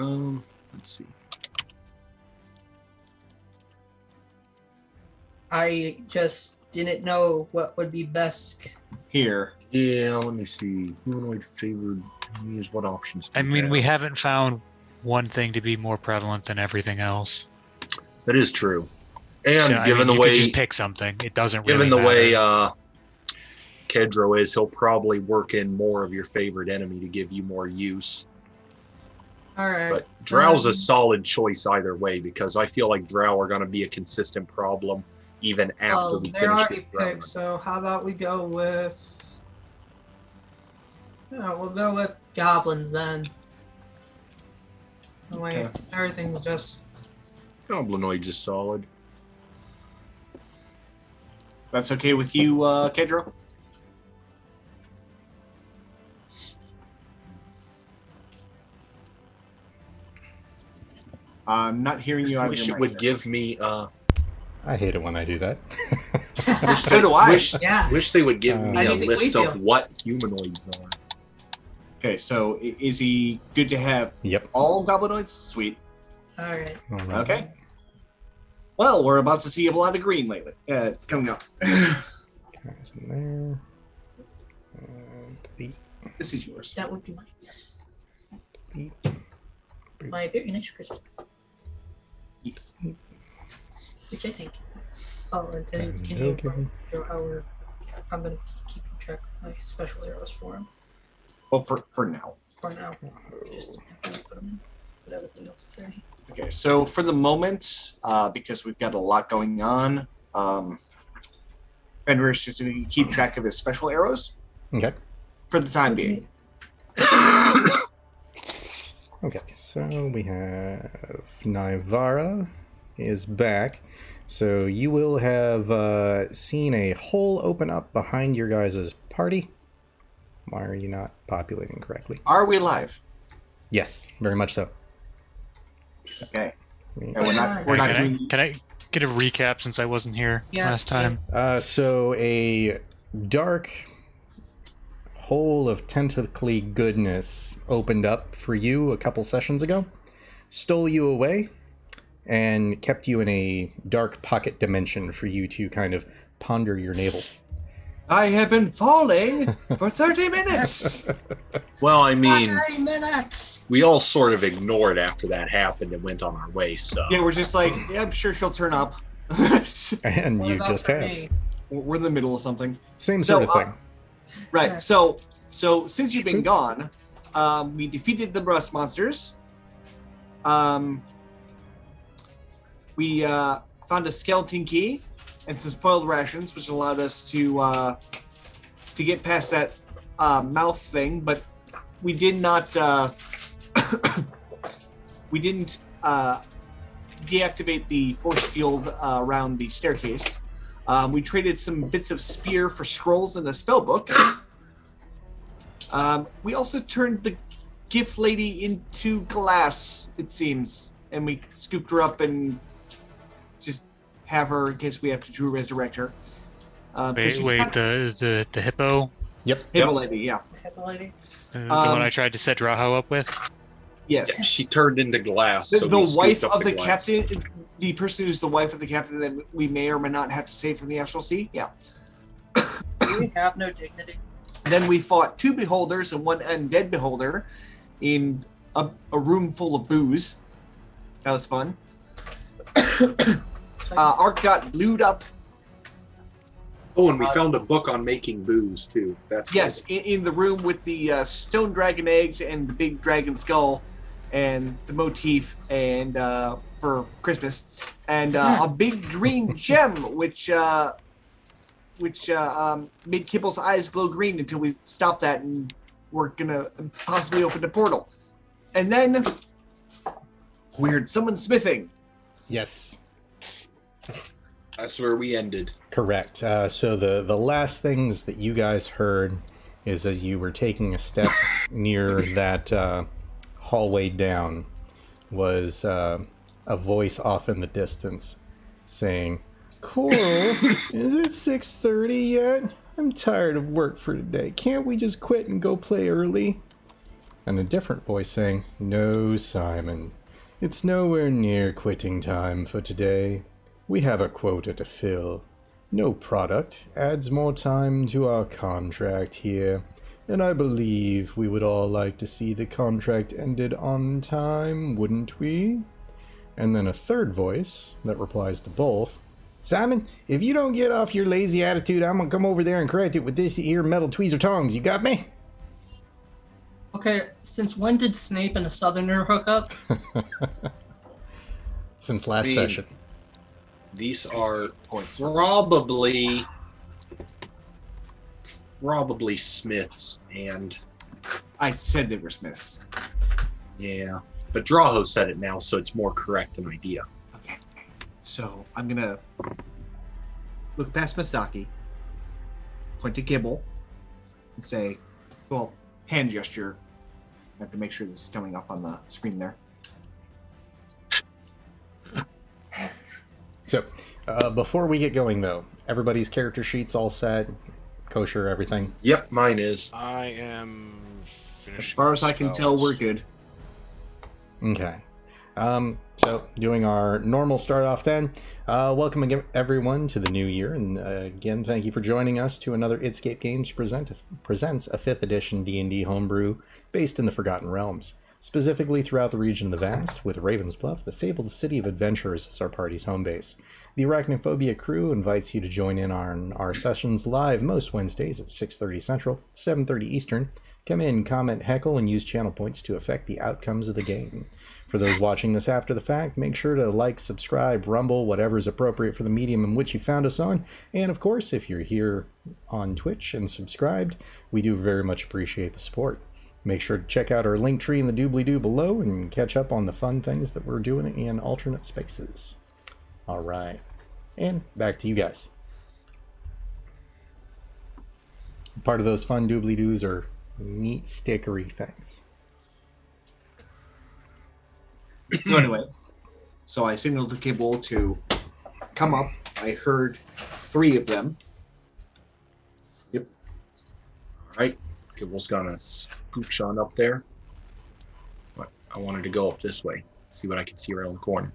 Let's see. I just didn't know what would be best. Here. Yeah, let me see. Humanoid favored. Use what options? I mean, we haven't found one thing to be more prevalent than everything else. That is true. And So, given the you way, could just pick something. It doesn't really given the matter. way Kedro is, he'll probably work in more of your favorite enemy to give you more use. All right. But Drow's a solid choice either way, because I feel like Drow are going to be a consistent problem even after we they're finish already this picked, run. so how about we go with... we'll go with goblins then. Oh, wait, Okay. everything's just... Goblinoid's is solid. That's okay with you, Kedro? I'm not hearing you I out of wish your it mic would there. give me. I hate it when I do that. So do I. Yeah. Wish they would give How me do a you think we list of feel? what humanoids are. Okay, so is he good to have Yep. all goblinoids? Sweet. All right. All right. Okay. Well, we're about to see a lot of green lately. Coming up. Guys in there. And delete, This is yours. That would be my yes. delete. My very nice Christmas, Yes. which I think. Oh, and then Guys can in you okay. your hour? I'm gonna keep track of my special arrows for him Well, for now. for now. I just have to put them in, but everything else is ready. Okay, so for the moment, because we've got a lot going on, Fenrir's just going to keep track of his special arrows Okay. for the time being. Okay, so we have Nivara is back. So you will have seen a hole open up behind your guys' party. Why are you not populating correctly? Are we live? Yes, very much so. Okay. We- And we're not doing. Can I get a recap since I wasn't here Yes, last time? So a dark hole of tentacly goodness opened up for you a couple sessions ago, stole you away, and kept you in a dark pocket dimension for you to kind of ponder your navel. I have been falling for 30 minutes. Well, I mean, 30 minutes. we all sort of ignored after that happened and went on our way. So Yeah, we're just like, yeah, I'm sure she'll turn up. And What you about just for have. me? We're in the middle of something. Same So, sort of thing. Right. So since you've been gone, we defeated the rust monsters. We found a skeleton key and some spoiled rations, which allowed us to get past that mouth thing. But we did not. We didn't deactivate the force field around the staircase. We traded some bits of spear for scrolls and a spell book. We also turned the gift lady into glass, it seems, and we scooped her up and just have her in case we have to resurrect her. Wait, the hippo, Hippo lady, yeah. Hippo lady. the one I tried to set Raho up with. Yes. she turned into glass. The, so the we scooped wife up of the glass. captain, the person who's the wife of the captain that we may or may not have to save from the Astral Sea, yeah. We have no dignity. Then we fought two beholders and one undead beholder in a room full of booze. That was fun. Ark got glued up. Oh, and we found a book on making booze too. That's Yes, in the room with the stone dragon eggs and the big dragon skull, and the motif, and for Christmas, and a big green gem, which made Kibble's eyes glow green until we stopped that, and we're gonna possibly open the portal, and then we heard someone smithing. Yes, That's where we ended. correct. So the last things that you guys heard is as you were taking a step near that hallway down was a voice off in the distance saying, "Coral, is it 6:30 yet? I'm tired of work for today. Can't we just quit and go play early?" And a different voice saying, "No, Simon. It's nowhere near quitting time for today. We have a quota to fill. No product adds more time to our contract here, and I believe we would all like to see the contract ended on time, wouldn't we?" And then a third voice that replies to both, "Simon, if you don't get off your lazy attitude, I'm gonna come over there and correct it with this here metal tweezer tongs. You got me?" Okay, since when did Snape and a Southerner hook up? Since last session. These are probably Smiths, and I said they were Smiths. yeah, but Drow said it now, so it's more correct an idea. Okay. So I'm gonna look past Masaki, point to Gibble, and say, well, hand gesture. I have to make sure this is coming up on the screen there. So, before we get going, though, everybody's character sheets all set, kosher, everything. Yep, mine is. I am finishing. As far as I can tell, we're good. Okay. So, doing our normal start off then. Welcome again, everyone, to the new year. And again, thank you for joining us to another Scape Games presents a 5th edition D&D homebrew based in the Forgotten Realms, specifically throughout the region of the Vast, with Ravens Bluff, the fabled city of adventurers, as our party's home base. The Arachnophobia crew invites you to join in on our sessions live most Wednesdays at 6:30 Central, 7:30 Eastern. Come in, comment, heckle, and use channel points to affect the outcomes of the game. For those watching this after the fact, make sure to like, subscribe, rumble, whatever is appropriate for the medium in which you found us on. And of course, if you're here on Twitch and subscribed, we do very much appreciate the support. Make sure to check out our link tree in the doobly-doo below and catch up on the fun things that we're doing in alternate spaces. All right. And back to you guys. Part of those fun doobly-doos are neat stickery things. So anyway, so I signaled to Gibble to come up. I heard 3 of them. Yep. All right, Gibble's gonna scooch on up there. But I wanted to go up this way, see what I can see around the corner.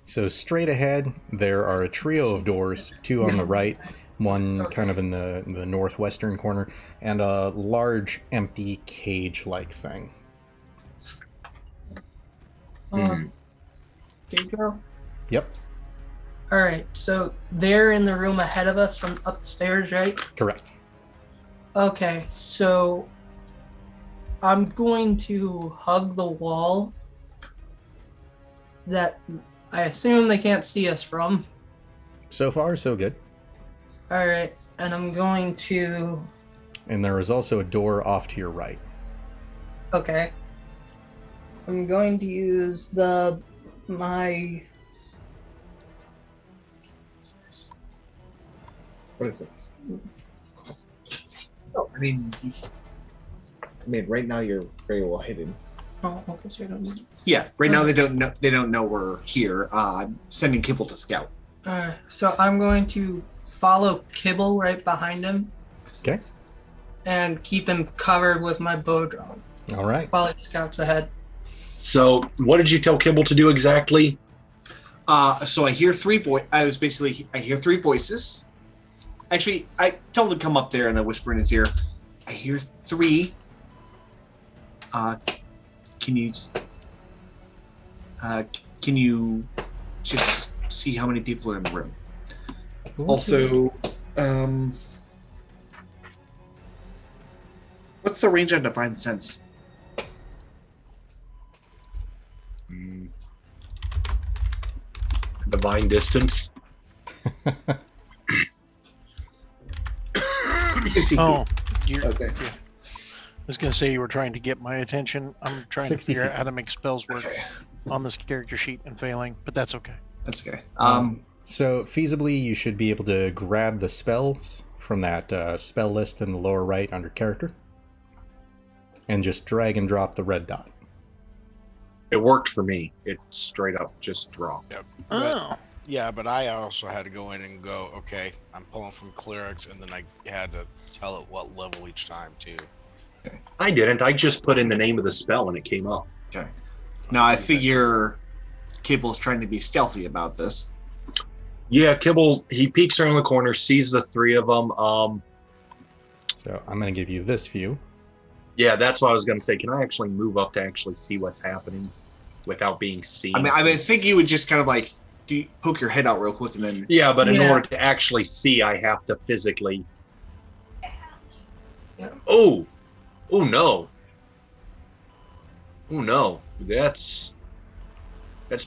So straight ahead, there are a trio of doors, 2 on the right, one kind of in the northwestern corner, and a large empty cage-like thing. Gaydro? Yep, Alright, so they're in the room ahead of us from up the stairs, right? correct. Okay, so I'm going to hug the wall that I assume they can't see us from. So far, so good. Alright, and I'm going to... And there is also a door off to your right. Okay. I'm going to use my... What is it? Oh, I mean, right now you're very well hidden. Oh, okay, so I don't need... Yeah, right now they don't know. They don't know we're here. I'm sending Kibble to scout. Alright, so I'm going to follow Kibble right behind him. Okay. And keep him covered with my bow drawn All right. while he scouts ahead. So, what did you tell Kibble to do exactly? So I hear 3 I hear 3 voices. Actually, I told him to come up there and I whisper in his ear. I hear 3. Can you just see how many people are in the room? Also, what's the range on Divine Sense? Divine distance. Oh, you're, Okay. yeah. I was going to say you were trying to get my attention. I'm trying to 60 figure out feet. how to make spells work on this character sheet and failing, but that's okay. That's okay. So feasibly, you should be able to grab the spells from that spell list in the lower right under character, and just drag and drop the red dot. It worked for me. It straight up just dropped. Oh, Yeah, but I also had to go in and go, okay, I'm pulling from clerics, and then I had to tell it what level each time, too. I didn't. I just put in the name of the spell and it came up. Okay. Now I figure Kibble's trying to be stealthy about this. Yeah, Kibble, he peeks around the corner, sees the three of them. So I'm going to give you this view. Yeah, that's what I was going to say. Can I actually move up to actually see what's happening without being seen? I think you would just kind of like poke your head out real quick and then. Yeah, but in Yeah. order to actually see, I have to physically. Yeah. Oh no! Oh no! That's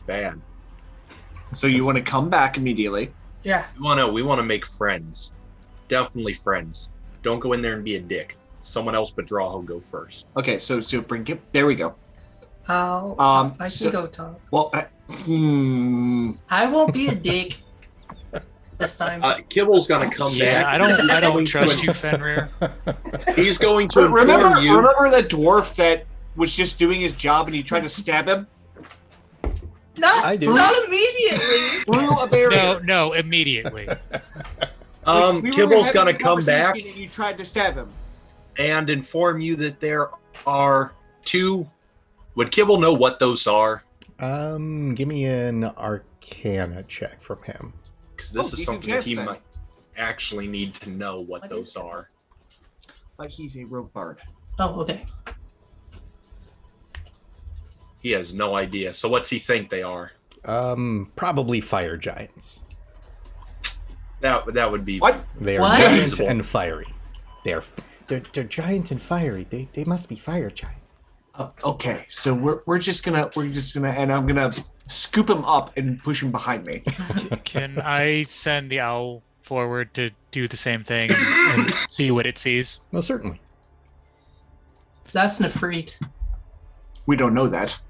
bad. So you want to come back immediately. Yeah. We want to make friends. Definitely friends. Don't go in there and be a dick. Someone else but Drow go first. Okay, so bring it. There we go. I can go top. Well, I won't be a dick this time. Kibble's gonna come Yeah, back. I don't trust you, Fenrir. He's going to inform remember you. the dwarf that was just doing his job and you tried to stab him I do. Not immediately. through a barrier? No, immediately. Like, we were Kibble's having gonna a come back conversation and you tried to stab him. and inform you that there are two. Would Kibble know what those are? Give me an Arcana check from him. Because this is he can something that guess he then. might actually need to know what What those is it? are. Like he's a rogue bard. Oh, okay. He has no idea. So what's he think they are? Probably fire giants. That would be What? They are What? giant Feasible. and fiery. They're giant and fiery. They must be fire giants. Okay, so we're just gonna and I'm gonna scoop him up and push him behind me. Can I send the owl forward to do the same thing and see what it sees? Most certainly. That's Nefrit. We don't know that.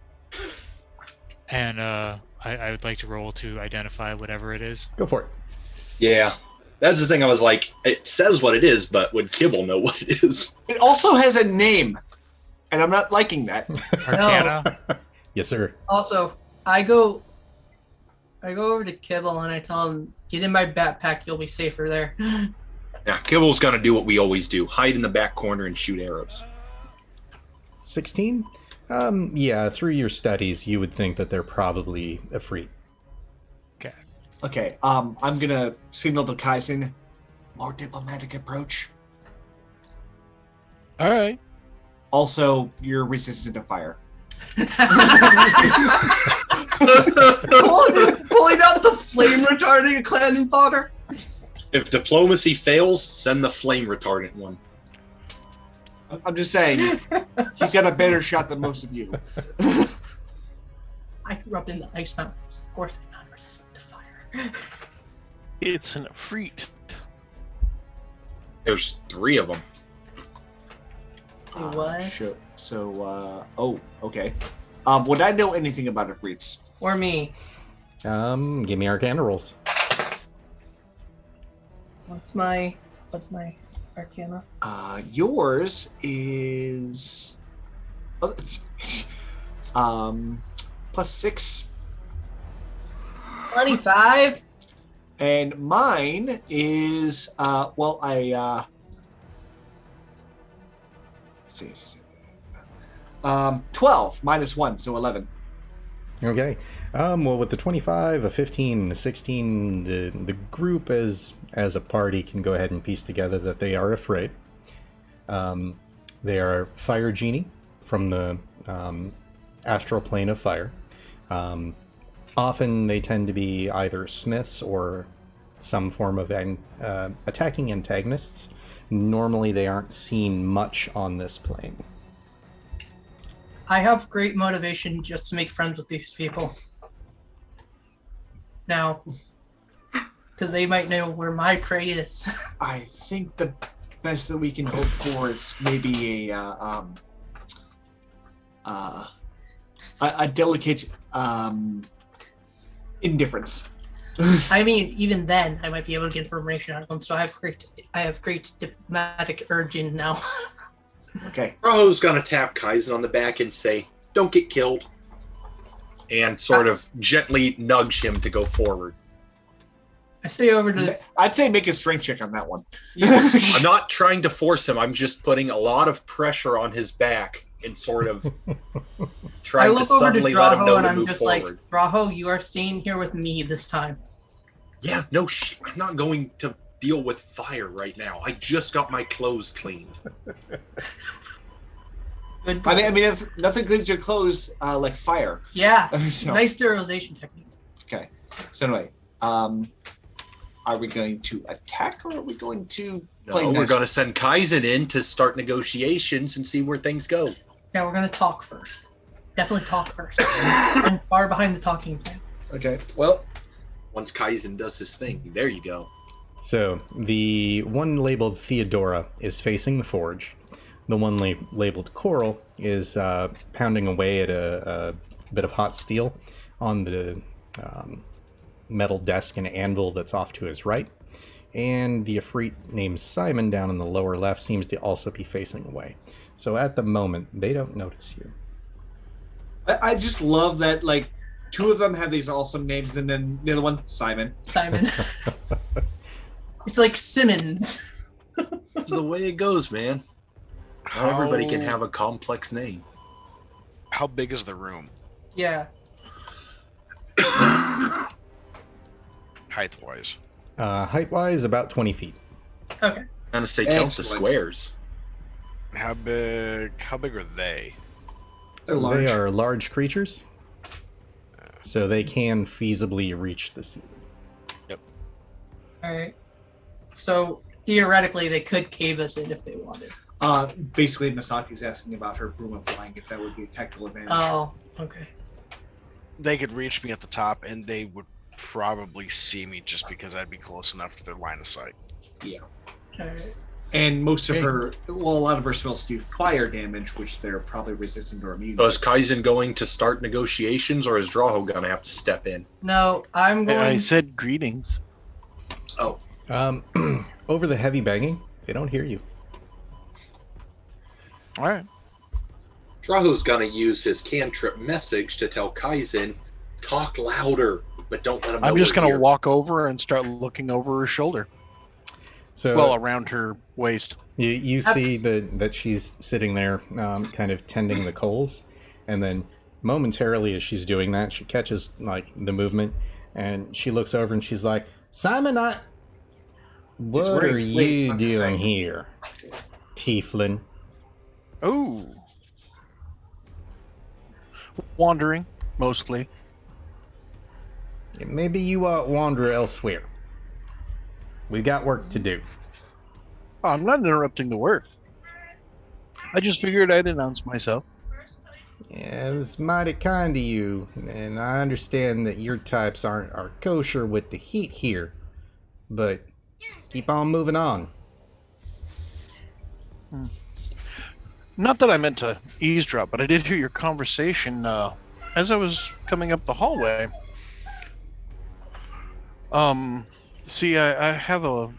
And I would like to roll to identify whatever it is. Go for it. Yeah. That's the thing. I was like, it says what it is, but would Kibble know what it is? It also has a name, and I'm not liking that. Arcana? Yes, sir. Also, I go over to Kibble and I tell him, "Get in my backpack. You'll be safer there." Yeah, Kibble's gonna do what we always do: hide in the back corner and shoot arrows. 16? Yeah, through your studies, you would think that they're probably Efreet. Okay, I'm gonna signal to Kaizen. More diplomatic approach. All right. Also, you're resistant to fire. Pulling out the flame retarding cannon fodder. If diplomacy fails, send the flame retardant one. I'm just saying, he's got a better shot than most of you. I grew up in the ice mountains. Of course, I'm not resistant to fire. It's an Efreet. There's 3 of them. What? Sure. So, okay. Would I know anything about Efreets? Or me? Give me Arcana rolls. What's my Arcana? Yours is +6, 25. and mine is let's see, 12 -1, so 11. Okay. Well, with the 25, a 15, and a 16, the group as a party can go ahead and piece together that they are afraid. They are fire genie from the astral plane of fire. Often they tend to be either smiths or some form of attacking antagonists. Normally they aren't seen much on this plane. I have great motivation just to make friends with these people. Now, because they might know where my prey is. I think the best that we can hope for is maybe a delicate indifference. I mean, even then, I might be able to get information out of them. So I have great diplomatic urging now. Okay. Roho's gonna tap Kaizen on the back and say, "Don't get killed," and sort of gently nudge him to go forward. I say over to. I'd say make a strength check on that one. I'm not trying to force him. I'm just putting a lot of pressure on his back and sort of I trying to look over to suddenly let him know Draho and to I'm move just forward. like, Draho, you are staying here with me this time. Yeah, no shit. I'm not going to deal with fire right now. I just got my clothes cleaned. Good. I mean, it's nothing cleans your clothes like fire. Yeah. So- Nice sterilization technique. Okay. So anyway, are we going to attack or are we going to play No, we're nice? going to send Kaizen in to start negotiations and see where things go. Yeah, we're gonna talk first. Definitely talk first. I'm far behind the talking plan. Okay. Well, Once Kaizen does his thing, there you go. So the one labeled Theodora is facing the forge. The one labeled Coral is pounding away at a bit of hot steel on the metal desk and anvil that's off to his right. And the Ifrit named Simon down in the lower left seems to also be facing away. So at the moment, they don't notice you. I just love that, like, two of them have these awesome names, and then the other one, Simon. Simon. It's like Simmons. This is the way it goes, man. Not everybody can have a complex name. How big is the room, Yeah. height-wise? Height-wise, about 20 feet. Okay. I'm gonna say count the Excellent. squares. How big are they? They're large. They are large creatures, so they can feasibly reach the ceiling. All right. So theoretically, they could cave us in if they wanted. Basically, Masaki's asking about her broom of flying, if that would be a tactical advantage. Oh, okay. They could reach me at the top, and they would probably see me just because I'd be close enough to their line of sight. Yeah. All right. And most of her, well, a lot of her spells do fire damage, which they're probably resistant or immune So is to. Kaizen going to start negotiations, or is Draho gonna have to step in? No, I'm going. I said greetings. Oh, Over the heavy banging, they don't hear you. All right. Draho's gonna use his cantrip message to tell Kaizen, talk louder, but don't let him know I'm just we're going to here." walk over and start looking over her shoulder. So Well, around her waist. you see that she's sitting there, kind of tending the coals, and then momentarily as she's doing that, she catches like the movement, and she looks over and she's like, "Simon, what are wearing- wait, you I'm just doing saying. here, Tieflin?" Oh. Wandering, mostly. Maybe you wander elsewhere. We've got work to do. Oh, I'm not interrupting the work. I just figured I'd announce myself. Yeah, it's mighty kind of you, and I understand that your types are kosher with the heat here, but keep on moving on. Not that I meant to eavesdrop, but I did hear your conversation as I was coming up the hallway. See, I have a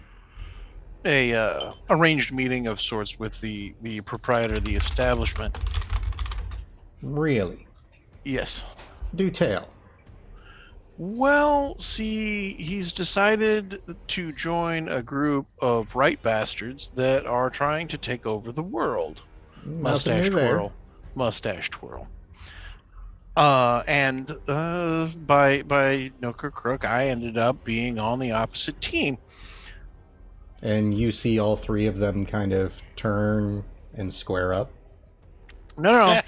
arranged meeting of sorts with the proprietor of the establishment. Really? Yes. Do tell. Well, see, he's decided to join a group of right bastards that are trying to take over the world. Nothing Mustache new there. twirl. Mustache twirl. And by nook or crook, I ended up being on the opposite team. And you see all three of them kind of turn and square up. No.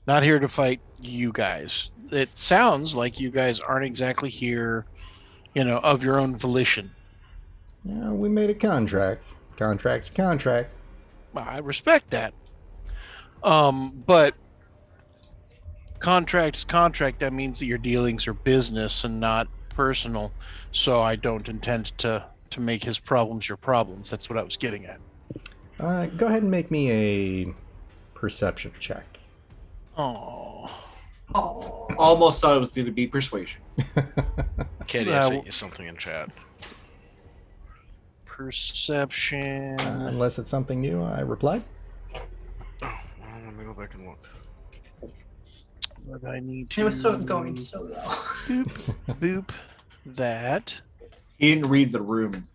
Not here to fight you guys. It sounds like you guys aren't exactly here, of your own volition. Yeah, we made a contract. Contract's a contract. I respect that. But contract is contract. That means that your dealings are business and not personal. So I don't intend to make his problems your problems. That's what I was getting at. Go ahead and make me a perception check. Oh. Oh. Almost thought it was going to be persuasion. Katie, I sent you something in chat. Perception. Unless it's something new, I replied. Oh, well, let me go back and look. What I need to. It was going so well. Boop. that. He didn't read the room.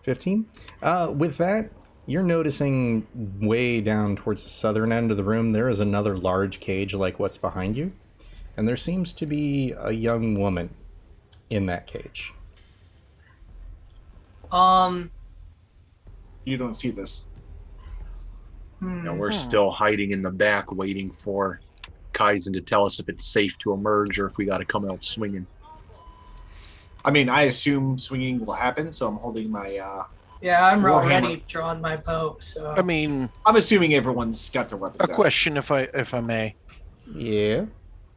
$15. With that, you're noticing way down towards the southern end of the room, there is another large cage like what's behind you. And there seems to be a young woman in that cage. You don't see this. And we're still hiding in the back, waiting for Kaizen to tell us if it's safe to emerge or if we got to come out swinging. I mean, I assume swinging will happen, so I'm holding my. Yeah, I'm Warhammer. already drawing my bow. So I mean, I'm assuming everyone's got their weapons a out. question, if I may. Yeah.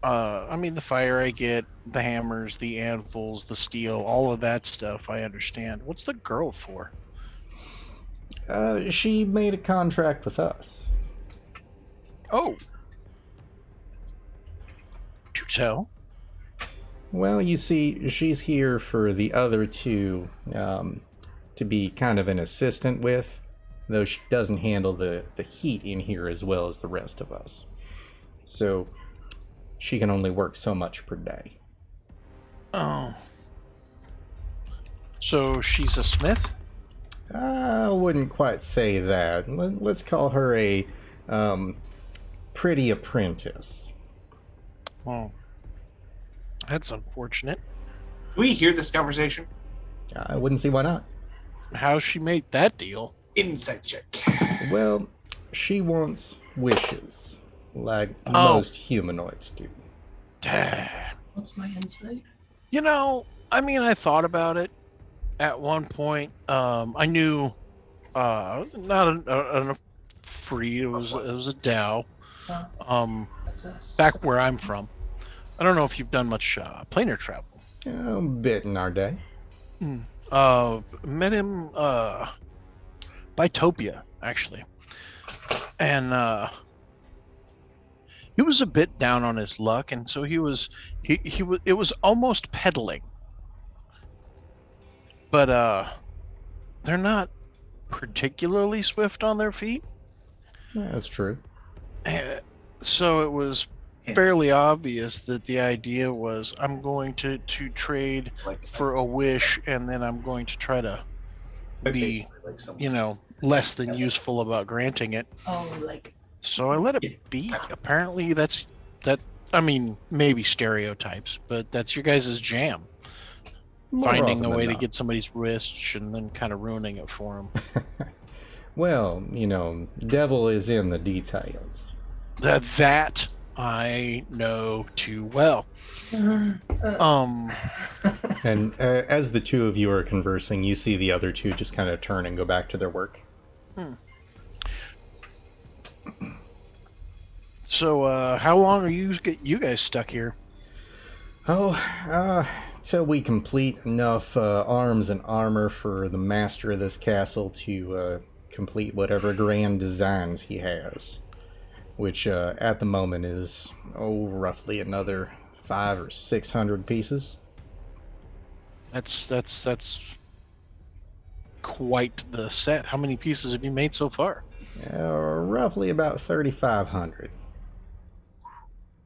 I mean, the fire I get, the hammers, the anvils, the steel, all of that stuff, I understand. What's the girl for? She made a contract with us. Oh. Do tell. Well, you see, she's here for the other two to be kind of an assistant with, though she doesn't handle the heat in here as well as the rest of us. So she can only work so much per day. Oh. So she's a smith? I wouldn't quite say that. Let's call her a pretty apprentice. Oh. That's unfortunate. Do we hear this conversation? I wouldn't see why not. How she made that deal? Insight check. Well, she wants wishes, like most humanoids do. what's my insight? You know, I mean, I thought about it at one point. I knew not a free. It was a Dow. That's us. Back where I'm from. I don't know if you've done much planar travel. A bit in our day. Met him by Topia, actually, and he was a bit down on his luck, and so he was it was almost peddling, but they're not particularly swift on their feet. That's true. So it was fairly obvious that the idea was, I'm going to trade for a wish, and then I'm going to try to be, less than useful about granting it. Oh, like. So I let it be. Apparently that, I mean, maybe stereotypes, but that's your guys' jam. More Finding often a way than to not. get somebody's wish and then kind of ruining it for them. Well, devil is in the details. That I know too well. And as the two of you are conversing, you see the other two just kind of turn and go back to their work. So, how long are you guys stuck here? Till we complete enough arms and armor for the master of this castle to complete whatever grand designs he has. Which at the moment is roughly another 500 or 600 pieces. That's quite the set. How many pieces have you made so far? Roughly about 3,500.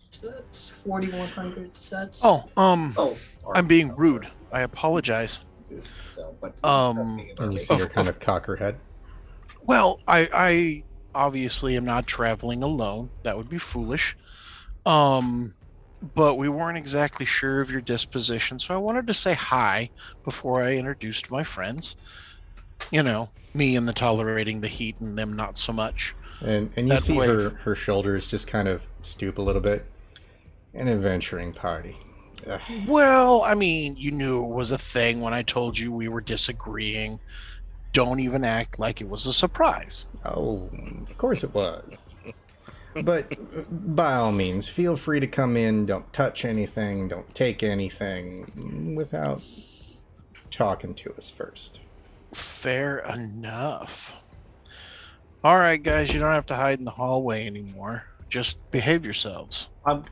So that's 4,100 sets. I'm being rude. I apologize. And you see her kind of cock her head. Well, I obviously am not traveling alone. That would be foolish. But we weren't exactly sure of your disposition, so I wanted to say hi before I introduced my friends. Me and the tolerating the heat and them not so much. And you That see way- her shoulders just kind of stoop a little bit. An adventuring party. Ugh. Well, I mean, you knew it was a thing when I told you we were disagreeing. Don't even act like it was a surprise. Oh, of course it was. But by all means, feel free to come in. Don't touch anything. Don't take anything without talking to us first. Fair enough. All right, guys, you don't have to hide in the hallway anymore. Just behave yourselves.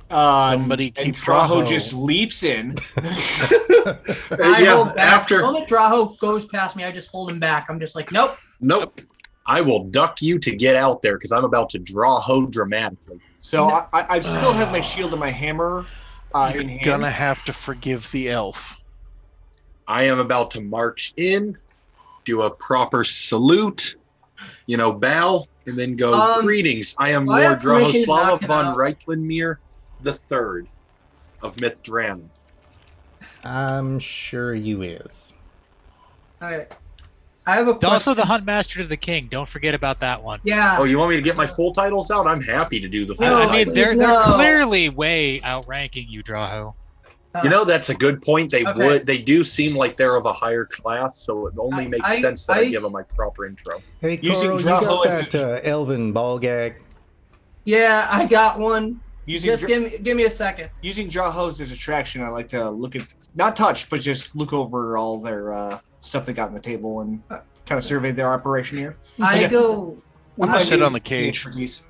Somebody keep Draho Draho. just leaps in. I Yeah, hold back. after- The moment Draho goes past me, I just hold him back. I'm just like, nope. Nope. I will duck you to get out there because I'm about to draw ho dramatically. So I still have my shield and my hammer in You're hand. gonna have to forgive the elf. I am about to march in, do a proper salute, bow, and then go, greetings. I am do I Lord have permission to knock Drahoslava him von out? Reiklandmere III of Mithran. I'm sure you is. All right. I have a It's question. also the Huntmaster to the King. Don't forget about that one. Yeah. Oh, you want me to get my full titles out? I'm happy to do the full No, I mean, titles. they're no. clearly way outranking you, Draho. That's a good point. Okay. They do seem like they're of a higher class, so it only makes sense that I give them my proper intro. Hey, Using Coral, you got Draho as that elven ball gag? Yeah, I got one. Using Just give me a second. using Draho as a distraction, I like to look at, not touch, but just look over all their stuff they got on the table and kind of survey their operation here. I go. With I my sit on the basic cage. expertise.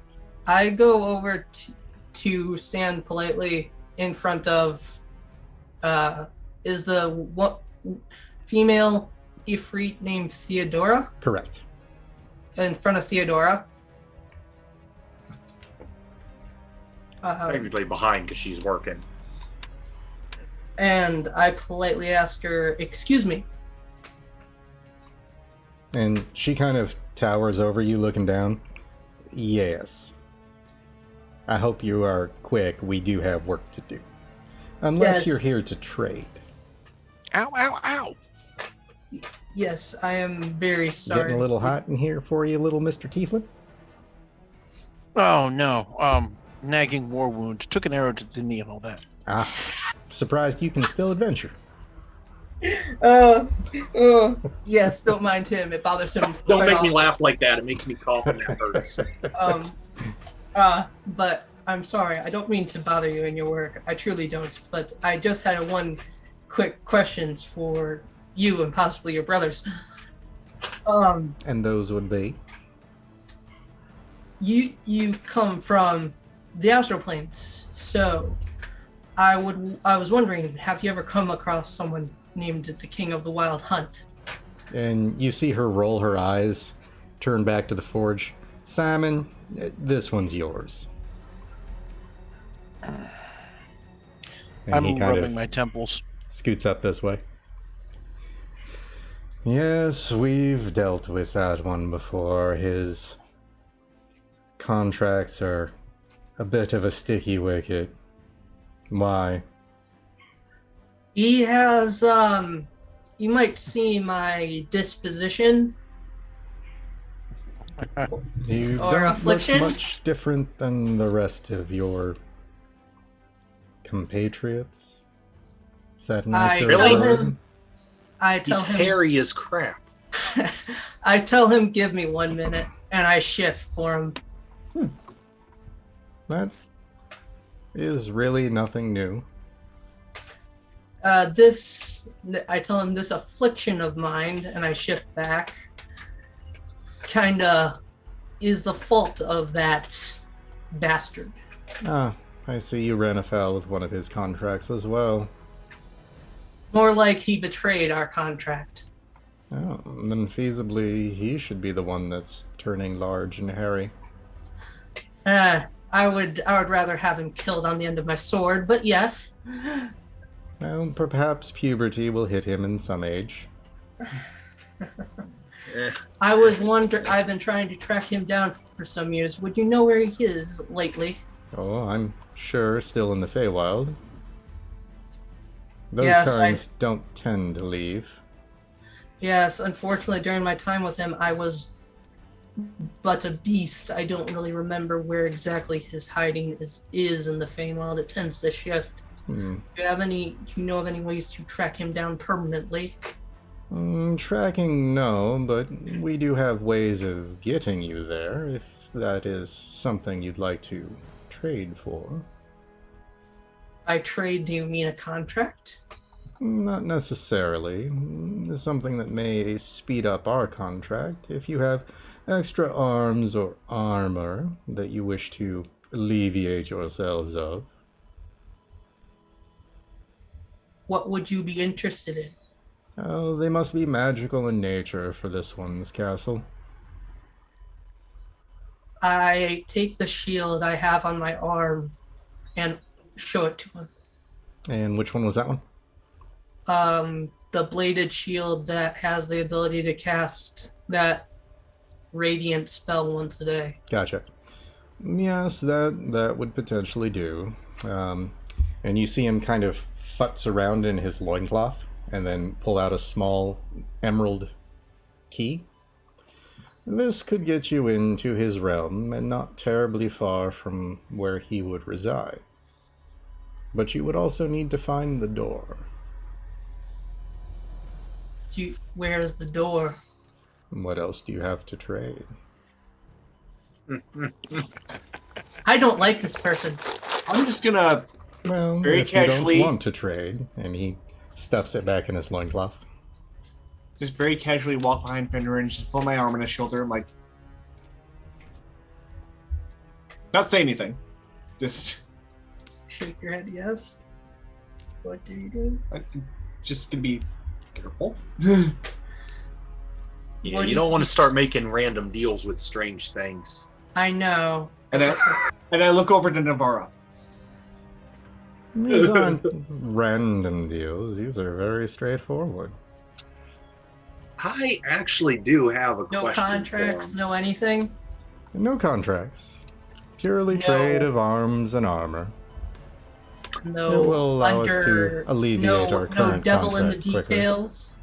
I go over to stand politely in front of. Is the what female Ifrit named Theodora Correct. in front of Theodora? Technically behind because she's working. And I politely ask her, "Excuse me." And she kind of towers over you looking down. Yes. I hope you are quick. We do have work to do. Unless Yes. you're here to trade. Ow, ow, ow. Yes, I am very sorry. Getting a little hot in here for you, little Mr. Tieflin? Oh no. Nagging war wound. Took an arrow to the knee and all that. Ah, surprised you can still adventure. Yes, don't mind him. It bothers him. Don't quite make me often. laugh like that. It makes me cough and that hurts. But I'm sorry. I don't mean to bother you in your work. I truly don't. But I just had one quick questions for you and possibly your brothers. And those would be? You come from the astral planes, so I was wondering, have you ever come across someone named the King of the Wild Hunt? And you see her roll her eyes, turn back to the forge. Simon, this one's yours. And I'm he kind rubbing of my temples. scoots up this way. Yes, we've dealt with that one before. His contracts are a bit of a sticky wicket. Why? He has you might see my disposition. You Or don't affliction? look much different than the rest of your compatriots. Is that an I accurate Really? tell word? him. I He's tell him. hairy as crap. I tell him, give me 1 minute, and I shift for him. That is really nothing new. I tell him this affliction of mine, and I shift back. Kinda is the fault of that bastard. Ah, I see you ran afoul with one of his contracts as well. More like he betrayed our contract. Oh, then feasibly he should be the one that's turning large and hairy. I would rather have him killed on the end of my sword, but yes. Well, perhaps puberty will hit him in some age. I've been trying to track him down for some years. Would you know where he is lately? Oh, I'm sure still in the Feywild. Those Yes, kinds don't tend to leave. Yes, unfortunately, during my time with him, I was but a beast. I don't really remember where exactly his hiding is in the Feywild. It tends to shift. Hmm. Do you know of any ways to track him down permanently? Tracking, no, but we do have ways of getting you there, if that is something you'd like to trade for. By trade, do you mean a contract? Not necessarily. Something that may speed up our contract. If you have extra arms or armor that you wish to alleviate yourselves of? What would you be interested in? Oh, they must be magical in nature for this one's castle. I take the shield I have on my arm and show it to him. And which one was that one? The bladed shield that has the ability to cast that radiant spell once a day. Gotcha. Yes, that would potentially do. And you see him kind of futz around in his loincloth and then pull out a small emerald key. This could get you into his realm and not terribly far from where he would reside. But you would also need to find the door. Where's the door? What else do you have to trade? I don't like this person. I'm just gonna Well, very if casually- you don't want to trade, and he stuffs it back in his loincloth. just very casually walk behind Fender and just pull my arm on his shoulder. I'm like, not say anything. Just Shake your head, yes. What do you do? just gonna be careful. Yeah, What do you you- don't want to start making random deals with strange things. I know. And I look over to Navarra. These aren't random deals. These are very straightforward. I actually do have a No question. contracts, for him. no anything. No contracts. Purely No. trade of arms and armor. No It will allow us under. to alleviate No, our no current devil in the contract quicker. details.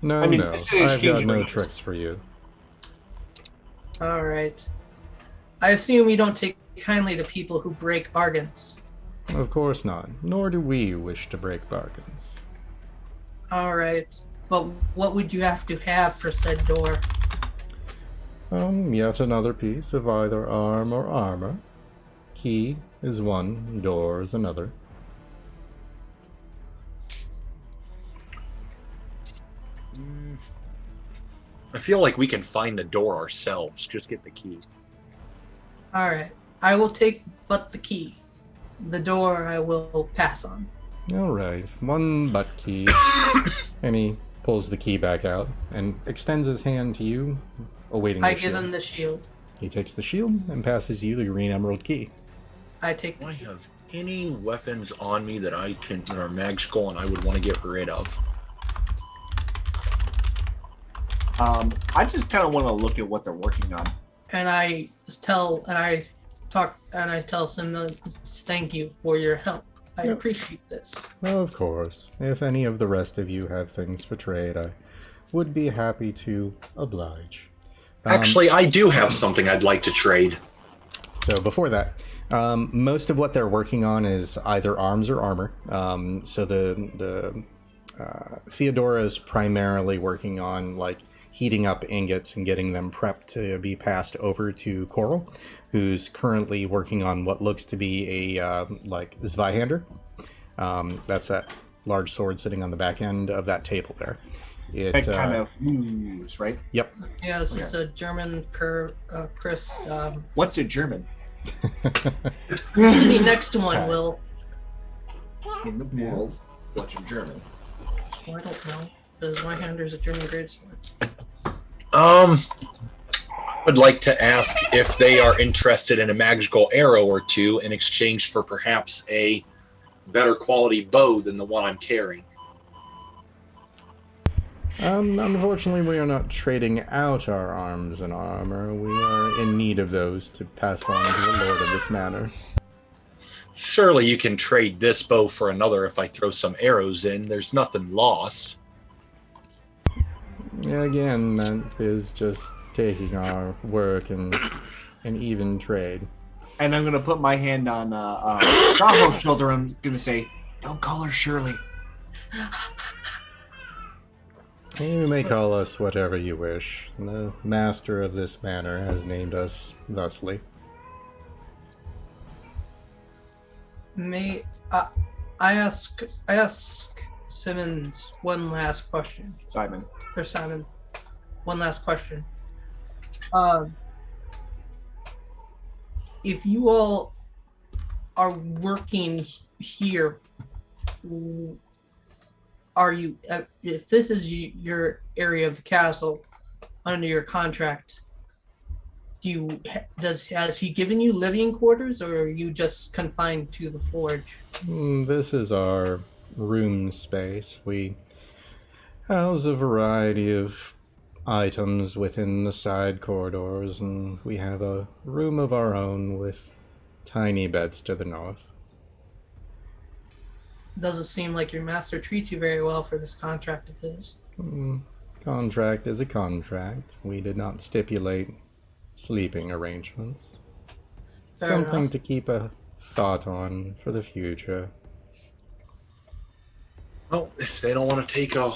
No, I mean, no. it's I've got exchanging no rings. tricks for you. All right. I assume you don't take kindly to people who break bargains. Of course not. Nor do we wish to break bargains. All right. But what would you have to have for said door? Yet another piece of either arm or armor. Key is one, door is another. I feel like we can find the door ourselves. Just get the key. All right. I will take but the key. The door I will pass on. Alright, one butt key. And he pulls the key back out and extends his hand to you, awaiting I the give shield. him the shield. He takes the shield and passes you the green emerald key. I take Do the I key. have any weapons on me that are magical and I would want to get rid of? I just kind of want to look at what they're working on. And I tell Simon, thank you for your help. I Yep. appreciate this. Of course, if any of the rest of you have things for trade, I would be happy to oblige. Actually, I do have something I'd like to trade. So before that, most of what they're working on is either arms or armor. So the Theodora is primarily working on like heating up ingots and getting them prepped to be passed over to Coral, who's currently working on what looks to be a like Zweihander. That's that large sword sitting on the back end of that table there. It That kind of moves, right? Yep. Yeah, this is a German Chris. What's a German? Sitting next to one, Will. In the world, what's a German? Oh, I don't know. Because my hander is a German greatsword. Would like to ask if they are interested in a magical arrow or two in exchange for perhaps a better quality bow than the one I'm carrying. Unfortunately, we are not trading out our arms and armor. We are in need of those to pass on to the lord of this manor. Surely you can trade this bow for another if I throw some arrows in. There's nothing lost. Again, that is just taking our work and an even trade. And I'm gonna put my hand on Bravo's shoulder. I'm gonna say, "Don't call her Shirley." You may call us whatever you wish. The master of this manor has named us thusly. May I ask Simmons one last question, Simon. or Simon, one last question. if you all are working here, are you? If this is your area of the castle under your contract, has he given you living quarters, or are you just confined to the forge? This is our room space. We house a variety of items within the side corridors, and we have a room of our own with tiny beds to the north. Doesn't seem like your master treats you very well for this contract of his. Contract is a contract. We did not stipulate sleeping arrangements. Fair Something enough. to keep a thought on for the future. Well, if they don't want to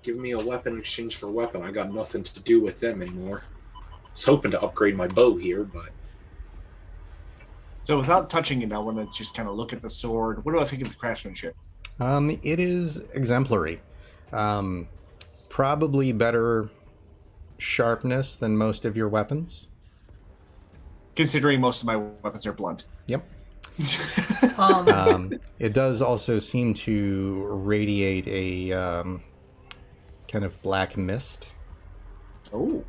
give me a weapon in exchange for a weapon, I got nothing to do with them anymore. I was hoping to upgrade my bow here, but So without touching it, I want to just kind of look at the sword. What do I think of the craftsmanship? It is exemplary. Probably better sharpness than most of your weapons. Considering most of my weapons are blunt. Yep. Um, It does also seem to radiate a kind of black mist. Oh.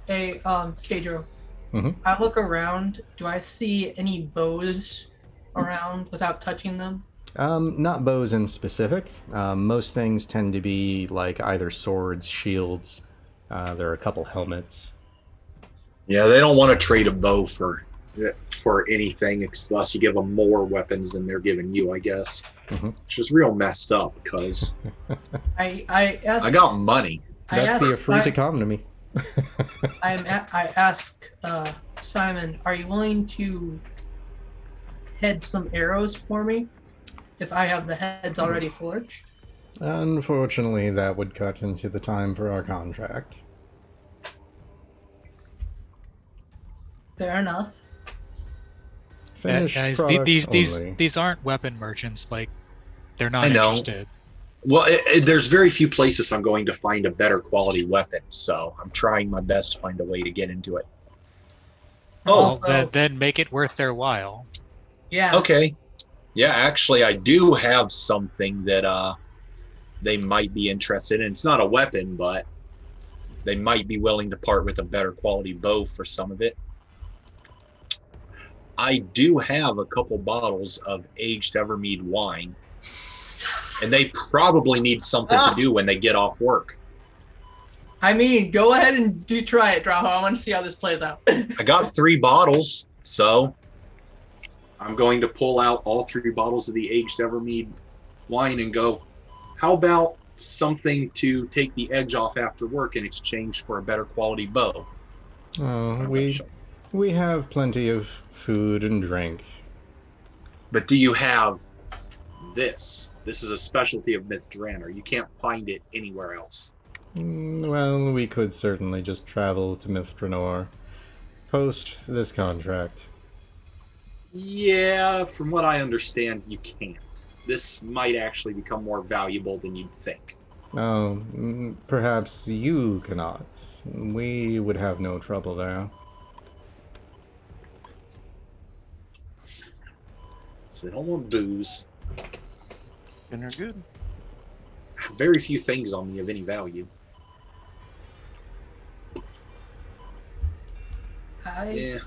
Hey, Kedro. Mhm. I look around. Do I see any bows around without touching them? Not bows in specific. Most things tend to be like either swords, shields. There are a couple helmets. yeah, they don't want to trade a bow for anything unless you give them more weapons than they're giving you, I guess. Mhm. Which is real messed up because I ask. I got money. That's the fruit economy. I ask Simon, are you willing to head some arrows for me if I have the heads already forged? Unfortunately, that would cut into the time for our contract. Fair enough. Finished Guys, products only. these aren't weapon merchants. Like, they're not I know. interested. Well, there's very few places I'm going to find a better quality weapon, so I'm trying my best to find a way to get into it. Oh, Also, then make it worth their while. yeah. okay. Yeah, actually, I do have something that they might be interested in. It's not a weapon, but they might be willing to part with a better quality bow for some of it. I do have a couple bottles of aged Evermead wine, and they probably need something to do when they get off work. I mean, go ahead and try it, Drow. I want to see how this plays out. I got 3 bottles, so I'm going to pull out all 3 bottles of the aged Evermead wine and go, how about something to take the edge off after work in exchange for a better quality bow? Oh, we have plenty of food and drink. But do you have this? This is a specialty of Mithranor. You can't find it anywhere else. Well, we could certainly just travel to Mithranor post this contract. Yeah, from what I understand, you can't. This might actually become more valuable than you'd think. Oh, perhaps you cannot. We would have no trouble there. So they don't want booze. And they're good. Very few things on me of any value. I Yeah.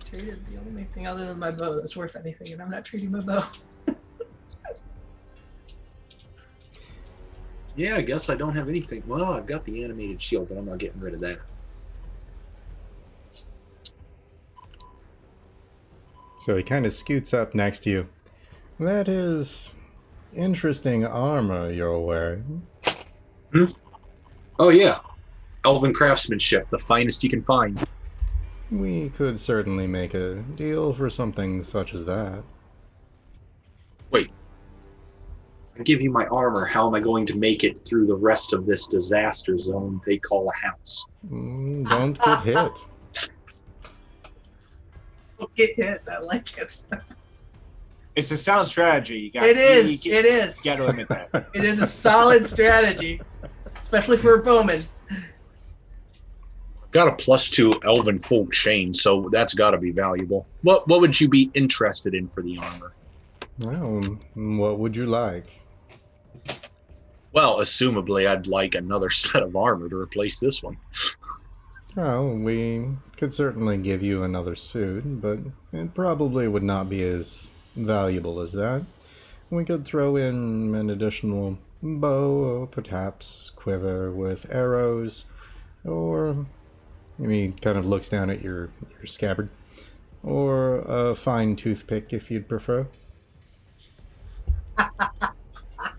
traded the only thing other than my bow that's worth anything, and I'm not trading my bow. Yeah, I guess I don't have anything. Well, I've got the animated shield, but I'm not getting rid of that. So he kind of scoots up next to you. That is interesting armor you're wearing. Oh, yeah. Elven craftsmanship, the finest you can find. We could certainly make a deal for something such as that. Wait. I give you my armor. How am I going to make it through the rest of this disaster zone they call a house? Don't get hit. Get hit. I like it. It's a sound strategy. You got It is. It is. You got to admit that. It is a solid strategy, especially for a bowman. Got a +2 elven full chain, so that's got to be valuable. What would you be interested in for the armor? Well, what would you like? Well, assumably, I'd like another set of armor to replace this one. Well, we could certainly give you another suit, but it probably would not be as valuable as that. We could throw in an additional bow, or perhaps quiver with arrows, or he kind of looks down at your scabbard, or a fine toothpick if you'd prefer.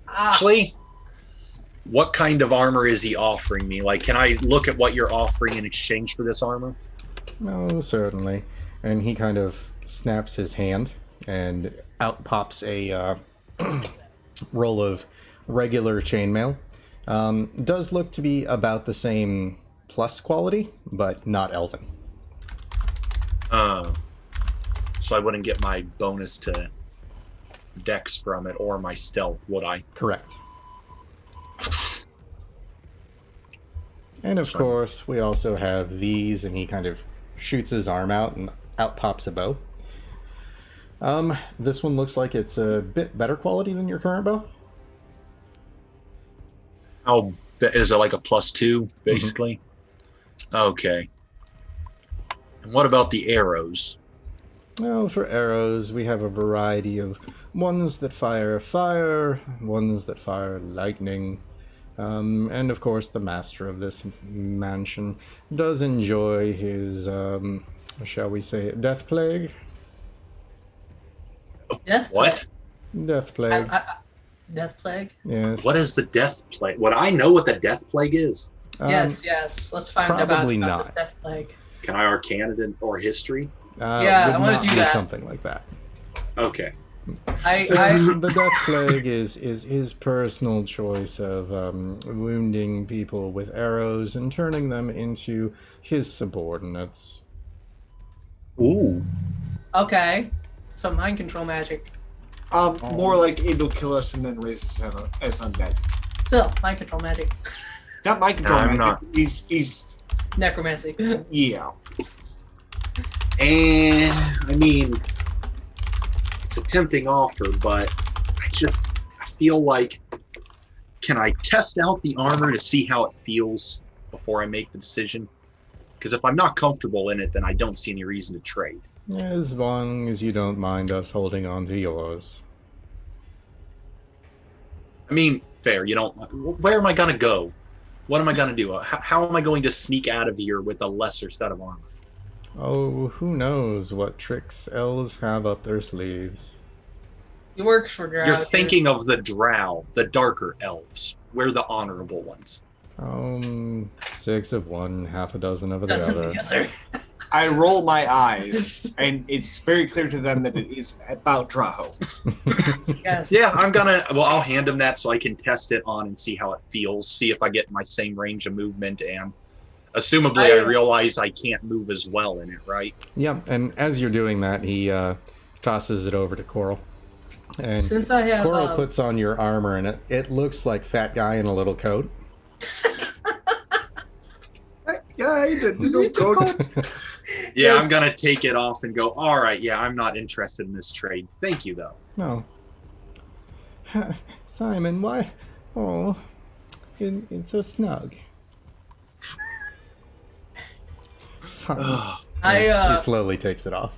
Actually, what kind of armor is he offering me? Like, can I look at what you're offering in exchange for this armor? Oh, certainly. And he kind of snaps his hand, and out pops a roll of regular chainmail. Does look to be about the same plus quality, but not elven. So I wouldn't get my bonus to dex from it or my stealth, would I? Correct. And of course, we also have these, and he kind of shoots his arm out, and out pops a bow. This one looks like it's a bit better quality than your current bow. Oh, is it like a +2, basically? Okay. And what about the arrows? Well, for arrows, we have a variety of ones that fire fire, ones that fire lightning, and of course the master of this mansion does enjoy his, shall we say, death plague? Death What? Death plague, Death plague? yes. What is the death plague? Would I know what the death plague is? Yes. Let's find out probably about not. this death plague. Can I arcana it or history? Yeah, would I wanna not do be that. something like that. Okay. So the death plague is his personal choice of wounding people with arrows and turning them into his subordinates. Ooh. Okay. So mind control magic. More like it'll kill us and then raise us as undead. Still, mind control magic. Not mind control I'm magic. not. He's Necromancy. yeah. And I mean, it's a tempting offer, but I feel like, can I test out the armor to see how it feels before I make the decision? Because if I'm not comfortable in it, then I don't see any reason to trade. As long as you don't mind us holding on to yours. I mean, fair. You don't. Where am I gonna go? What am I gonna do? How am I going to sneak out of here with a lesser set of armor? Oh, who knows what tricks elves have up their sleeves. He works for Drow. You're thinking of the Drow, the darker elves. We're the honorable ones. 6 of one, half a dozen of the Doesn't other. the other. I roll my eyes, and it's very clear to them that it is about Drow. Yes. Yeah, I'll hand him that so I can test it on and see how it feels, see if I get my same range of movement, and assumably I realize I can't move as well in it, right? Yeah, and as you're doing that, he tosses it over to Coral. And Since I have Coral puts on your armor, and it looks like fat guy in a little coat. Yeah, he did. No code. Yeah, Yes. I'm gonna take it off and go, all right, yeah, I'm not interested in this trade. Thank you, though. No. Simon, why? Oh, it's so snug. Fine. He slowly takes it off.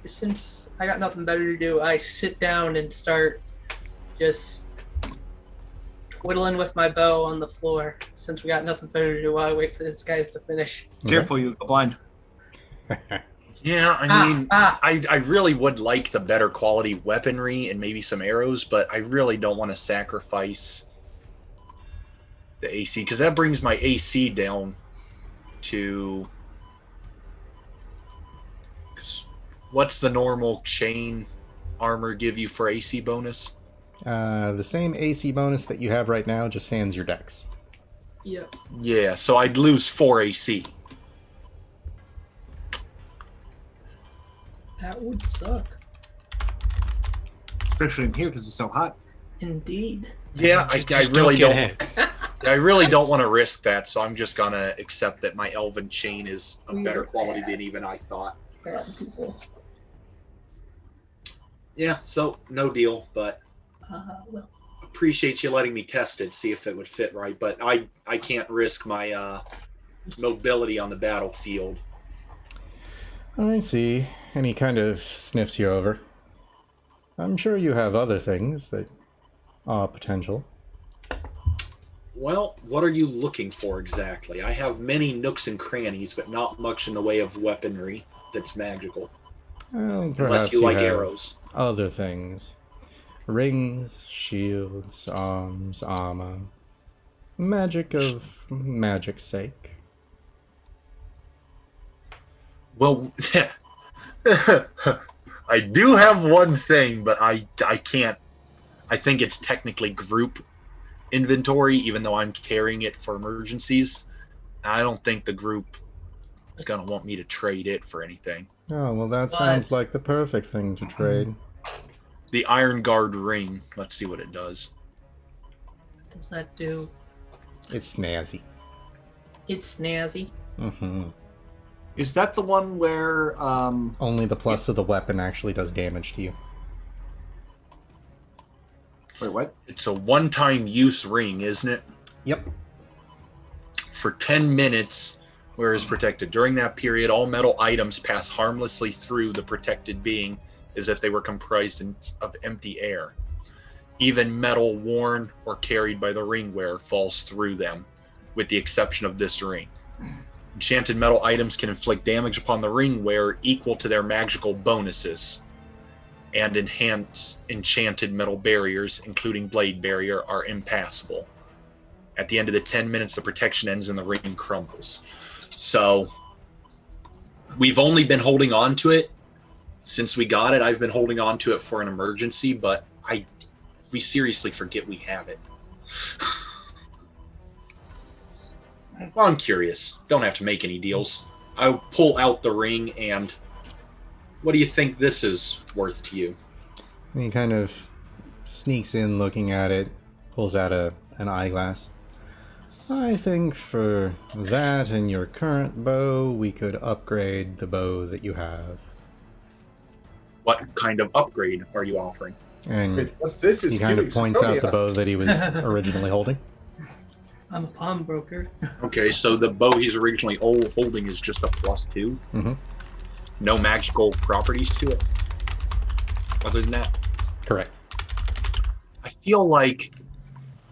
Since I got nothing better to do, I sit down and start just twiddling with my bow on the floor. Since we got nothing better to do, while I wait for these guys to finish. Careful, you go blind. Yeah, I mean, I really would like the better quality weaponry and maybe some arrows, but I really don't want to sacrifice the AC, because that brings my AC down to... What's the normal chain armor give you for AC bonus? The same AC bonus that you have right now, just sans your dex. Yep. Yeah, so I'd lose 4 AC. That would suck. Especially in here because it's so hot. Indeed. Yeah, I Just really get don't. hit. I really don't want to risk that, so I'm just gonna accept that my elven chain is of better quality than even I thought. Bad people. Yeah, so no deal, but Well, appreciate you letting me test it, see if it would fit right. But I can't risk my mobility on the battlefield. I see. And he kind of sniffs you over. I'm sure you have other things that are potential. Well, what are you looking for exactly? I have many nooks and crannies, but not much in the way of weaponry that's magical. Well, Unless perhaps you like have arrows. other things. Rings, shields, arms, armor. Magic of magic's sake. Well, I do have one thing, but I can't. I think it's technically group inventory, even though I'm carrying it for emergencies. I don't think the group is going to want me to trade it for anything. Oh, well, that sounds like the perfect thing to trade. The Iron Guard ring. Let's see what it does. what does that do? It's snazzy. It's snazzy. Mm-hmm. Is that the one where Only the plus of the weapon actually does damage to you. wait, what? It's a one-time use ring, isn't it? Yep. For 10 minutes, where is protected. During that period, all metal items pass harmlessly through the protected being as if they were comprised of empty air. Even metal worn or carried by the ring wearer falls through them, with the exception of this ring. Enchanted metal items can inflict damage upon the ring wearer equal to their magical bonuses, and enhance enchanted metal barriers, including blade barrier, are impassable. At the end of the 10 minutes, the protection ends and the ring crumbles. So, we've only been holding on to it since we got it. I've been holding on to it for an emergency, but we seriously forget we have it. Well, I'm curious. Don't have to make any deals. I'll pull out the ring, and what do you think this is worth to you? And he kind of sneaks in looking at it, pulls out an eyeglass. I think for that and your current bow, we could upgrade the bow that you have. What kind of upgrade are you offering? And What's this? he kind of points out the bow that he was originally holding. I'm a pawnbroker. Okay, so the bow he's originally holding is just a +2. Mm-hmm. No magical properties to it. Other than that, Correct. I feel like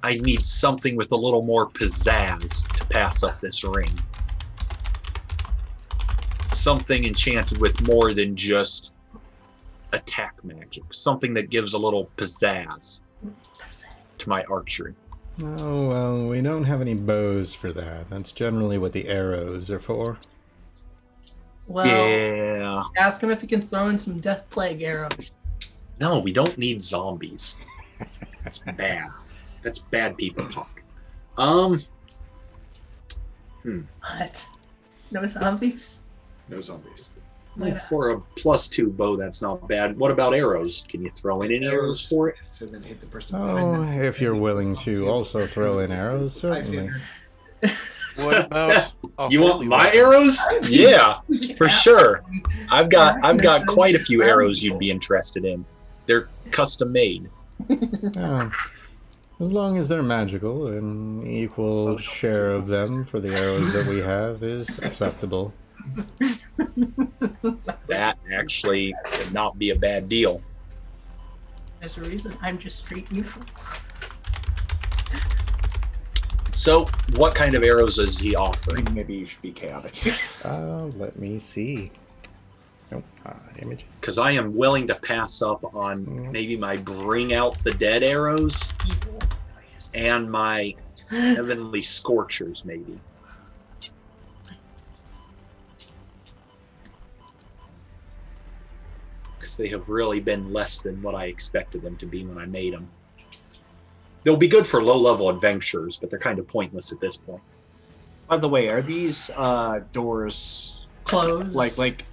I need something with a little more pizzazz to pass up this ring. Something enchanted with more than just attack magic. Something that gives a little pizzazz to my archery. Oh, well, we don't have any bows for that. That's generally what the arrows are for. Well, Yeah. ask him if he can throw in some death plague arrows. No, we don't need zombies. That's bad. That's bad people talk. What? No zombies? No zombies. Why not? For a +2 bow, that's not bad. What about arrows? Can you throw in any arrows for it? So then hit the person Oh, behind them. if you're willing to also throw in arrows, I certainly. figured. What about a You want holy my weapon? arrows? Yeah, for Yeah. sure. I've got quite a few arrows you'd be interested in. They're custom made. Oh, as long as they're magical, an equal share of them for the arrows that we have is acceptable. That actually would not be a bad deal. There's a reason. I'm just straight neutral. So, what kind of arrows is he I offering? think maybe you should be chaotic. Let me see. Nope, damage. Because I am willing to pass up on maybe my bring out the dead arrows Evil. and my heavenly scorchers, maybe. Because they have really been less than what I expected them to be when I made them. They'll be good for low-level adventures, but they're kind of pointless at this point. By the way, are these doors Close. like?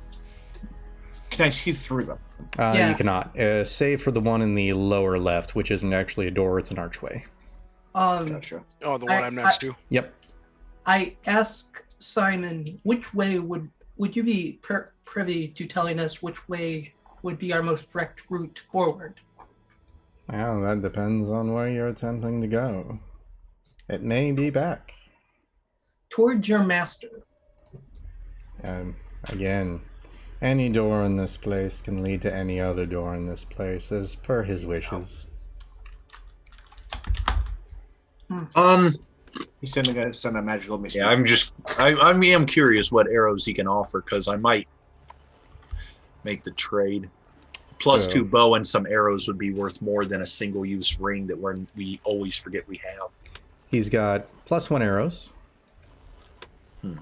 Can I see through them? Yeah. You cannot. Save for the one in the lower left, which isn't actually a door, it's an archway. Gotcha. Oh, the one I'm next to. Yep. I ask Simon, which way would you be privy to telling us which way would be our most direct route forward? Well, that depends on where you're attempting to go. It may be back. Towards your master. Again, any door in this place can lead to any other door in this place, as per his wishes. He's sending a magical mystery. Yeah, I am curious what arrows he can offer, because I might make the trade. Plus So- 2 bow and some arrows would be worth more than a single-use ring that we always forget we have. He's got +1 arrows. Hmm.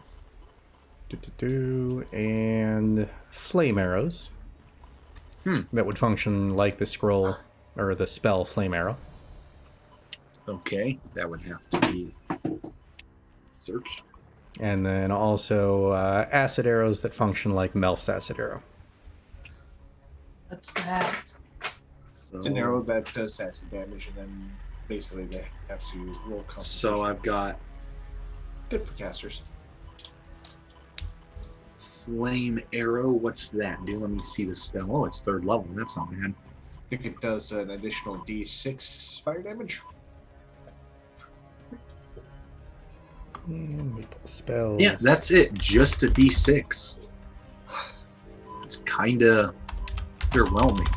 And flame arrows. That would function like the scroll, or the spell flame arrow. Okay, that would have to be searched. And then also acid arrows that function like Melf's acid arrow. What's that? It's an arrow that does acid damage, and then basically they have to roll concentration. So I've got Good for casters. flame arrow. What's that do? Let me see the spell. Oh, it's 3rd level. That's not bad. I think it does an additional d6 fire damage. And we pull spells. Yeah, that's it. Just a d6. It's kind of underwhelming.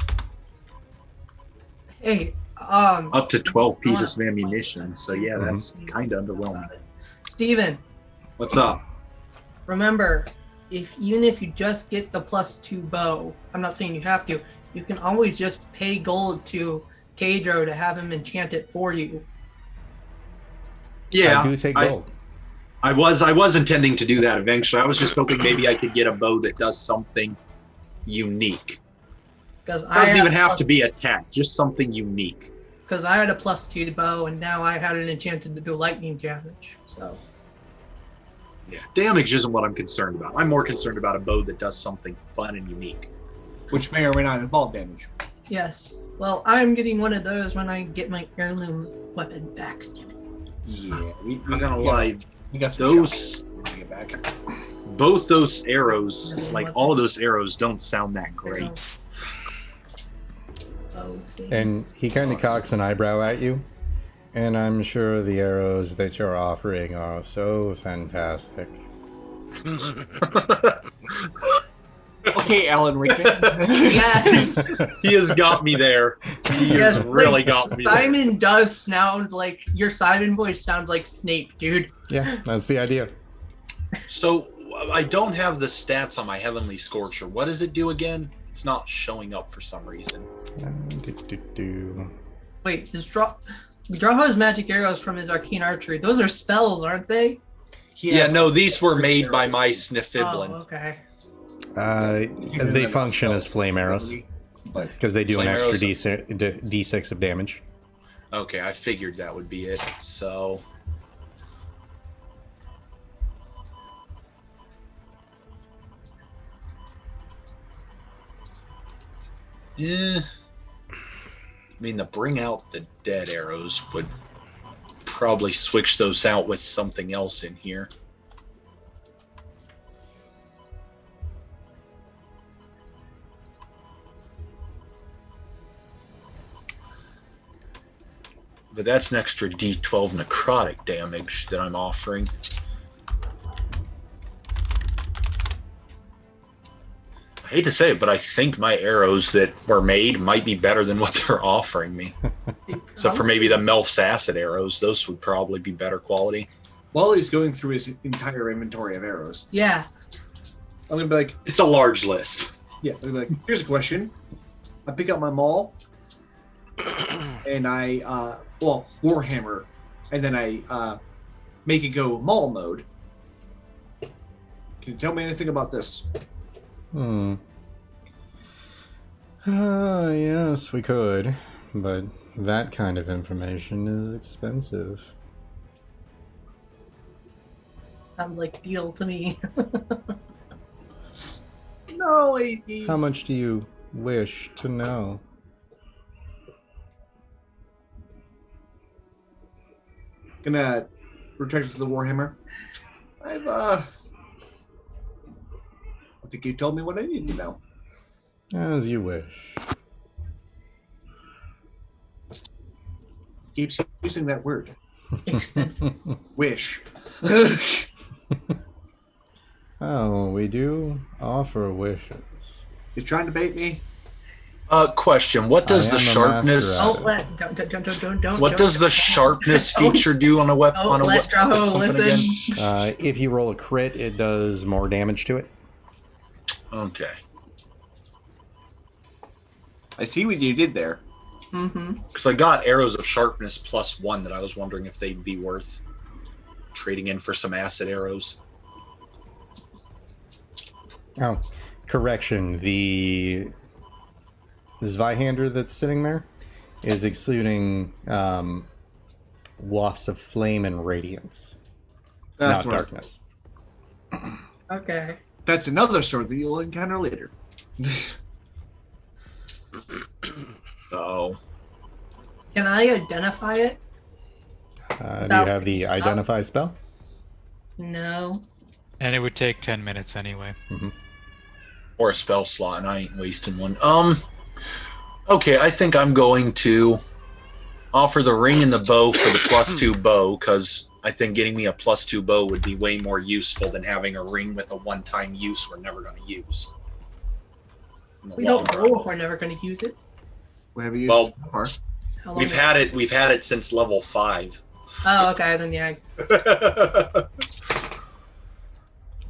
Hey, Up to 12 pieces of ammunition. So yeah, that's kind of underwhelming. Steven, What's up? remember, even if you just get the +2 bow, I'm not saying you have to, you can always just pay gold to Cadro to have him enchant it for you. Yeah, I do take gold. I was intending to do that eventually. I was just hoping maybe I could get a bow that does something unique. Because It doesn't even have to be attack, just something unique. Because I had a +2 bow, and now I had it enchanted to do lightning damage. So Yeah, damage isn't what I'm concerned about. I'm more concerned about a bow that does something fun and unique. Which may or may not involve damage. yes, well, I'm getting one of those when I get my heirloom weapon back. Damn it. Yeah, I'm not gonna lie, We got some those shots when we get back. both those arrows, like all of those arrows, don't sound that great. And he kind of cocks an eyebrow at you. And I'm sure the arrows that you're offering are so fantastic. Okay, Alan Rickman. Yes. He has got me there. He has really got me there. Simon does sound like your Simon voice sounds like Snape, dude. Yeah, that's the idea. So I don't have the stats on my Heavenly Scorcher. What does it do again? It's not showing up for some reason. Wait, Drow magic arrows from his arcane archery. Those are spells, aren't they? Yeah, no, these were made by my Snifiblin. Oh, okay. They function as flame arrows because they do Flame an extra arrows- D6 of damage. Okay, I figured that would be it. So I mean, the bring out the dead arrows would probably switch those out with something else in here. But that's an extra D12 necrotic damage that I'm offering. I hate to say it, but I think my arrows that were made might be better than what they're offering me. Except for maybe the Melf's acid arrows. Those would probably be better quality. While he's going through his entire inventory of arrows, Yeah. I'm gonna be like, It's a large list. yeah, I'm gonna be like, here's a question. I pick up my maul, and I, Warhammer, and then I make it go maul mode. Can you tell me anything about this? Yes, we could, but that kind of information is expensive. Sounds like a deal to me. No, How much do you wish to know? Gonna retract to the Warhammer. I think you told me what I need to know. As you wish. Keeps using that word. Expensive. Wish. Oh, we do offer wishes. You trying to bait me? Question: what does I the am a sharpness? master Don't. What does the sharpness feature do on a weapon? Don't let Drow listen. If you roll a crit, it does more damage to it. Okay. I see what you did there. Mm-hmm. Because I got arrows of sharpness +1 that I was wondering if they'd be worth trading in for some acid arrows. Oh, correction. The Zweihander that's sitting there is exuding wafts of flame and radiance, That's not what. darkness. Okay. That's another sword that you'll encounter later. Oh. Can I identify it? Do you Without- have the identify spell? No. And it would take 10 minutes anyway. Or a spell slot, and I ain't wasting one. Okay, I think I'm going to offer the ring and the bow for the +2 bow, because I think getting me a +2 bow would be way more useful than having a ring with a one-time use we're never going to use. In the We long don't run. know if we're never going to use it. What have you used Well, so far? How long We've had it since level 5. Oh, okay. Then yeah.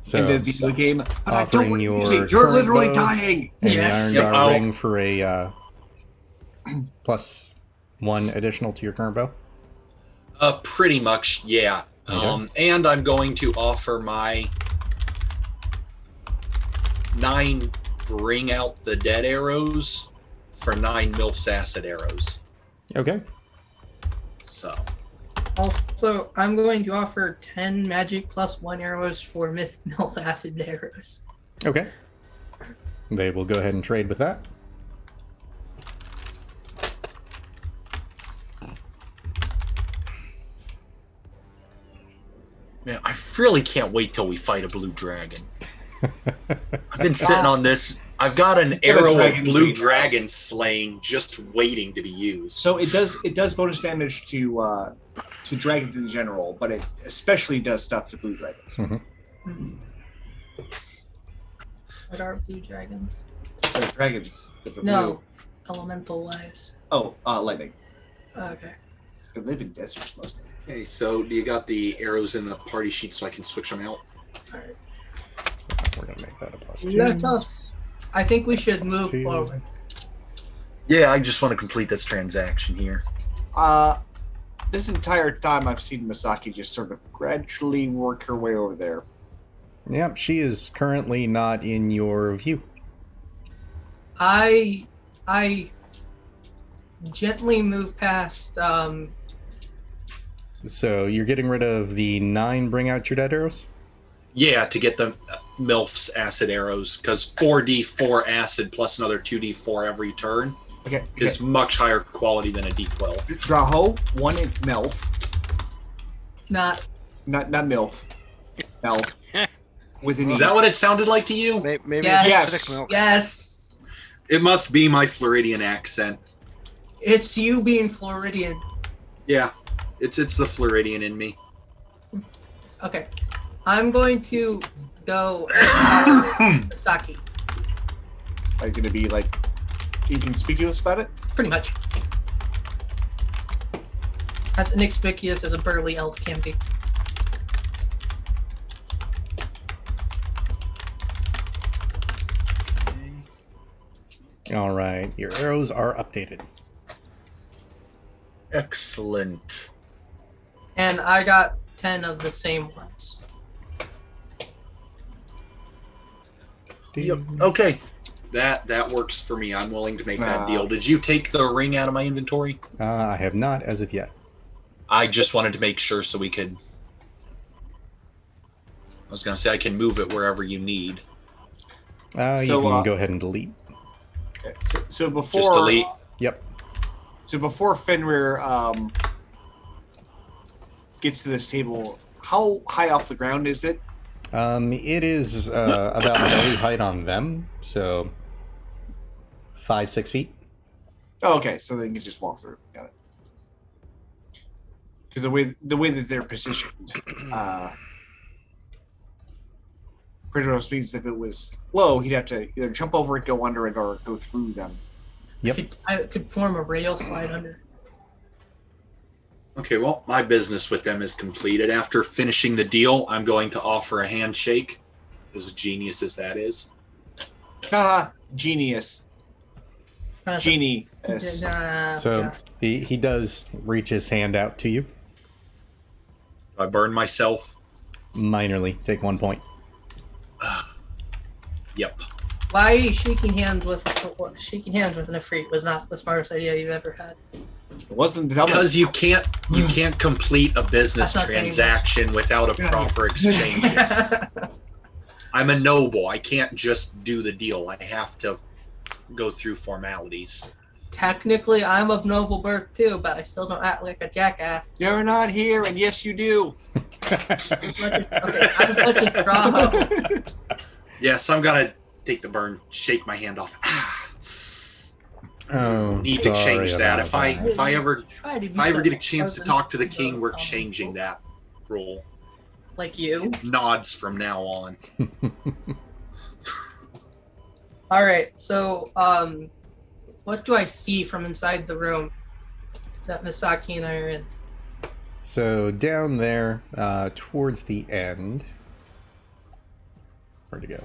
So, Into the game, but I don't offering want to use your it. You're current literally bow dying. and Yes. the Iron Yep. Dog ring for a +1 additional to your current bow. Pretty much, yeah. Okay. And I'm going to offer my 9 bring out the dead arrows for 9 MILF's acid arrows. Okay. So, Also, I'm going to offer 10 magic +1 arrows for myth mill acid arrows. Okay. They will go ahead and trade with that. man, I really can't wait till we fight a blue dragon. I've been sitting on this. I've got an arrow of dragon blue breed. dragon slaying just waiting to be used. So it does bonus damage to dragons in general, but it especially does stuff to blue dragons. What are blue dragons? They're dragons that are No, blue. elemental wise. Oh, lightning. Okay. They live in deserts mostly. Okay, so do you got the arrows in the party sheet so I can switch them out? Alright. We're going to make that a +2. Let us. I think we should move Two. forward. Yeah, I just want to complete this transaction here. This entire time I've seen Misaki just sort of gradually work her way over there. Yep, she is currently not in your view. I gently move past. So you're getting rid of the 9 bring out your dead arrows? Yeah, to get the MILF's acid arrows, because 4d4 acid plus another 2d4 every turn Okay. is much higher quality than a d12. Draho, one, it's MILF. Not. Not MILF. MILF. With an Is E. that what it sounded like to you? Maybe Yes. it's acidic milk. Yes. It must be my Floridian accent. It's you being Floridian. Yeah, it's the Floridian in me. Okay. I'm going to go and Saki. Are you going to be like inconspicuous about it? Pretty much. As inconspicuous as a burly elf can be. All right, your arrows are updated. Excellent. And I got 10 of the same ones. Yep. Okay. That works for me. I'm willing to make that Nah. deal. Did you take the ring out of my inventory? I have not as of yet. I just wanted to make sure so we could. I was gonna say I can move it wherever you need. You So, can go ahead and delete. Okay. So before Just delete. Yep. So before Fenrir gets to this table, how high off the ground is it? It is about belly height on them, so 5-6 feet. Oh, okay, so they can just walk through. Got it. Because the way that they're positioned, pretty much means if it was low, he'd have to either jump over it, go under it, or go through them. Yep. I could form a rail slide under. Okay, well, my business with them is completed. After finishing the deal, I'm going to offer a handshake, as genius as that is. Haha, genius. Uh, Genius. So yeah. he does reach his hand out to you. Do I burn myself? Minorly. Take 1 point. Yep. Why shaking hands with an Ifrit was not the smartest idea you've ever had. It wasn't the dumbest. Because you can't complete a business That's not saying transaction without a proper exchange. I'm a noble. I can't just do the deal. I have to go through formalities. Technically, I'm of noble birth too, but I still don't act like a jackass. You're not here, and yes, you do. I'm such a straw. Yes, I'm gonna take the burn, shake my hand off. Oh, Need to change sorry that. about If I ever Try to be get a something chance to other talk to the than king, we're common changing folk. that rule. Like you. Nods from now on. All right. So, what do I see from inside the room that Misaki and I are in? So down there, towards the end, where'd it go?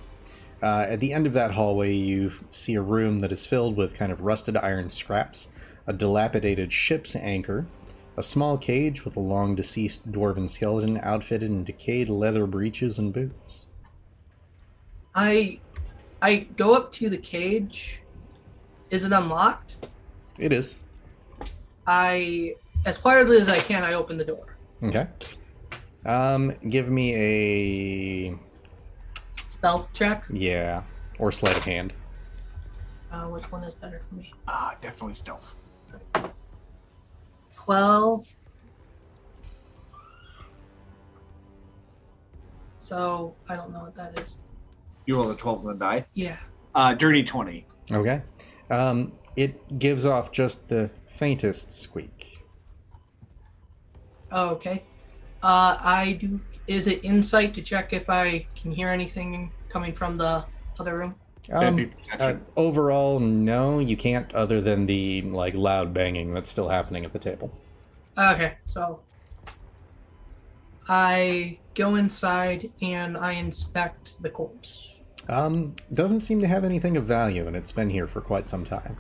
At the end of that hallway, you see a room that is filled with kind of rusted iron scraps, a dilapidated ship's anchor, a small cage with a long deceased dwarven skeleton outfitted in decayed leather breeches and boots. I go up to the cage. Is it unlocked? It is. As quietly as I can, I open the door. Okay. Give me a... Stealth check. yeah, or sleight of hand. Which one is better for me? Definitely stealth. 12. So I don't know what that is. You roll a 12 on the die. Yeah. Dirty 20. Okay. It gives off just the faintest squeak. Oh, okay. I do. Is it insight to check if I can hear anything coming from the other room? Overall, no, you can't, other than the loud banging that's still happening at the table. Okay, so I go inside and I inspect the corpse. Doesn't seem to have anything of value, and it's been here for quite some time.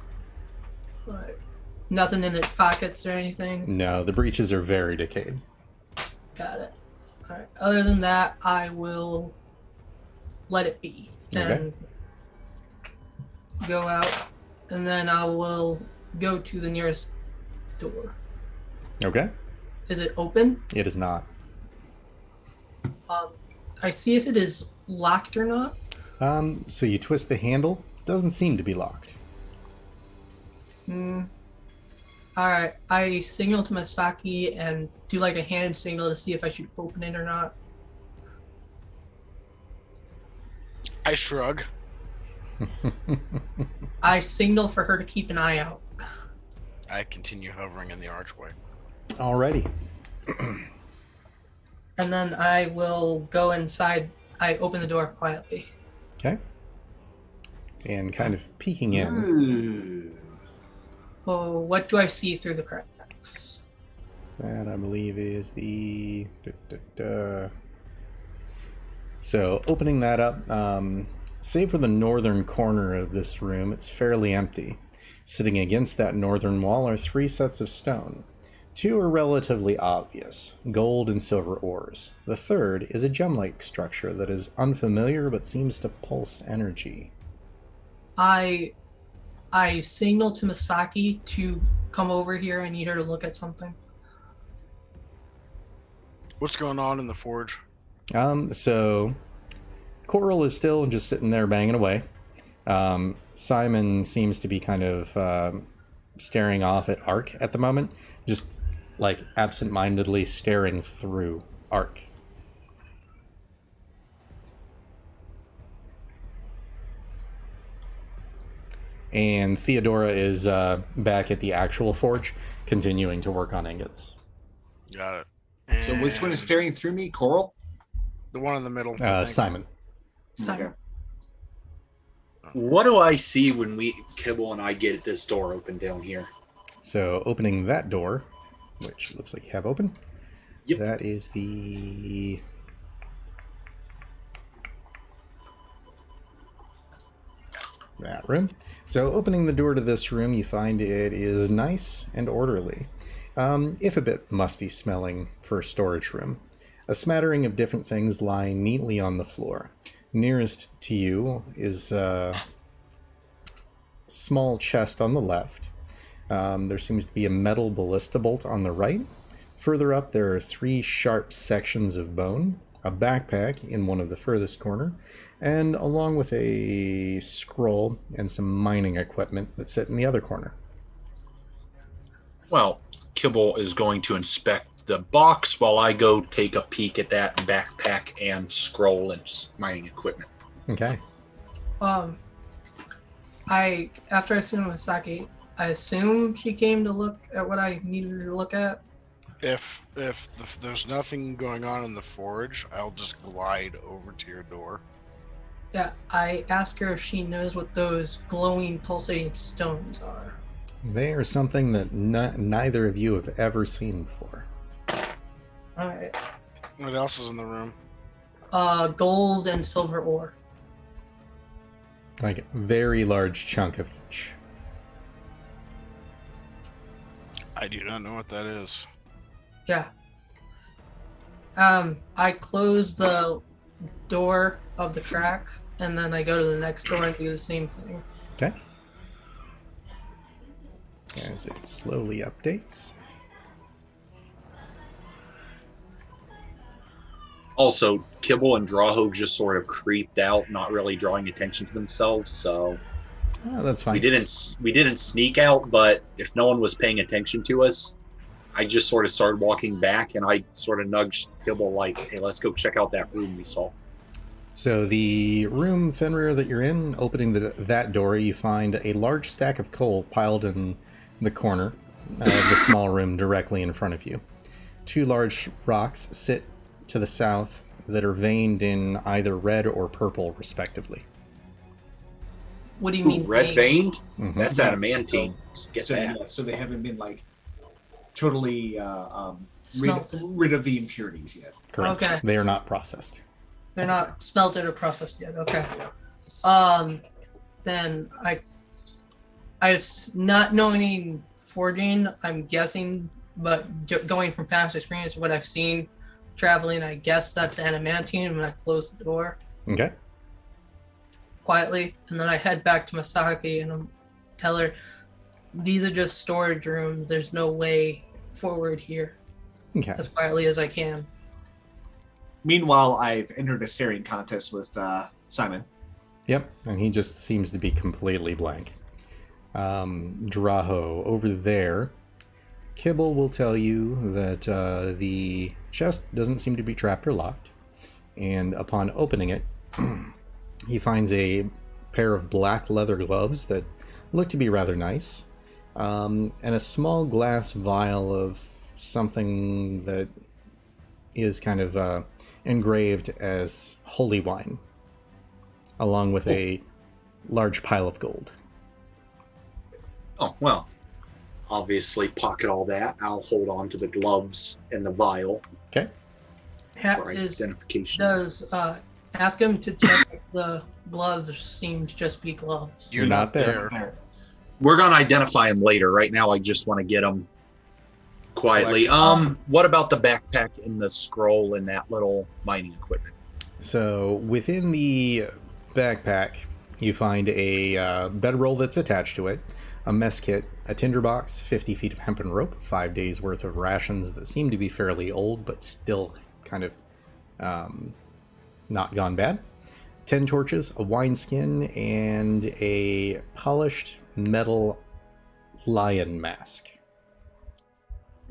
But nothing in its pockets or anything. No, the breeches are very decayed. Got it. All right. Other than that, I will let it be and go out, and then I will go to the nearest door. Okay. Is it open? It is not. I see if it is locked or not. So you twist the handle. Doesn't seem to be locked. Alright, I signal to Masaki and do a hand signal to see if I should open it or not. I shrug. I signal for her to keep an eye out. I continue hovering in the archway. Alrighty. And then I will go inside. I open the door quietly. Okay. And kind of peeking in. Ooh. Oh, what do I see through the cracks? That, I believe, is the... So, opening that up, save for the northern corner of this room, it's fairly empty. Sitting against that northern wall are 3 sets of stone. 2 are relatively obvious, gold and silver ores. The third is a gem-like structure that is unfamiliar but seems to pulse energy. I signal to Misaki to come over here. I need her to look at something. What's going on in the forge? So Coral is still just sitting there banging away. Simon seems to be kind of staring off at Ark at the moment, just like absent-mindedly staring through Ark. And Theodora is back at the actual forge, continuing to work on ingots. Got it. So which one is And staring through me? Coral? the one in the middle? I think. Simon. Simon. Okay. What do I see when Kibble and I get this door open down here? So opening that door, which looks like you have open. Yep. That is the... that room. So opening the door to this room, you find it is nice and orderly, if a bit musty smelling for a storage room. A smattering of different things lie neatly on the floor. Nearest to you is a small chest on the left. There seems to be a metal ballista bolt on the right. Further up, there are 3 sharp sections of bone, a backpack in one of the furthest corner, and along with a scroll and some mining equipment that sit in the other corner. Well, Kibble is going to inspect the box while I go take a peek at that backpack and scroll and mining equipment. Okay. After I seen Misaki, I assume she came to look at what I needed her to look at. If there's nothing going on in the forge, I'll just glide over to your door. Yeah, I asked her if she knows what those glowing, pulsating stones are. They are something that neither of you have ever seen before. Alright. What else is in the room? Gold and silver ore. Like a very large chunk of each. I do not know what that is. Yeah. I close the door of the crack, and then I go to the next door and do the same thing. Okay. As it slowly updates. Also, Kibble and Drow just sort of creeped out, not really drawing attention to themselves, so Oh, that's fine. we didn't sneak out, but if no one was paying attention to us, I just sort of started walking back, and I sort of nudged Kibble like, hey, let's go check out that room we saw. So the room, Fenrir, that you're in, opening that door, you find a large stack of coal piled in the corner of the small room directly in front of you. 2 large rocks sit to the south that are veined in either red or purple, respectively. What do you mean? Red veined? Mhm. That's adamantine. Get so, that. yeah, so they haven't been like totally Smelted. rid of the impurities yet. Correct. Okay. They are not processed. They're not smelted or processed yet. Okay. Then I've not knowing forging, I'm guessing, but going from past experience, what I've seen traveling, I guess that's adamantine when I close the door Okay. quietly, and then I head back to Masaki and tell her these are just storage rooms. There's no way forward here, Okay. as quietly as I can. Meanwhile, I've entered a staring contest with Simon. Yep, and he just seems to be completely blank. Draho, over there, Kibble will tell you that the chest doesn't seem to be trapped or locked, and upon opening it, he finds a pair of black leather gloves that look to be rather nice, and a small glass vial of something that is kind of engraved as holy wine, along with a large pile of gold. Oh, well, obviously pocket all that. I'll hold on to the gloves and the vial Okay. for identification. Does ask him to check if the gloves seem to just be gloves. You're not there. There. We're going to identify them later. Right now, I just want to get them quietly. Collect- What about the backpack and the scroll and that little mining equipment? So within the backpack, you find a bedroll that's attached to it, a mess kit, a tinderbox, 50 feet of hempen rope, 5 days worth of rations that seem to be fairly old but still kind of not gone bad, 10 torches, a wineskin, and a polished metal lion mask.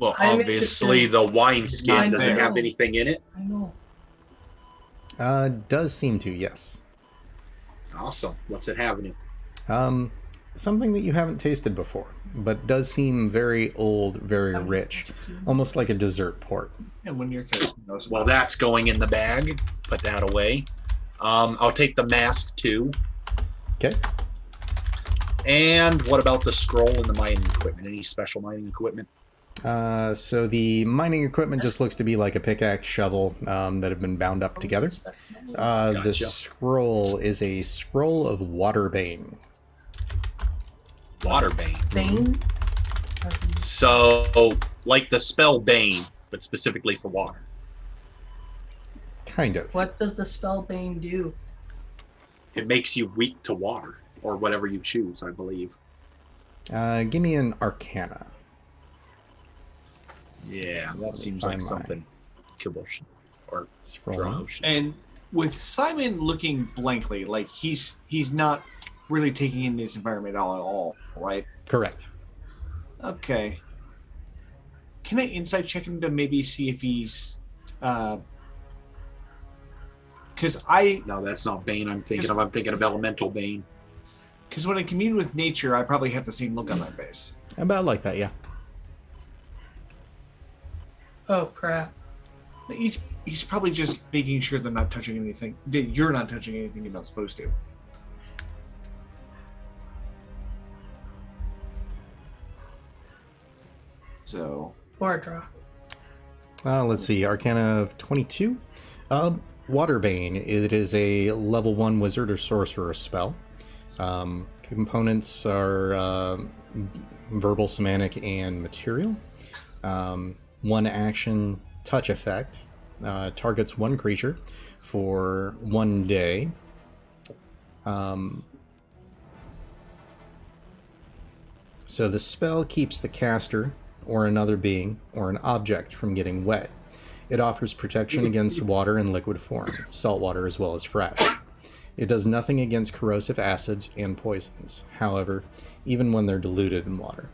Well, I'm obviously interested- the wineskin I doesn't know. have anything in it. I know. Does seem to, yes. Awesome. What's it have in it? Something that you haven't tasted before, but does seem very old, very rich, almost like a dessert port. And when your character knows Well, about it. that's going in the bag. Put that away. I'll take the mask too. Okay. And what about the scroll and the mining equipment? Any special mining equipment? So the mining equipment just looks to be like a pickaxe, shovel that have been bound up together. The Gotcha. scroll is a scroll of Waterbane. Waterbane. Bane? So, like the spell Bane, but specifically for water. Kind of. What does the spell Bane do? It makes you weak to water, or whatever you choose, I believe. Give me an Arcana. Yeah, that seems Fine like line. something Kibosh or Scroll. Drosh. And with Simon looking blankly, like he's not really taking in this environment at all, right? Correct. Okay. Can I insight check him to maybe see if he's because No, that's not Bane I'm thinking of. I'm thinking of Elemental Bane. when I commune with nature, I probably have the same look on my face. About like that, yeah. Oh crap. He's probably just making sure they're not touching anything. That you're not touching anything you're not supposed to. So Or a draw. Let's see, Arcana of 22. Waterbane, it is a level 1 wizard or sorcerer spell. Components are verbal, semantic, and material. One action touch effect. Targets one creature for 1 day. So the spell keeps the caster or another being or an object from getting wet. It offers protection against water in liquid form, saltwater as well as fresh. It does nothing against corrosive acids and poisons, however, even when they're diluted in water.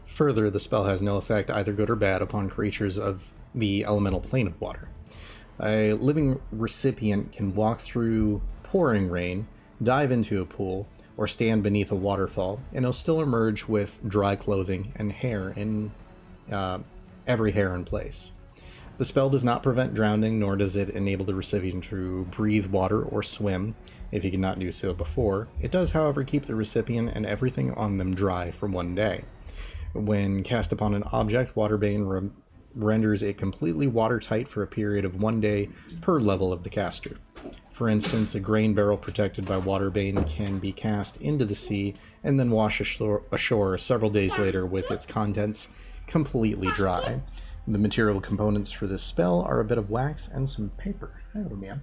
Further, the spell has no effect, either good or bad, upon creatures of the elemental plane of water. A living recipient can walk through pouring rain, dive into a pool, or stand beneath a waterfall, and he'll still emerge with dry clothing and hair in every hair in place. The spell does not prevent drowning, nor does it enable the recipient to breathe water or swim, if he could not do so before. It does, however, keep the recipient and everything on them dry for 1 day. When cast upon an object, Waterbane renders it completely watertight for a period of 1 day per level of the caster. For instance, a grain barrel protected by Waterbane can be cast into the sea and then wash ashore several days later with its contents completely dry. The material components for this spell are a bit of wax and some paper. Oh, man.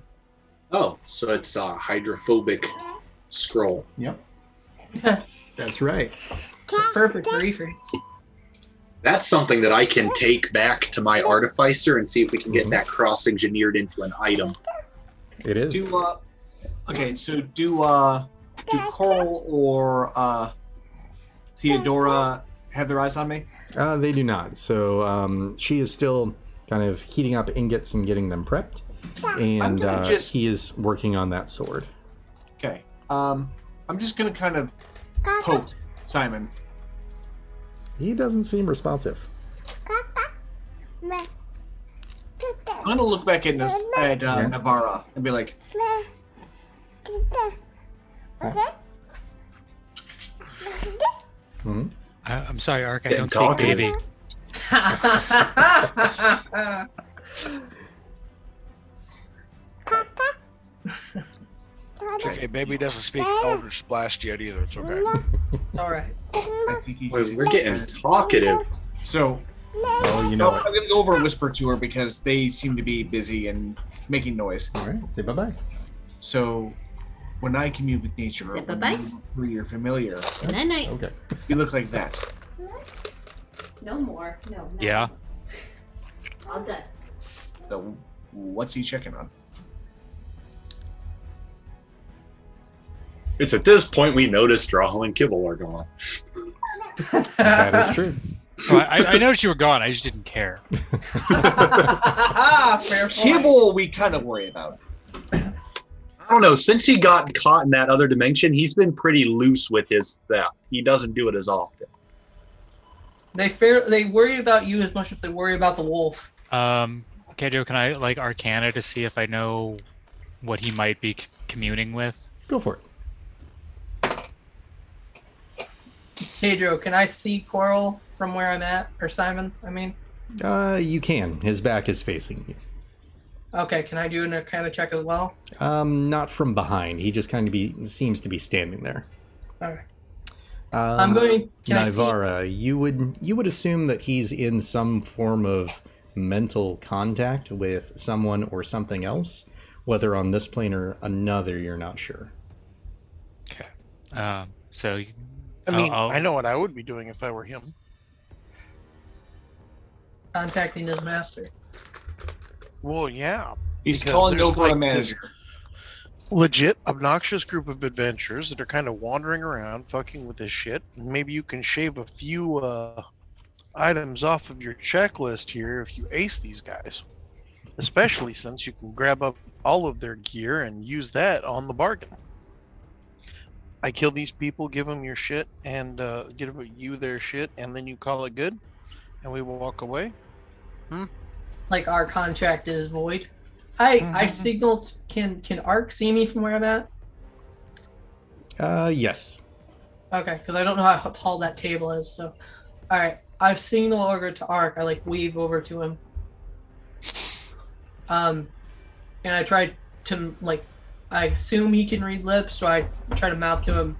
Oh, so it's a hydrophobic scroll. Yep. That's right. It's perfect for Ifrits. That's something that I can take back to my artificer and see if we can get that cross-engineered into an item. It is. Do Coral or Theodora have their eyes on me? They do not. So she is still kind of heating up ingots and getting them prepped. And he is working on that sword. Okay. I'm just gonna kind of poke Simon. He doesn't seem responsive. I'm gonna look back at Navarra and be like, Hmm? I'm sorry, Ark. I Getting don't speak talkative. baby. Okay, baby doesn't speak Elder Splash yet either. It's okay. Alright. I think We're getting talkative. So Oh, you know I'm it. gonna go over and whisper to her because they seem to be busy and making noise. All right. Say bye-bye. So when I commune with nature, Say when bye-bye. you look through your familiar, Night night. Okay. you look like that. No more. No. Yeah. All done. So what's he checking on? It's at this point we notice Drow and Kibble are gone. That is true. Oh, I noticed you were gone. I just didn't care. Fair point. Kibble, we kind of worry about. I don't know. Since he got caught in that other dimension, he's been pretty loose with his theft. He doesn't do it as often. They worry about you as much as they worry about the wolf. Joe, can I like Arcana to see if I know what he might be communing with? Go for it. Pedro, can I see Coral from where I'm at? Or Simon, I mean? You can. His back is facing you. Okay, can I do an Arcana check as well? Not from behind. He just kind of seems to be standing there. Okay. I'm going. Can Nivara, you would assume that he's in some form of mental contact with someone or something else, whether on this plane or another, you're not sure. Okay. So. I mean, I know what I would be doing if I were him. Contacting his master. Well, yeah. He's because calling there's, over like, a manager. Legit obnoxious group of adventurers that are kind of wandering around fucking with this shit. Maybe you can shave a few items off of your checklist here if you ace these guys, especially since you can grab up all of their gear and use that on the bargain. I kill these people, give them your shit, and give you their shit, and then you call it good, and we walk away. Like our contract is void. I signaled. Can Ark see me from where I'm at? Yes. Okay, because I don't know how tall that table is. So, all right, I've signaled over to Ark. I like weave over to him. And I tried to like. I assume he can read lips, so I try to mouth to him.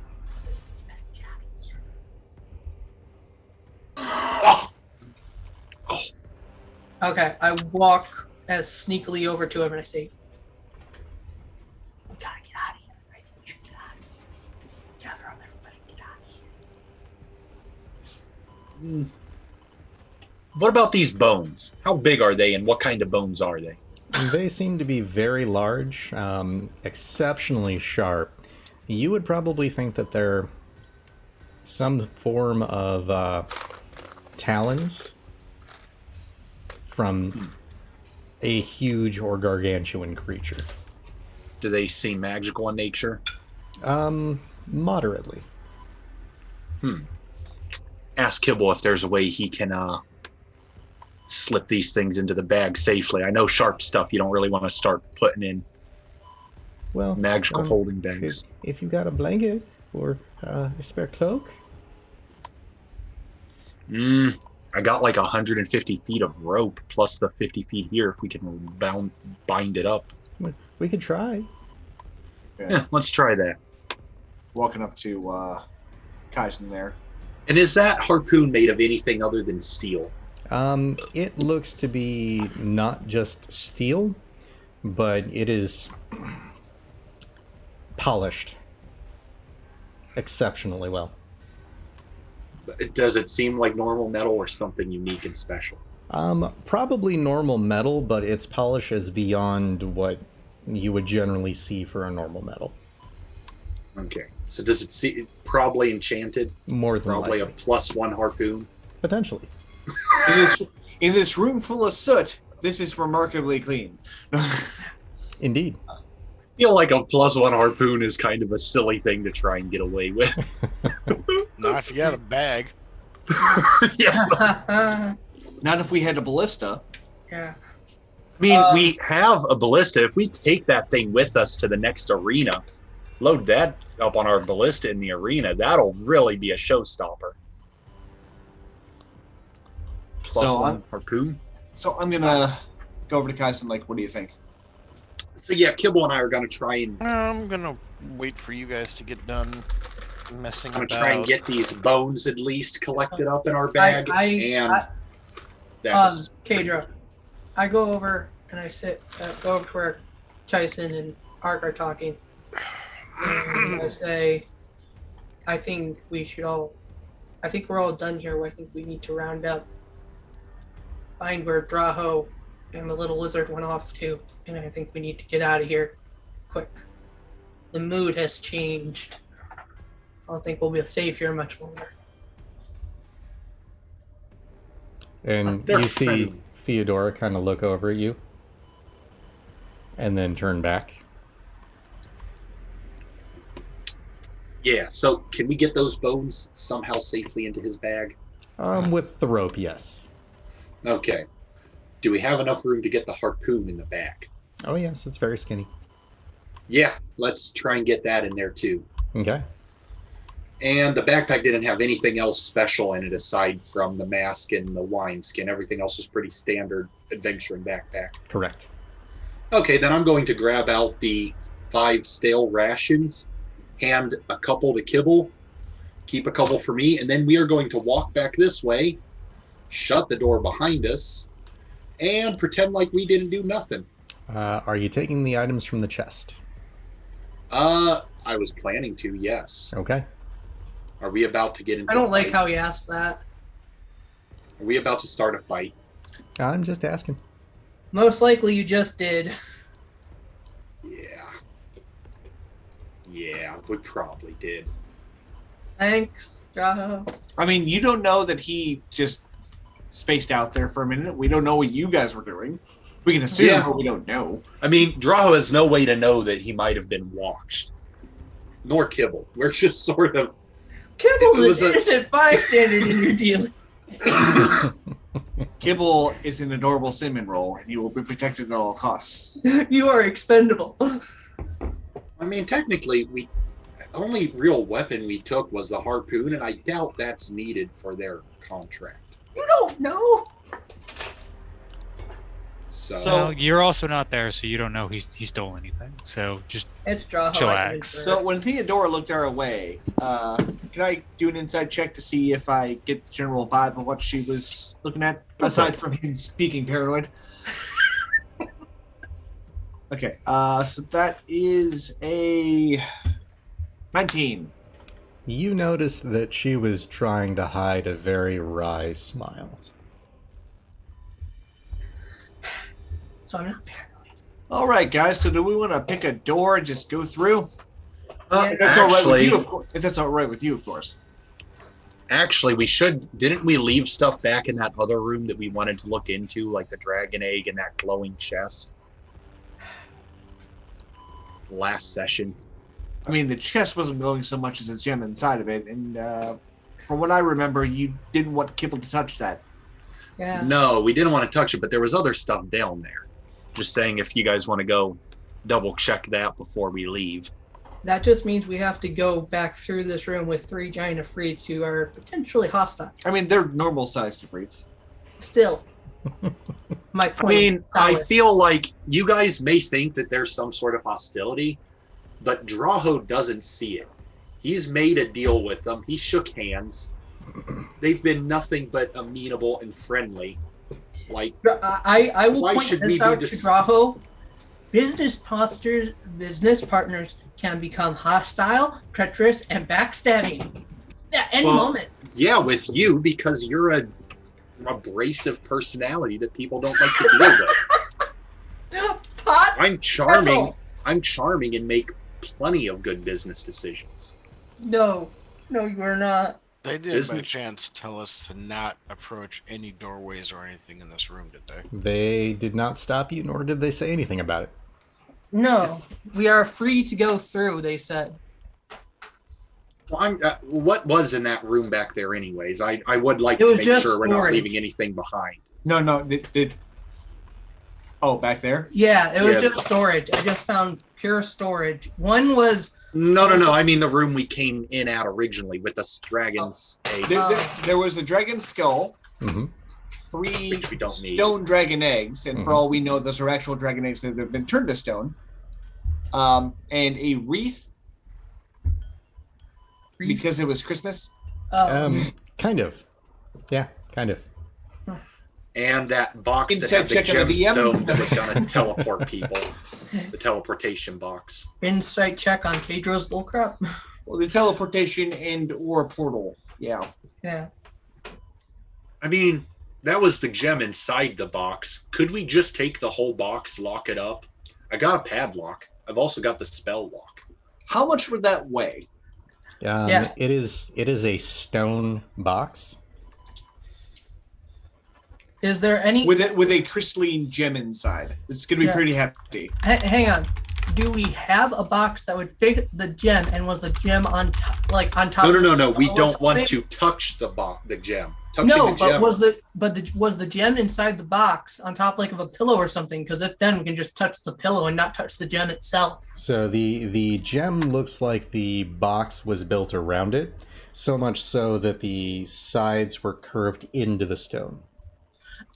Okay, I walk as sneakily over to him and I say, "We gotta get out of here. I think we should get out of here. Gather up, everybody, get out of here." What about these bones? How big are they, and what kind of bones are they? They seem to be very large, exceptionally sharp. You would probably think that they're some form of talons from a huge or gargantuan creature. Do they seem magical in nature? Moderately. Ask Kibble if there's a way he can slip these things into the bag safely. I know sharp stuff you don't really want to start putting in magical holding bags. If you got a blanket or a spare cloak. I got like 150 feet of rope plus the 50 feet here if we can bind it up. We could try. Yeah, let's try that. Walking up to Kaizen there. And is that harpoon made of anything other than steel? It looks to be not just steel, but it is polished exceptionally well. Does it seem like normal metal or something unique and special? Probably normal metal, but its polish is beyond what you would generally see for a normal metal. Okay. So does it see probably enchanted? More than probably likely. a +1 harpoon? Potentially. In this room full of soot, this is remarkably clean. Indeed. I feel like a +1 harpoon is kind of a silly thing to try and get away with. Not if you got a bag. Yeah. Not if we had a ballista. Yeah. I mean, we have a ballista. If we take that thing with us to the next arena, load that up on our ballista in the arena, that'll really be a showstopper. +1 harpoon. So I'm gonna go over to Kaizen. Like, what do you think? So yeah, Kibble and I are gonna try and I'm gonna wait for you guys to get done messing I'm about. gonna try and get these bones at least collected up in our bag. That's Kadra, I go over and I go over to where Tyson and Ark are talking. And I say, I think we're all done here. I think we need to round up, find where Draho and the little lizard went off to, and I think we need to get out of here quick. The mood has changed. I don't think we'll be safe here much longer. And They're you see friendly. Theodora kind of look over at you and then turn back. Yeah, so can we get those bones somehow safely into his bag? With the rope, yes. Okay. Do we have enough room to get the harpoon in the bag? Oh, yes, it's very skinny. Yeah, let's try and get that in there too. Okay. And the backpack didn't have anything else special in it aside from the mask and the wineskin. Everything else was pretty standard adventuring backpack. Correct. Okay, then I'm going to grab out the 5 stale rations, hand a couple to Kibble, keep a couple for me, and then we are going to walk back this way, shut the door behind us, and pretend like we didn't do nothing. Are you taking the items from the chest? I was planning to, yes. Okay. Are we about to get into I don't a like fight? how he asked that. Are we about to start a fight? I'm just asking. Most likely you just did. Yeah, we probably did. Thanks, Drow. I mean, you don't know that he just spaced out there for a minute. We don't know what you guys were doing. We can assume, Yeah. but we don't know. I mean, Drow has no way to know that he might have been watched. Nor Kibble. We're just sort of... Kibble's It was an a- innocent bystander in your dealings. Kibble is an adorable cinnamon roll, and he will be protected at all costs. You are expendable. I mean, technically, the only real weapon we took was the harpoon, and I doubt that's needed for their contract. You don't know. So- Well, you're also not there, so you don't know he stole anything. So just It's Drow. Chillax. So when Theodora looked our way, can I do an inside check to see if I get the general vibe of what she was looking at, aside from him speaking paranoid? Okay, so that is a 19. You noticed that she was trying to hide a very wry smile. So I'm not paranoid. All right, guys. So do we want to pick a door and just go through? Yeah. If that's all right with Actually- you, of course. If that's all right with you, of course. Actually, we should... Didn't we leave stuff back in that other room that we wanted to look into, like the dragon egg and that glowing chest? Last session. I mean, the chest wasn't glowing so much as the gem inside of it, and from what I remember, you didn't want Kibble to touch that. Yeah. No, we didn't want to touch it, but there was other stuff down there. Just saying if you guys want to go double check that before we leave. That just means we have to go back through this room with 3 giant Afrits who are potentially hostile. I mean, they're normal-sized Afrits. Still. My I point. mean, is I valid. feel like you guys may think that there's some sort of hostility, but Drow doesn't see it. He's made a deal with them. He shook hands. They've been nothing but amenable and friendly. Like, I will Why point should this we be out to dis- Drow. Business partners can become hostile, treacherous, and backstabbing at any Well- moment. yeah, with you, because you're a abrasive personality that people don't like to deal with. Pot. I'm charming. Pretzel. I'm charming and make plenty of good business decisions. No, you are not. They did Isn't by it- chance tell us to not approach any doorways or anything in this room, did they? They did not stop you, nor did they say anything about it. No, we are free to go through. They said. Well, what was in that room back there, anyways? I would like It to was make just sure we're not storage. leaving anything behind. No, Oh, back there? Yeah, it was Yeah. just storage. I just found pure storage. One was No. I mean the room we came in at originally with the dragon's egg. There was a dragon skull, Mm-hmm. 3 Which we don't need. stone dragon eggs, and for Mhm. all we know, those are actual dragon eggs that have been turned to stone, and a wreath because it was Christmas. Kind of. Yeah, kind of. And that box that Inside had the check on the DM. gemstone that was going to teleport people. The teleportation box. insight check on Pedro's bullcrap. Well, the teleportation and or portal. Yeah. Yeah. I mean, that was the gem inside the box. Could we just take the whole box, lock it up? I got a padlock. I've also got the spell lock. How much would that weigh? Yeah. It is a stone box. Is there any with a crystalline gem inside? It's gonna be Yeah. pretty hefty. hang on. Do we have a box that would fit the gem, and was the gem on top No. We or don't want something? to touch the gem. Touching No, the but gem. was the gem inside the box on top like of a pillow or something? Because if then we can just touch the pillow and not touch the gem itself. So the gem looks like the box was built around it, so much so that the sides were curved into the stone.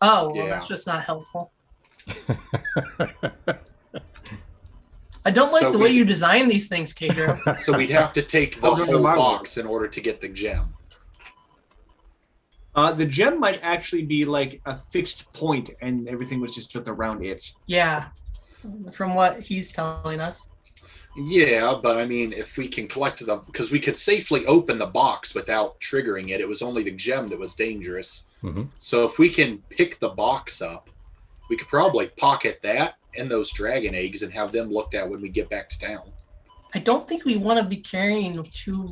Oh, well, Yeah. that's just not helpful. I don't like So the way you design these things, Kadro. So we'd have to take the Oh, no, whole my box in order to get the gem. The gem might actually be like a fixed point, and everything was just built around it. Yeah, from what he's telling us. Yeah, but I mean, if we can collect the, because we could safely open the box without triggering it. It was only the gem that was dangerous. Mm-hmm. So if we can pick the box up, we could probably pocket that and those dragon eggs and have them looked at when we get back to town. I don't think we want to be carrying two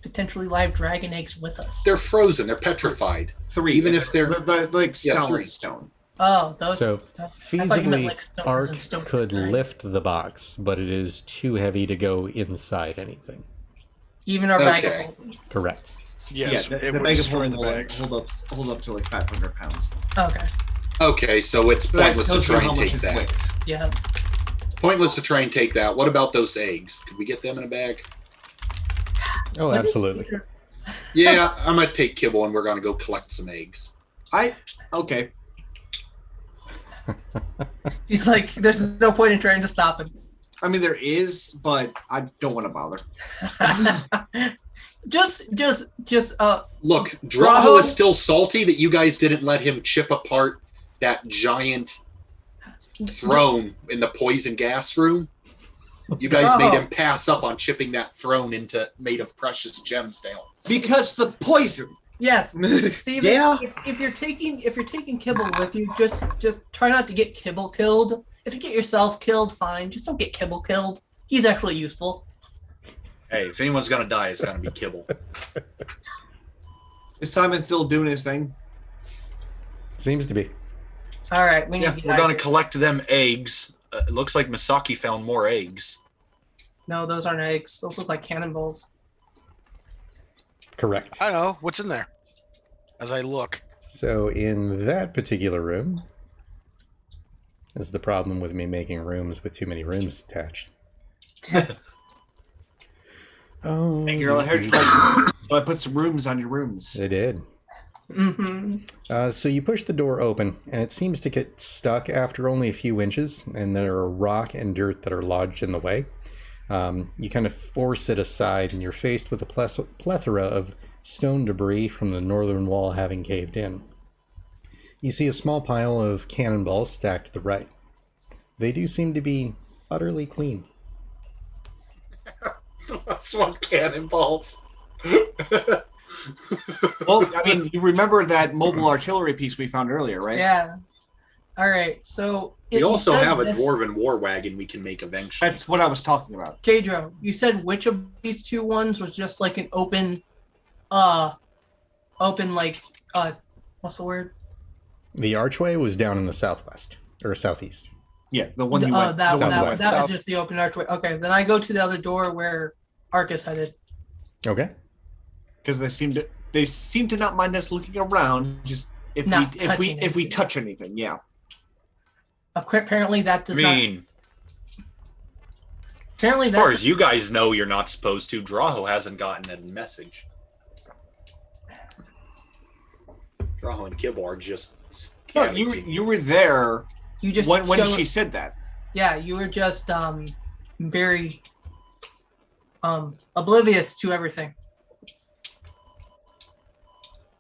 potentially live dragon eggs with us. They're frozen. They're petrified. 3, Even if they're- like Yeah, solid 3. stone. Oh, those. So I thought you meant feasibly, like stones Ark and stone. could Right? lift the box, but it is too heavy to go inside anything. Even our bag Okay. of holding. Correct. Yes, yeah, it the would bag of destroy holding the will bags. hold up to like 500 pounds. Okay. Okay, so it's So that pointless to tells you try how and much take it that. weighs. Yeah. Pointless to try and take that. What about those eggs? Could we get them in a bag? Oh, What is- absolutely. Yeah, I'm gonna take kibble and we're gonna go collect some eggs. Okay. He's like, there's no point in trying to stop him. I mean, there is, but I don't want to bother. just Look, Drow? Drow is still salty that you guys didn't let him chip apart that giant throne in the poison gas room. You guys made him pass up on chipping that throne into made of precious gems down. Because the poison. Yes, Steven. Yeah. If you're taking Kibble with you, just try not to get Kibble killed. If you get yourself killed, fine. Just don't get Kibble killed. He's actually useful. Hey, if anyone's gonna die, it's gonna be kibble. Is Simon still doing his thing? Seems to be. All right, we need Yeah, to we're gonna collect them eggs. It looks like Misaki found more eggs. No, those aren't eggs. Those look like cannonballs. Correct. I know. What's in there? As I look. So in that particular room is the problem with me making rooms with too many rooms attached. Oh, Hey, girl, I heard you like. So I put some rooms on your rooms. it did. Mm-hmm. So you push the door open, and it seems to get stuck after only a few inches, and there are rock and dirt that are lodged in the way. You kind of force it aside, and you're faced with a plethora of stone debris from the northern wall having caved in. You see a small pile of cannonballs stacked to the right. They do seem to be utterly clean. That's one cannonballs. Well, I mean, you remember that mobile artillery piece we found earlier, right? Yeah. All right. So We also you said have a this- dwarven war wagon we can make eventually. That's what I was talking about. Kadro, you said which of these two ones was just like an open like what's the word? The archway was down in the southwest, or southeast. Yeah, the one you went. That the one you southwest. went. was just the open archway. Okay, then I go to the other door where Ark is headed. Okay. Because they seem to not mind us looking around. Just if Not we touching anything. touch anything, yeah. Apparently that does I mean, Apparently as far that. as you guys know, you're not supposed to. Drow hasn't gotten a message. Drow and Kibble are just. No, scavenging. you were there You just when showed- she said that. Yeah, you were just very oblivious to everything.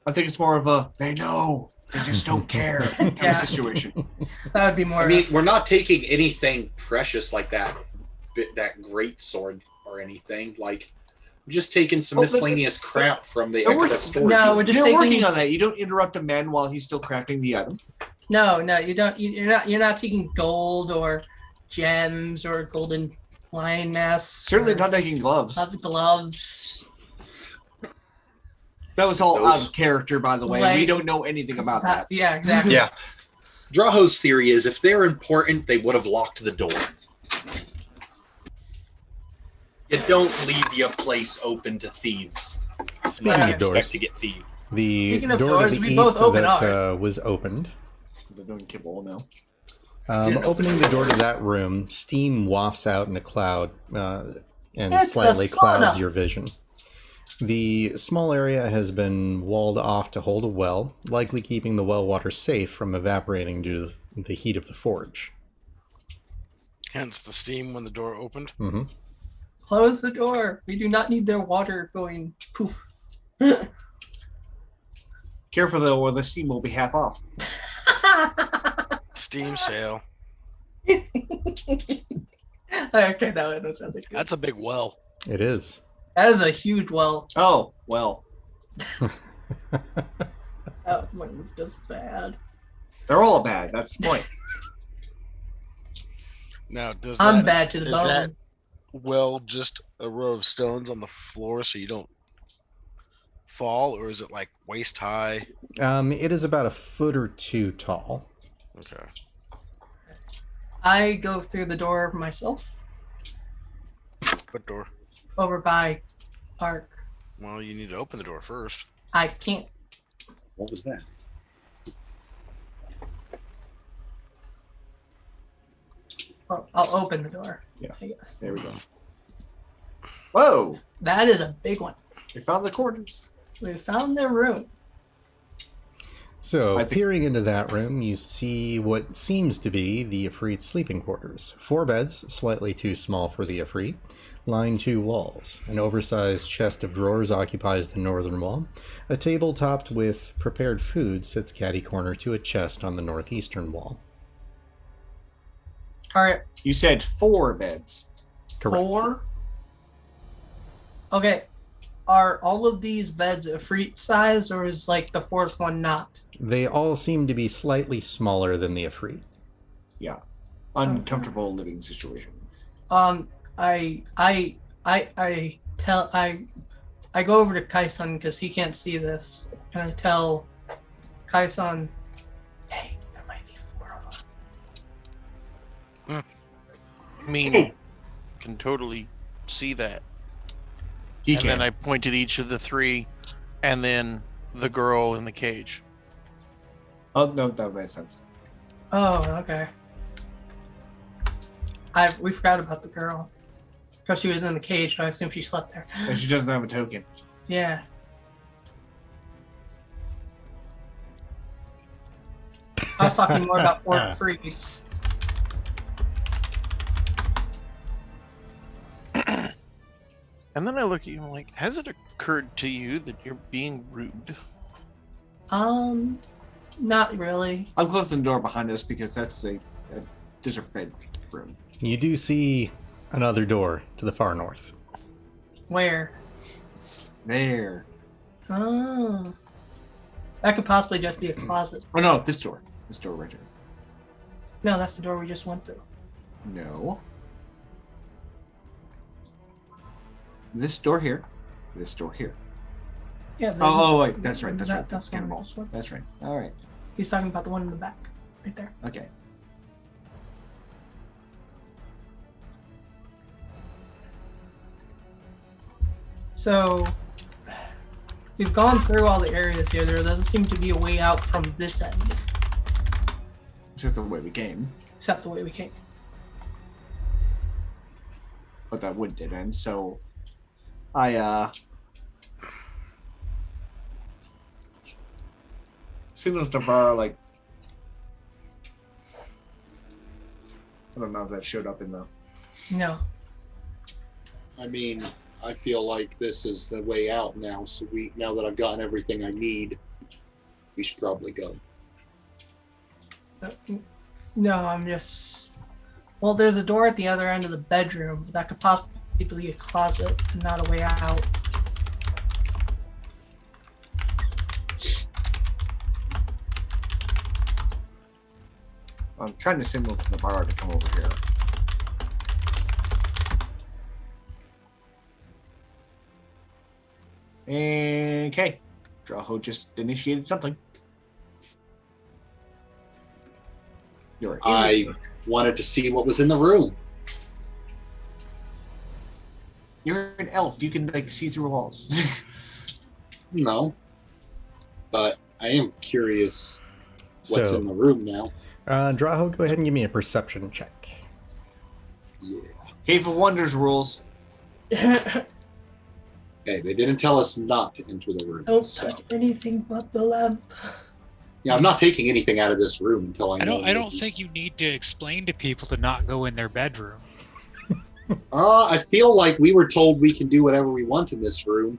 I think it's more of a they know, they just don't care kind Yeah. of situation. That would be more. I mean, we're not taking anything precious like that great sword or anything. Like, we're just taking some Oh, but- miscellaneous crap from the No, we're- excess storage. No, we're unit. just You're taking. working on that. You don't interrupt a man while he's still crafting the item. No, you don't. You're not taking gold or gems or golden lion masks. Certainly or not making gloves. gloves. That was all out Those- of character, by the way. Like- we don't know anything about that. Yeah, exactly. Yeah. Droho's theory is if they're important, they would have locked the door. You don't leave your place open to thieves. Speaking Unless you of expect doors, to get thieved. the Speaking of door doors, to the we east both open that ours. was opened. They're doing kibble now. Opening the door to that room, steam wafts out in a cloud and It's a slightly clouds sauna. your vision. The small area has been walled off to hold a well, likely keeping the well water safe from evaporating due to the heat of the forge. Hence the steam when the door opened. Hmm. Close the door. We do not need their water going poof. Careful though, or the steam will be half off. Steam sale. Okay, that was really good. That's a big well. It is. That is a huge well. Oh, well. That one was just bad. They're all bad. That's the point. Now, does I'm that, bad to the is bone. that well just a row of stones on the floor so you don't fall, or is it like waist high? It is about a foot or two tall. Okay. I go through the door myself What door? over by Ark. Well, you need to open the door first. I can't. What was that? Well, I'll open the door. Yeah. I guess. There we go. Whoa! That is a big one. We found the quarters. We found their room. So, I think- peering into that room, you see what seems to be the Ifrit's sleeping quarters. 4 beds, slightly too small for the Ifrit, line 2 walls. An oversized chest of drawers occupies the northern wall. A table topped with prepared food sits catty-corner to a chest on the northeastern wall. All right, You said 4 beds. Correct. 4. Okay, are all of these beds a Ifrit size, or is like the 4th one not? They all seem to be slightly smaller than the Ifrit. Yeah. Uncomfortable living situation. I go over to Kaison because he can't see this, and I tell Kaison, "Hey, there might be 4 of them." I mean, can totally see that. He And can. then I pointed each of the 3, and then the girl in the cage. Oh, no, that makes sense. Oh, okay. We forgot about the girl because she was in the cage. So I assume she slept there. And she doesn't have a token. Yeah. I was talking more about 4 freaks. And then I look at you and I'm like, has it occurred to you that you're being rude? Not really. I'm closing the door behind us because that's there's a bedroom. You do see another door to the far north. Where? There. Oh. That could possibly just be a closet. Oh no, this door. This door right here. No, that's the door we just went through. No. This door here. This door here. Yeah. there's Oh, a- wait, that's right. That's right. That's That's one we cannonball. just went through. That's right. All right. He's talking about the one in the back, right there. Okay. So, we've gone through all the areas here. There doesn't seem to be a way out from this end, Except the way we came, except the way we came. but that wood did end. So, I signaled to Vara like. I don't know if that showed up in the. No. I mean, I feel like this is the way out now. So now that I've gotten everything I need, we should probably go. No, I'm just. Well, there's a door at the other end of the bedroom, but that could possibly be a closet and not a way out. I'm trying to signal to the Vara to come over here. Okay. Draho just initiated something. You're I wanted to see what was in the room. You're an elf. You can like see through walls. No. But I am curious what's So, in the room now. Draho, go ahead and give me a perception check. Yeah. Cave of Wonders rules. Hey, they didn't tell us not to enter the room. Don't so- touch anything but the lamp. Yeah, I'm not taking anything out of this room until I know. I don't think you need to explain to people to not go in their bedroom. I feel like we were told we can do whatever we want in this room.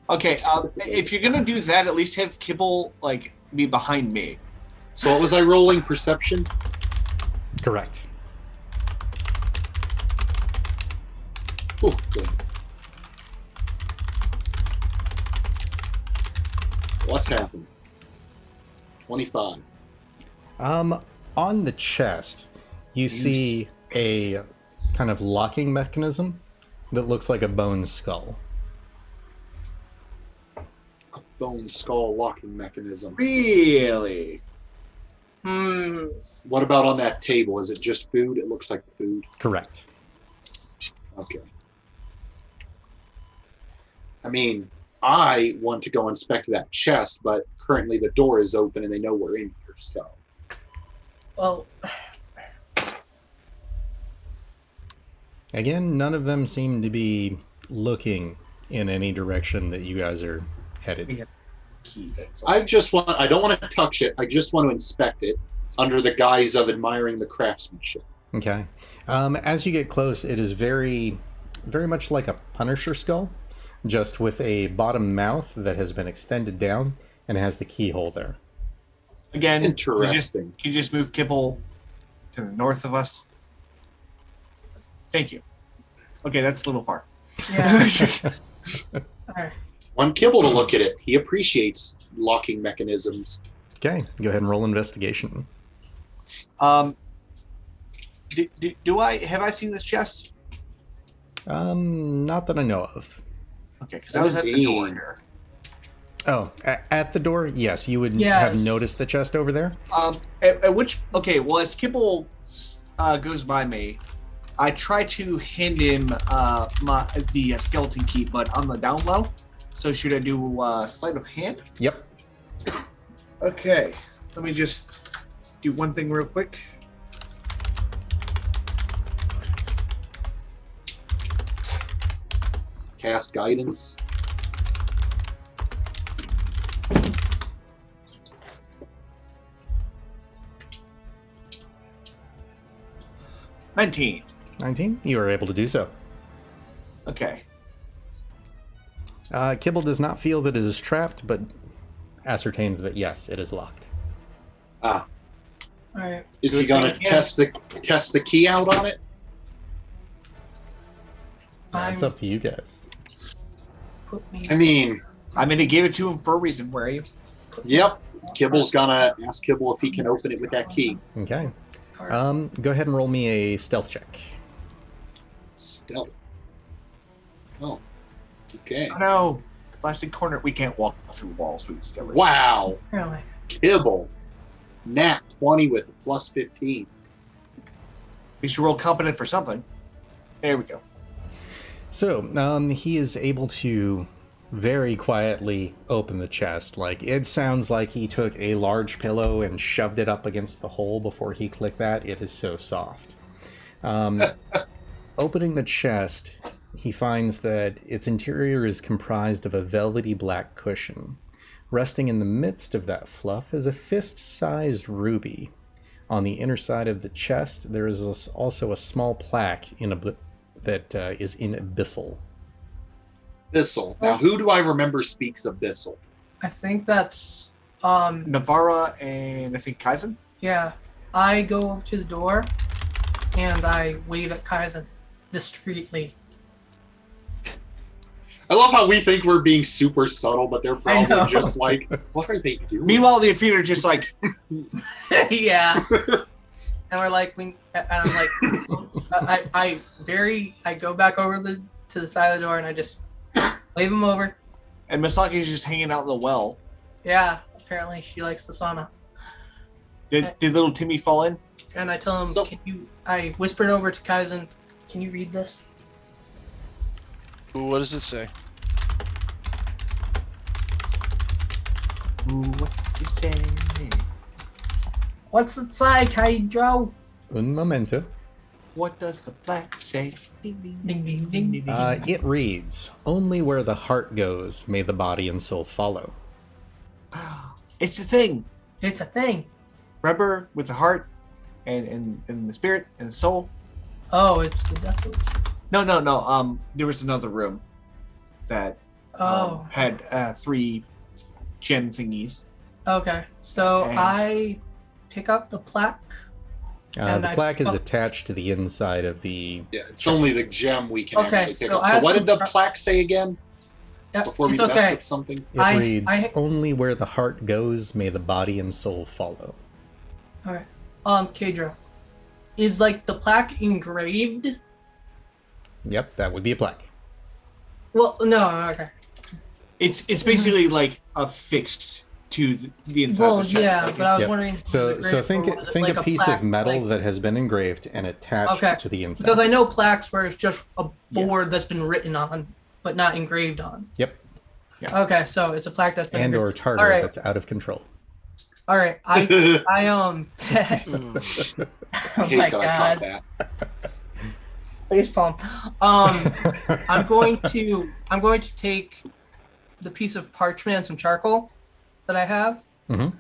Okay, if you're gonna do that, at least have Kibble like be behind me. So what was I rolling? Perception? Correct. Oh, good. What's happening? 25. On the chest, you see a kind of locking mechanism that looks like a bone skull. A bone skull locking mechanism. Really? What about on that table? Is it just food? It looks like food. Correct. Okay. I mean, I want to go inspect that chest, but currently the door is open and they know we're in here, so. Well, Again, none of them seem to be looking in any direction that you guys are headed. Yeah. Key. That's I don't want to touch it. I just want to inspect it under the guise of admiring the craftsmanship. Okay. As you get close, it is very, very much like a Punisher skull, just with a bottom mouth that has been extended down and has the keyhole there. Again, Interesting. You just move Kibble to the north of us. Thank you. Okay, that's a little far. yeah. Alright. Want Kibble to look at it. He appreciates locking mechanisms. Okay, go ahead and roll investigation. Do I have I seen this chest? Not that I know of. Okay, because I was at the door here. Oh, at the door? Yes, you would Yes. have noticed the chest over there. At which well, as Kibble goes by me, I try to hand him the skeleton key, but on the down low. So should I do sleight of hand? Yep. Okay, let me just do one thing real quick. Cast guidance. $19. 19. You are able to do so. Okay. Kibble does not feel that it is trapped, but ascertains that yes, it is locked. Ah. Alright. Is Good he going to thing, yes. test the key out on it? It's up to you guys. Put me. I mean, I'm gonna give it to him for a reason. Where are you? yep. Kibble's gonna ask Kibble if he can open it with that key. Okay. Go ahead and roll me a stealth check. Stealth. Oh. Okay. Oh no, the plastic corner. We can't walk through walls. We discovered. Wow. Really? Kibble. Nat 20 with a plus 15. We should roll competent for something. There we go. So, he is able to very quietly open the chest. Like, it sounds like he took a large pillow and shoved it up against the hole before he clicked that. It is so soft. Opening the chest, he finds that its interior is comprised of a velvety black cushion. Resting in the midst of that fluff is a fist-sized ruby. On the inner side of the chest, there is also a small plaque that is in Abyssal. Abyssal. Now, who do I remember speaks Abyssal? I think that's Navarra and I think Kaizen. yeah. I go over to the door and I wave at Kaizen discreetly. I love how we think we're being super subtle, but they're know. probably just like, what are they doing? Meanwhile, the feet are just like, yeah. And we're like, and I'm like, I go back over to the side of the door and I just wave him over. and Misaki's just hanging out in the well. Yeah, apparently she likes the sauna. Did little Timmy fall in? And I tell him, So- I whispered over to Kaizen, can you read this? What does it say? Ooh, what you say? What's it say, Kaijo? Un momento. What does the plaque say? Ding, ding, ding, ding. It reads, "Only where the heart goes may the body and soul follow." It's a thing. It's a thing. Remember, with the heart and the spirit and the soul. Oh, it's the death wish. No. There was another room that Oh, had 3 gem thingies. okay. So And- I pick up the plaque. And The I- plaque is attached to the inside of the. Yeah, it's only the gem we can Okay, actually pick so up. I So have what did the some- plaque say again? Yeah, Before we it's mess okay. with something? It reads, I- "Only where the heart goes may the body and soul follow." All right. Kadra, is like the plaque engraved? Yep, that would be a plaque. Well, no. Okay. It's basically like affixed to the inside Well, of the chest. yeah, like, but I was Yep. wondering. So was it think engraved or was it think like a piece plaque, of metal like- that has been engraved and attached Okay, to the inside. Because I know plaques where it's just a Yes. board that's been written on, but not engraved on. Yep, Okay, so it's a plaque that's been and or engraved. tartar All right. that's out of control. All right, I oh Hate my that I god, caught that. face palm. I'm going to take the piece of parchment and some charcoal that I have, Mhm.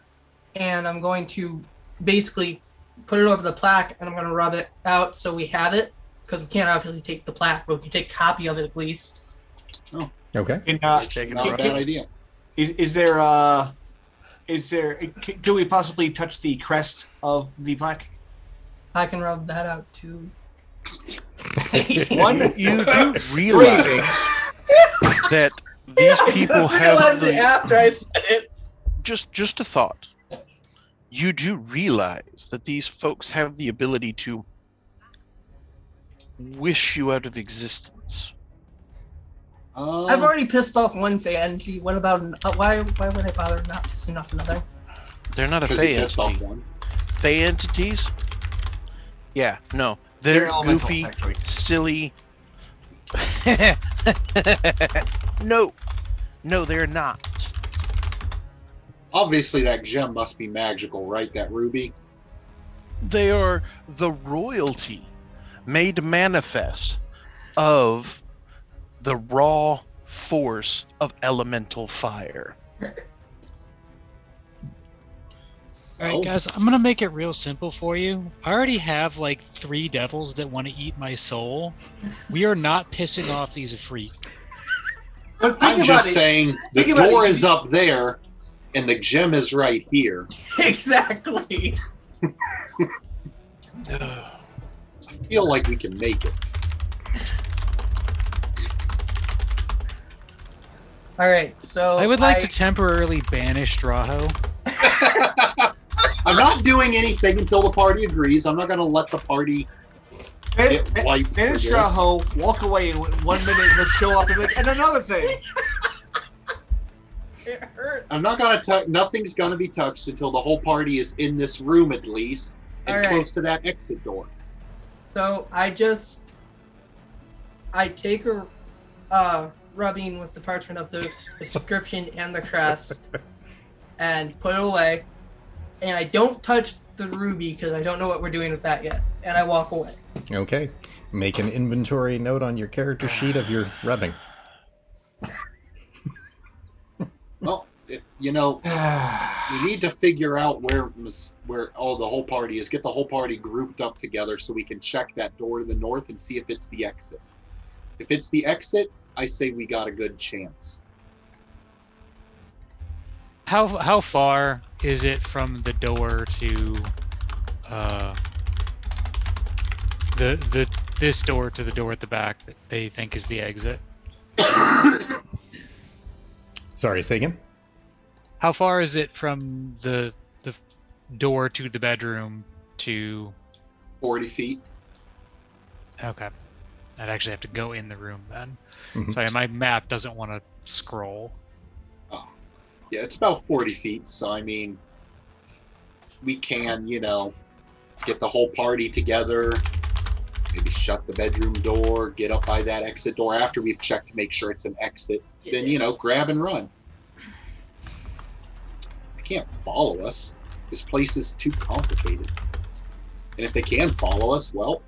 and I'm going to basically put it over the plaque, and I'm going to rub it out so we have it, because we can't obviously take the plaque, but we can take a copy of it at least. Okay. And, Just take it Not a out. bad idea. is there can we possibly touch the crest of the plaque? I can rub that out too. One, You do realize that these people have the, after I said it. just a thought. You do realize that these folks have the ability to wish you out of existence. I've already pissed off one fan. Gee, what about why would I bother not pissing off another? They're not a because Fey he pissed off entity. one. Fey entities? Yeah, no. They're elementals, goofy, actually. silly. No, they're not. Obviously, that gem must be magical, right? That ruby. They are the royalty made manifest of the raw force of elemental fire. All right, guys, I'm gonna make it real simple for you. I already have like 3 devils that want to eat my soul. We are not pissing off these Afreet. But I'm just saying the Think about door it. is up there, and the gem is right here. Exactly. I feel like we can make it. All right, so I would like to temporarily banish Draho. I'm not doing anything until the party agrees. I'm not going to let the party get wiped for Finish this. Raho, walk away, and in 1 minute he'll show up and be like, and another thing. It hurts. I'm not going to touch. Nothing's going to be touched until the whole party is in this room at least, and All right. close to that exit door. So I take a rubbing with the parchment of the inscription and the crest, and put it away. And I don't touch the ruby because I don't know what we're doing with that yet. And I walk away. Okay. Make an inventory note on your character sheet of your rubbing. Well, you know, we need to figure out where the whole party is. Get the whole party grouped up together so we can check that door to the north and see if it's the exit. If it's the exit, I say we got a good chance. How far is it from the door to this door to the door at the back that they think is the exit? Sorry, say again? How far is it from the door to the bedroom to 40 feet. Okay. I'd actually have to go in the room then. Mhm. So my map doesn't want to scroll. Yeah, it's about 40 feet. So, I mean, we can, get the whole party together, maybe shut the bedroom door, get up by that exit door after we've checked to make sure it's an exit. Then, grab and run. They can't follow us. This place is too complicated. And if they can follow us, well,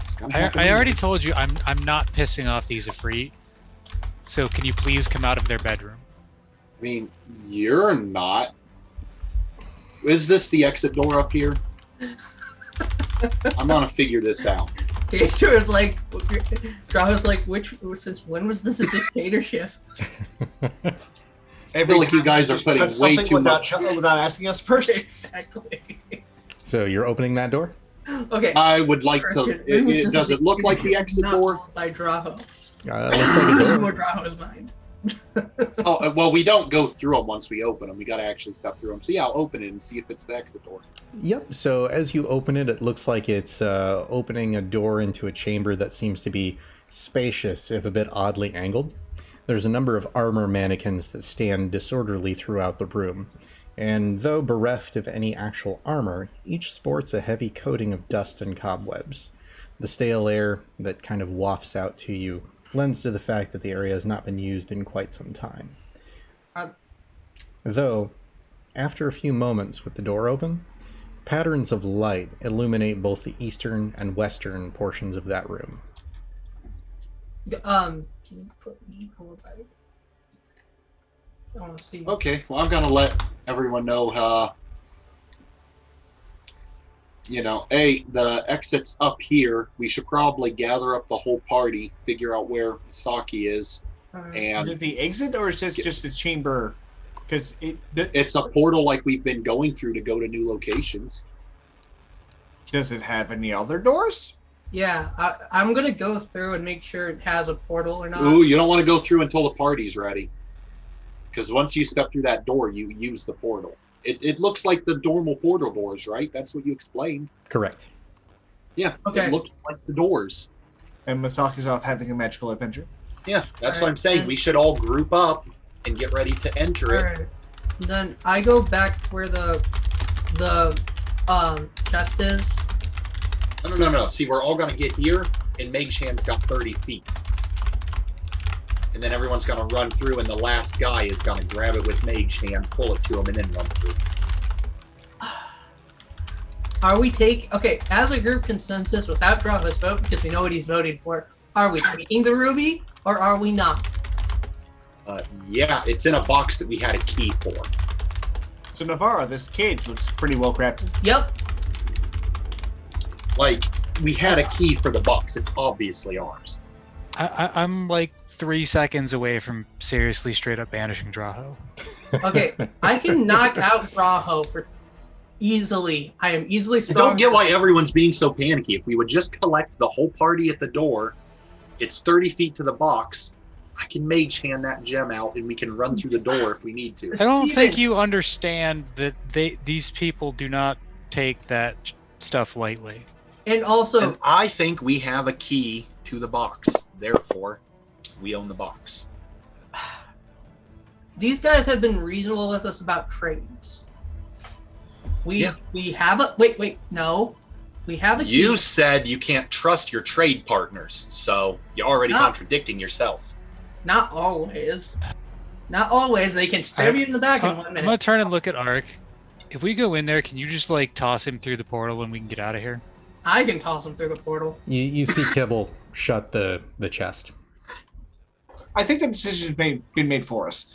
it's gonna happen. I already told you I'm not pissing off these Ifrit. So can you please come out of their bedroom? I mean, you're not. Is this the exit door up here? I'm gonna figure this out. Drow was like, since when was this a dictatorship? I feel like you guys are putting way too much without asking us first. Exactly. So you're opening that door? Okay. I would like to. Does it look like the exit door? By Drow. Looks like a door. More Drow's mind. Oh, well, we don't go through them once we open them. We got to actually step through them. So yeah, I'll open it and see if it's the exit door. Yep. So as you open it, it looks like it's opening a door into a chamber that seems to be spacious, if a bit oddly angled. There's a number of armor mannequins that stand disorderly throughout the room. And though bereft of any actual armor, each sports a heavy coating of dust and cobwebs. The stale air that kind of wafts out to you lends to the fact that the area has not been used in quite some time. Though, after a few moments with the door open, patterns of light illuminate both the eastern and western portions of that room. Can you put me over by? I want to see. Okay, well, I'm gonna let everyone know. The exit's up here. We should probably gather up the whole party, figure out where Misaki is, and is it the exit or is it just a chamber? Because it's a portal like we've been going through to go to new locations. Does it have any other doors? Yeah, I'm gonna go through and make sure it has a portal or not. Ooh, you don't want to go through until the party's ready, because once you step through that door, you use the portal. It looks like the normal portal doors, right? That's what you explained. Correct. Yeah, okay. It looks like the doors. And Masaki's off having a magical adventure. Yeah, that's what I'm saying. We should all group up and get ready to enter it. Alright. Then I go back to where the chest is. No. See, we're all gonna get here, and Mage Hand's got 30 feet. And then everyone's gonna run through, and the last guy is gonna grab it with Mage Hand, pull it to him, and then run through. Are we as a group consensus without Drogoth's vote, because we know what he's voting for, are we taking the ruby or are we not? Yeah, it's in a box that we had a key for. So Navarra, this cage looks pretty well crafted. Yep. Like, we had a key for the box. It's obviously ours. I'm like 3 seconds away from seriously straight up banishing Droho. Okay, I can knock out Droho for easily. I am easily I strong. don't get why everyone's being so panicky. If we would just collect the whole party at the door, it's 30 feet to the box. I can Mage Hand that gem out, and we can run through the door if we need to. I don't think you understand that these people do not take that stuff lightly. And also, And I think we have a key to the box. Therefore, we own the box. these guys have been reasonable with us about trades. We have a no. We have a key. You said you can't trust your trade partners, so you're already contradicting yourself. Not always. Not always. They can stab you in the back in 1 minute. I'm gonna turn and look at Ark. If we go in there, can you just like toss him through the portal and we can get out of here? I can toss him through the portal. You see Kibble shut the chest. I think the decision's been made for us.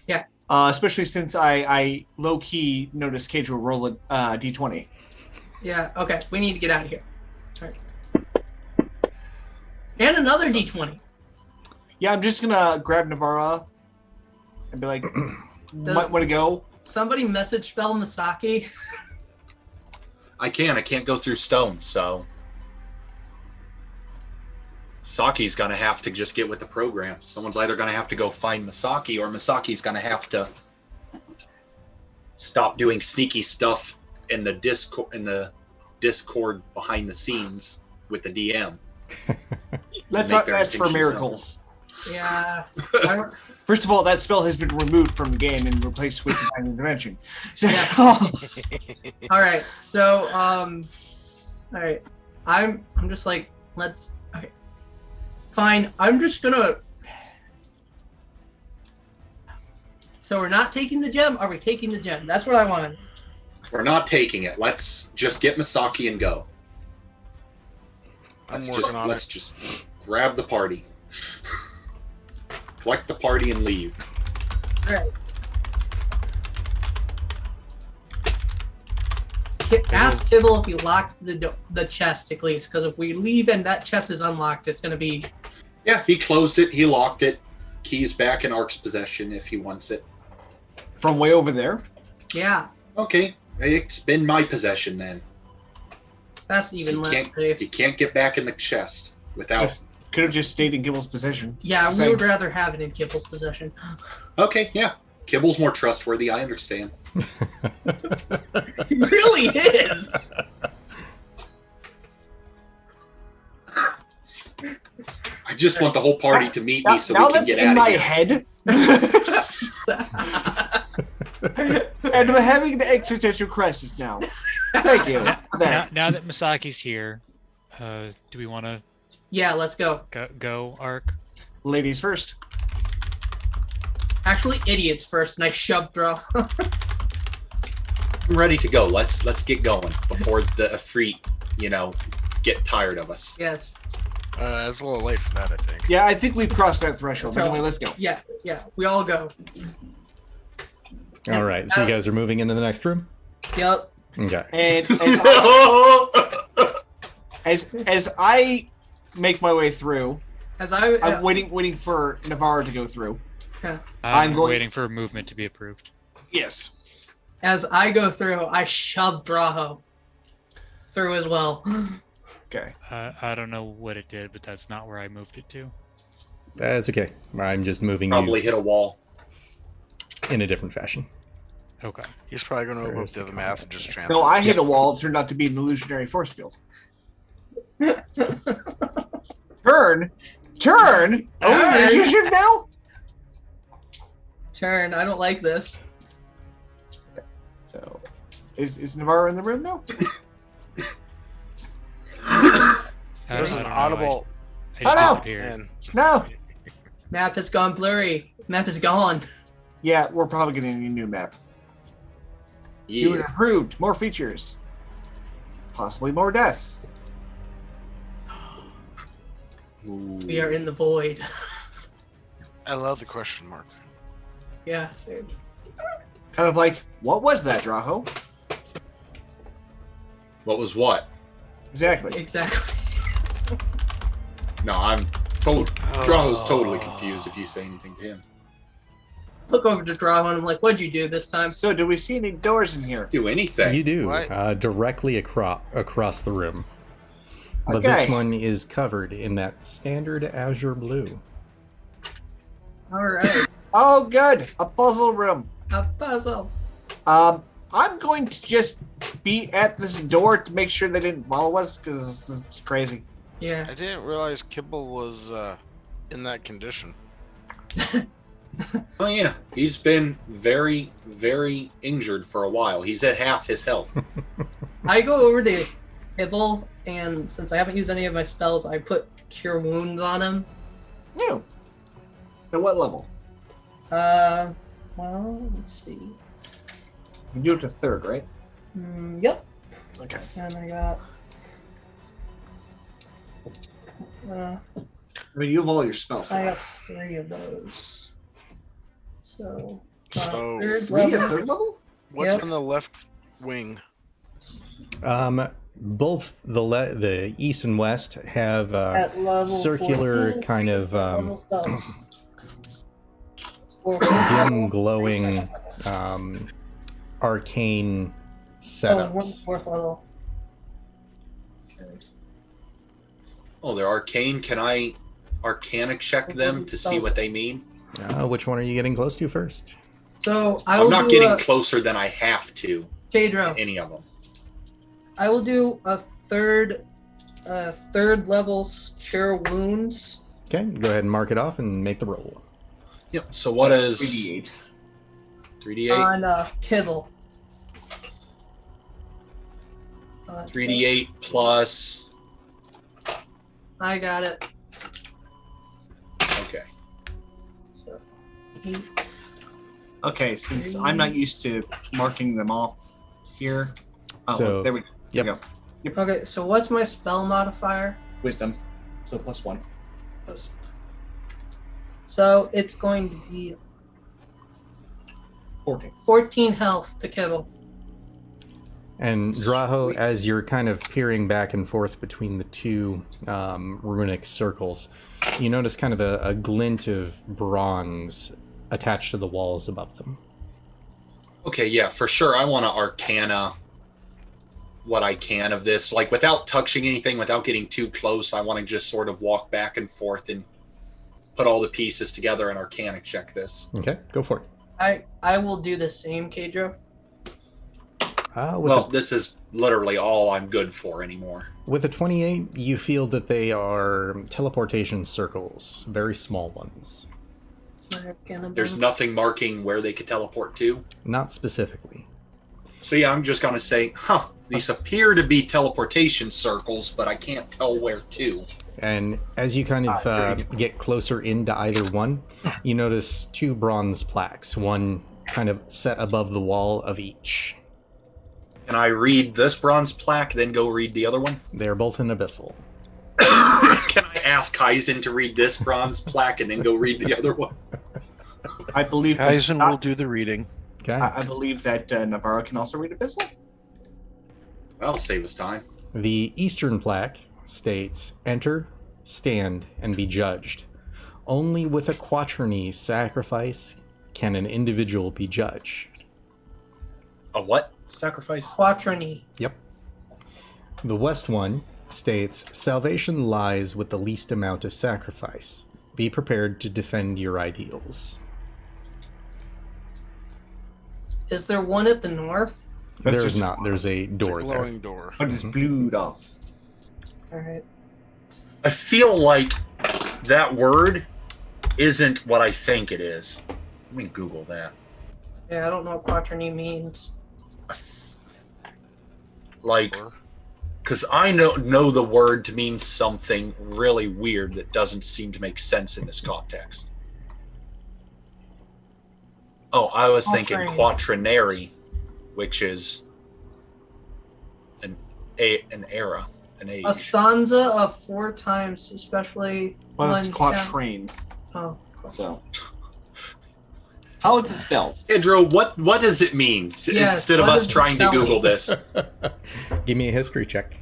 Yeah. Especially since I low-key noticed Cage will roll a d20. Yeah, okay. We need to get out of here. All right. And another d20. Yeah, I'm just gonna grab Navarra and be like, might want to go. Somebody message spell Misaki. I can't go through stone, so Saki's gonna have to just get with the program. Someone's either gonna have to go find Misaki, or Misaki's gonna have to stop doing sneaky stuff in the Discord behind the scenes with the DM. Let's not ask for miracles. Yeah. First of all, that spell has been removed from the game and replaced with Divine Intervention. So, All right. So all right. I'm just like let's. Okay. Fine. I'm just gonna. So we're not taking the gem. Are we taking the gem? That's what I want. We're not taking it. Let's just get Misaki and go. I'm Let's working on let's it. just grab the party. Collect the party and leave. All right. Ask Kibble if he locked the chest at least, because if we leave and that chest is unlocked, it's gonna be. Yeah, he closed it. He locked it. Key's back in Ark's possession if he wants it. from way over there. Yeah, Okay, it's been my possession then. that's even less safe. You can't get back in the chest without. Could have just stayed in Gibble's possession. Yeah, we Same. would rather have it in Kibble's possession. Okay, yeah. Kibble's more trustworthy. I understand. It really is. I just want the whole party to meet me so now we can that's get in out my of here. head. And I'm having an existential crisis now. Thank you. for that. Now that Misaki's here, do we want to Yeah, let's go. go Arc? Ladies first. Actually, idiots first, and I shoved Drow. I'm ready to go. Let's get going before the Efreet, get tired of us. Yes. It's a little late for that, I think. Yeah, I think we've crossed that threshold. Anyway, let's go. Yeah, we all go. All right, so you guys are moving into the next room? Yep. Okay. And as I make my way through, As I'm I'm waiting for Navarro to go through. yeah. I'm going- waiting for movement to be approved. Yes. As I go through, I shove Draho through as well. Okay. I don't know what it did, but that's not where I moved it to. That's okay. I'm just moving Probably you hit a wall. in a different fashion. Okay. He's probably going to open up Where's the the other map and just transfer. No, I hit a wall. It turned out to be an illusionary force field. Turn. Oh, initiative now. Turn. I don't like this. So, is Navarro in the room now? There's I an don't know, audible. I just no! disappeared. Man, No. Map has gone blurry. Map is gone. Yeah, we're probably getting a new map. New and Yeah. improved, more features, possibly more death. We are in the void. I love the question mark. Yeah, same. Kind of like, what was that, Draho? What was what? Exactly. Exactly. No, I'm told. Draho's totally confused if you say anything to him. Look over to Draho and I'm like, what'd you do this time? So, do we see any doors in here? Do anything. You do, What? directly across the room. But Okay. this one is covered in that standard azure blue. Alright. Oh, good, a puzzle room. A puzzle. I'm going to just be at this door to make sure they didn't follow us because it's crazy. Yeah. I didn't realize Kibble was in that condition. Oh yeah, he's been very, very injured for a while. He's at half his health. I go over to Hibble, and since I haven't used any of my spells, I put Cure Wounds on him. No. At what level? Well, let's see. You do it to third, right? Yep. Okay. And I got. I mean, you have all your spells. I got 3 of those. So. So, third Three at level. third level? What's Yep. in the left wing? Both the east and west have At level circular 14, kind of level spells. dim glowing arcane setups. Fourth level. Oh, they're arcane. Can I arcana check them to see what they mean? Which one are you getting close to first? So I I'm will not do getting closer than I have to. Pedro. Any of them. I will do a third level Cure Wounds. Okay, go ahead and mark it off and make the roll. Yep. So what That's is 3d8. 3d8? On kibble. 3d8 plus. I got it. Okay. So 8. Okay, since I'm not used to marking them off here. Oh, So, there we go. yep. There we go. Okay, so what's my spell modifier? Wisdom. So +1. So it's going to be 14. 14 health to kibble. And Draho, as you're kind of peering back and forth between the two runic circles, you notice kind of a glint of bronze attached to the walls above them. Okay, yeah, for sure. I want to arcana what I can of this. Like, without touching anything, without getting too close, I want to just sort of walk back and forth and put all the pieces together and arcana check this. Okay, go for it. I will do the same, Kadro. This is literally all I'm good for anymore. With a 28, you feel that they are teleportation circles, very small ones. There's nothing marking where they could teleport to? Not specifically. So yeah, I'm just going to say, these appear to be teleportation circles, but I can't tell where to. And as you kind of get closer into either one, you notice two bronze plaques, one kind of set above the wall of each. Can I read this bronze plaque, then go read the other one? They're both in abyssal. Can I ask Kaizen to read this bronze plaque and then go read the other one? I believe Kaizen will do the reading. Okay. I believe that Navarro can also read Abyssal. That'll save us time. The eastern plaque states, enter, stand, and be judged. Only with a quaterny sacrifice can an individual be judged. A what? Sacrifice? Quaterny. Yep. The west one states, salvation lies with the least amount of sacrifice. Be prepared to defend your ideals. Is there one at the north? There's not. There's a door It's a there. glowing door. But it's blued off. Alright. I feel like that word isn't what I think it is. Let me Google that. Yeah, I don't know what quaterny means. Like, because I know the word to mean something really weird that doesn't seem to make sense in this context. Oh, I was thinking quaternary, which is an era, an age. A stanza of 4 times, especially Well, one it's quatrain. Oh. So, how is it spelled? Pedro, what does it mean? Yes, Instead of what us is the trying to spelling? Google this. Give me a history check.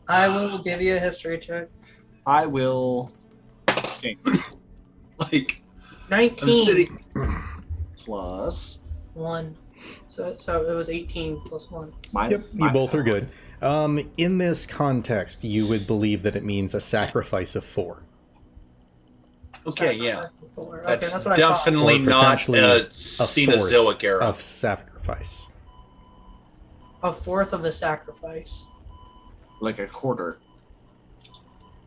I will give you a history check. I will. Stink. Like, 19 Plus. 1. So it was 18 plus 1. Yep, you both are good. In this context, you would believe that it means a sacrifice of 4. Okay, yeah. Okay, That's that's what I thought. definitely Or not potentially a a Cenozoic era. of sacrifice. A fourth of the sacrifice. Like a quarter.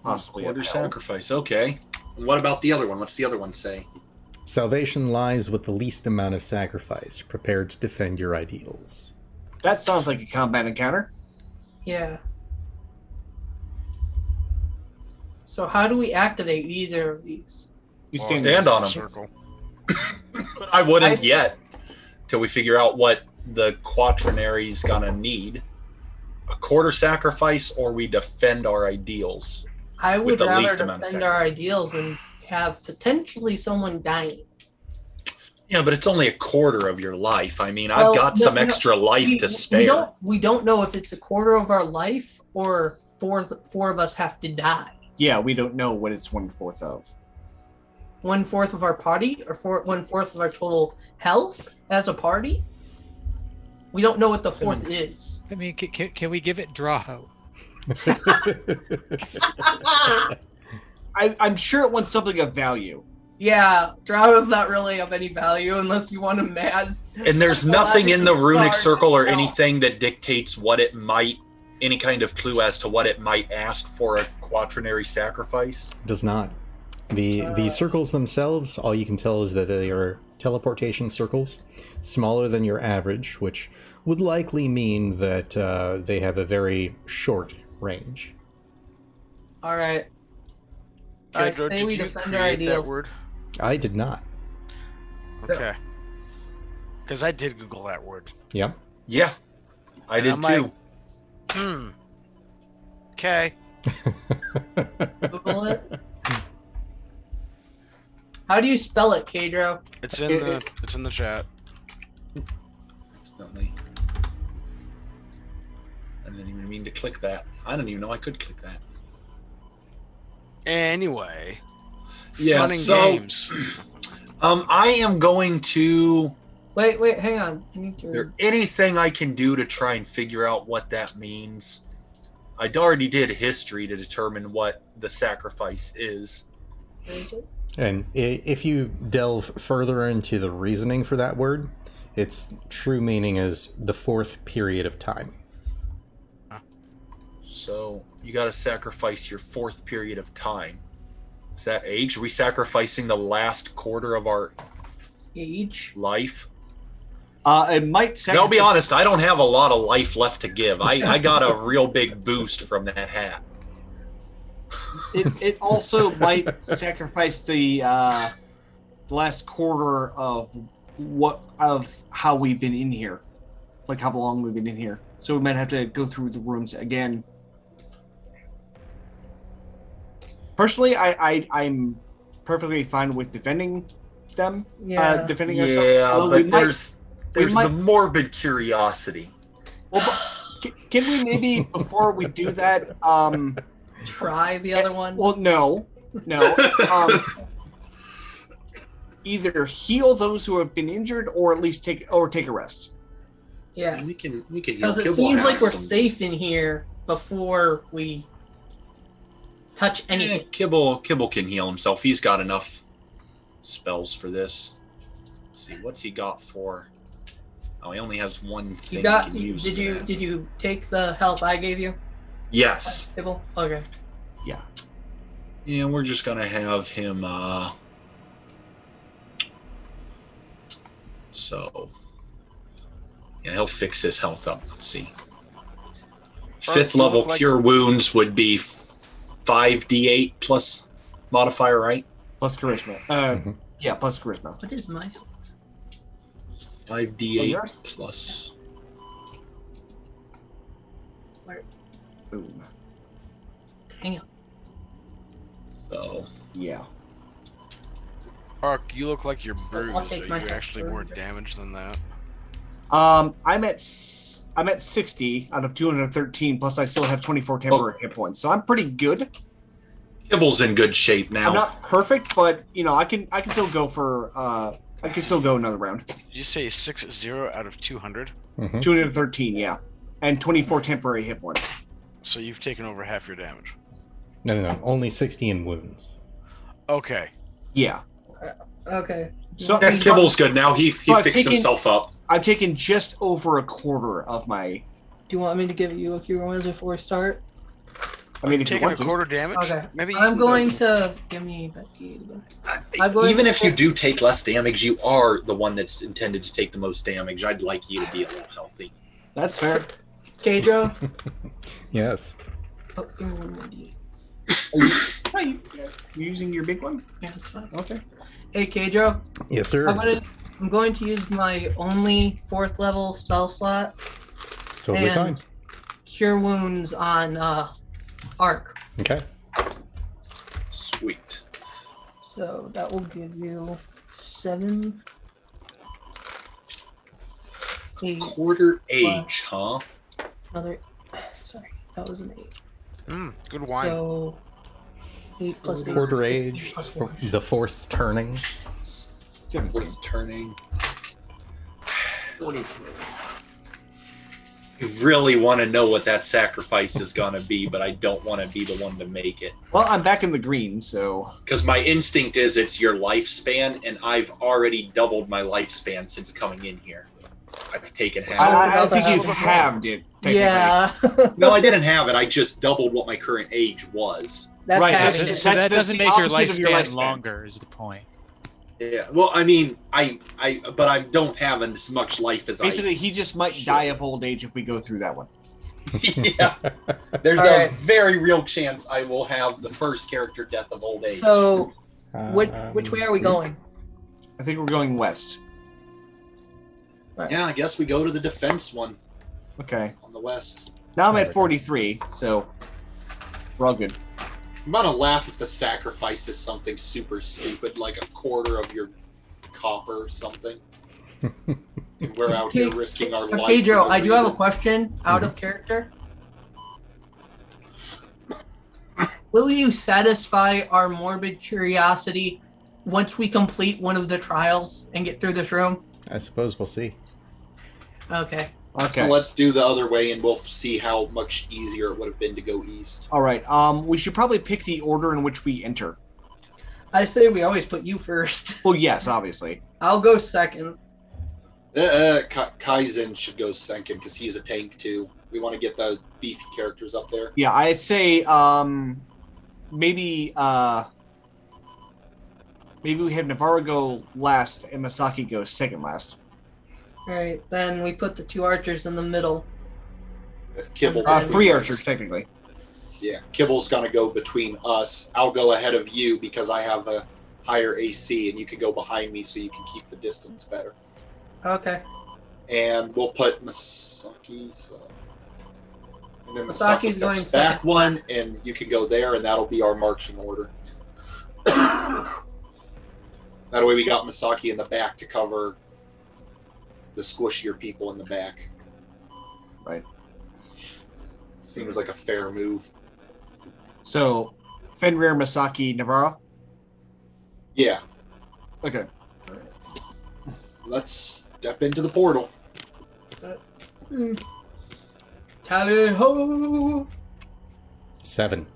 Possibly Quarter a health. sacrifice, okay. And what about the other one? What's the other one say? Salvation lies with the least amount of sacrifice, prepared to defend your ideals. That sounds like a combat encounter. Yeah. So how do we activate either of these? You Well, stand, stand on them. Circle. But I wouldn't yet, till we figure out what the quaternary's gonna need. A quarter sacrifice, or we defend our ideals. I With would the rather least amount of defend our ideals than have potentially someone dying. Yeah, but it's only a quarter of your life. I mean, Well, I've got no, some no, extra life to spare. We don't know if it's a quarter of our life or four of us have to die. Yeah, we don't know what it's 1/4 of. 1/4 of our party or 1/4 of our total health as a party? We don't know what the fourth is. I mean, can we give it Draho? I'm sure it wants something of value. Yeah, Drow is not really of any value unless you want him mad. And there's nothing in the runic Guard. circle or No. anything that dictates what it might, any kind of clue as to what it might ask for a quaternary sacrifice. Does not. The circles themselves, all you can tell is that they are teleportation circles, smaller than your average, which would likely mean that they have a very short range. All right. I Kendra, say did we you defend our create that ideals. word? I did not. Okay. Because I did Google that word. Yeah. Yeah, I And did I'm too. like, Okay. Google it. How do you spell it, Kadro? It's in the chat. Accidentally. I didn't even mean to click that. I didn't even know I could click that. Anyway. Yeah, Fun and so games. I am going to. Wait, hang on. I need to. Is there anything I can do to try and figure out what that means? I already did history to determine what the sacrifice is. Where is it? And if you delve further into the reasoning for that word, its true meaning is the fourth period of time. So you got to sacrifice your fourth period of time. Is that age? Are we sacrificing the last quarter of our Age? life? It might. And I'll be honest, I don't have a lot of life left to give. I got a real big boost from that hat. It also might sacrifice the last quarter of how we've been in here, like how long we've been in here. So we might have to go through the rooms again. Personally, I'm perfectly fine with defending them. Yeah. Defending ourselves. Yeah, Although but there's might- the morbid curiosity. Well, can we maybe before we do that? Try the other one. Well, no. Either heal those who have been injured, or at least take a rest. Yeah. We can Because it Kibble seems has like we're some- safe in here before we touch anything. Kibble can heal himself. He's got enough spells for this. Let's see, what's he got for? Oh, he only has one thing. You got? he can use Did for you that. did you take the health I gave you? Yes. Tibble? Okay. Yeah, we're just gonna have him. So. Yeah, he'll fix his health up. Let's see. Fifth you level look like- cure wounds would be 5d8 plus modifier, right? Plus charisma. Mhm. Yeah, plus charisma. What is my? 5d8 yours? plus. Boom. Damn. So. Yeah. Ark, you look like you're bruised. I'll take Are my you head actually more further. damaged than that? I'm at 60 out of 213. Plus, I still have 24 temporary hit points, so I'm pretty good. Kibble's in good shape now. I'm not perfect, but I can still go for I can still go another round. Did you say 60 out of 200? Mhm. 213, yeah, and 24 temporary hit points. So you've taken over half your damage. No. Only 60 in wounds. Okay. Yeah. Okay. So Yeah, Kibble's good now. He I've fixed taken- himself up. I've taken just over a quarter of my. Do you want me to give you a cure wounds before we start? I mean, if you Taking a want to. quarter damage? Okay. Maybe you I'm can go going for- to give me that D8 again. I'm going Even to- if you do take less damage, you are the one that's intended to take the most damage. I'd like you to be a little healthy. That's fair. Kadro. Yes. Oh, give me one more D8. Are you using your big one? Yeah, that's fine. Okay. Hey, Kadro. Yes, sir. I'm going to use my only 4th level spell slot. Totally and fine. Cure wounds on Arc. Okay. Sweet. So that will give you 7. 8. Quarter age, huh? Another. Sorry, that was an 8. Good wine. So 8 plus 8. Quarter is age, 15 plus 1. the fourth turning. 17. What's turning? 43. I really want to know what that sacrifice is going to be, but I don't want to be the one to make it. Well, I'm back in the green, so. Because my instinct is it's your lifespan, and I've already doubled my lifespan since coming in here. I've taken half. I think you've halved it. technically. Yeah. No, I didn't have it. I just doubled what my current age was. That's Right, having So, it. so that That's doesn't the make your opposite of your lifespan lifespan. longer. Is the point? Yeah. Well, I mean, but I don't have as much life as Basically, he just might Sure. die of old age if we go through that one. Yeah. There's All a right. very real chance I will have the first character death of old age. So, which way are we Hmm? going? I think we're going west. Yeah, I guess we go to the defense one Okay. on the west. Now I'm There at we go. 43, so we're all good. I'm gonna laugh if the sacrifice is something super stupid, like a quarter of your copper or something. And we're out here risking our life. Okay, for Joe, no I do have a reason. question out of character. Will you satisfy our morbid curiosity once we complete one of the trials and get through this room? I suppose we'll see. Okay. Okay. Let's do the other way, and we'll see how much easier it would have been to go east. All right. We should probably pick the order in which we enter. I say we always put you first. Well, yes, obviously. I'll go second. Kaizen should go second because he's a tank too. We want to get the beefy characters up there. Yeah, I'd say maybe we have Navarro go last and Masaki go second last. Alright, then we put the two archers in the middle. With Kibble. Three archers technically. Yeah, Kibble's gonna go between us. I'll go ahead of you because I have a higher AC, and you can go behind me so you can keep the distance better. Okay. And we'll put Masaki's. And then Masaki's Masaki going steps back second. one, and you can go there, and that'll be our marching order. That way, we got Masaki in the back to cover the squishier people in the back. Right. Seems like a fair move. So, Fenrir, Masaki, Navarro. Yeah, Okay. let's step into the portal. Tally ho! 7.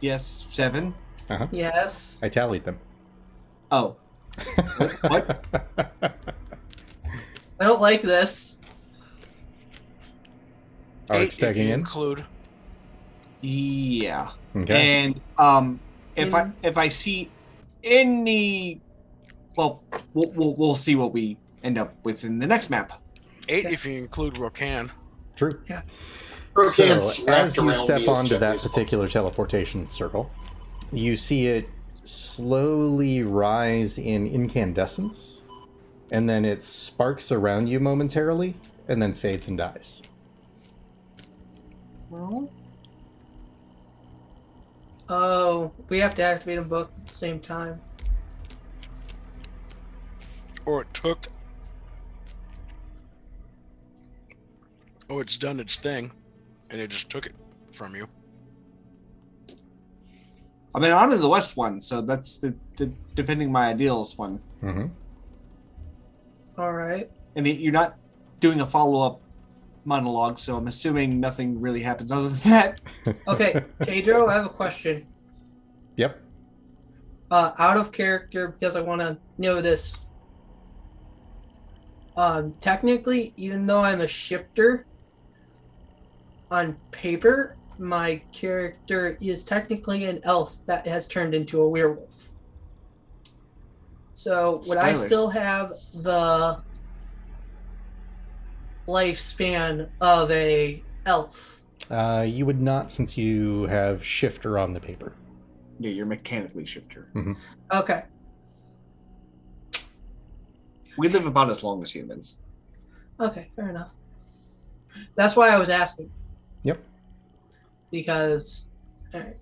Yes, 7. Yes. I tallied them. Oh. What? I don't like this. Arc 8 if stacking you in. include. Yeah. Okay. And if I see any, well, we'll see what we end up with in the next map. 8 if you include Rokan. True. Yeah. Rokan So, slapped as you around step me as onto gently that as particular teleportation circle, you see it slowly rise in incandescence, and then it sparks around you momentarily, and then fades and dies. Oh, we have to activate them both at the same time. Or it took. Or it's done its thing, and it just took it from you. I mean, I'm in the west one, so that's the defending my ideals one. Mm-hmm. Alright. And you're not doing a follow-up monologue, so I'm assuming nothing really happens other than that. Okay, Pedro, I have a question. Yep. Out of character, because I want to know this. Technically, even though I'm a shifter, on paper, my character is technically an elf that has turned into a werewolf. So, would I Spoilers. still have the lifespan of a elf? You would not, since you have shifter on the paper. Yeah, you're mechanically shifter. Okay. We live about as long as humans. Okay, fair enough. That's why I was asking. Yep. Because alright.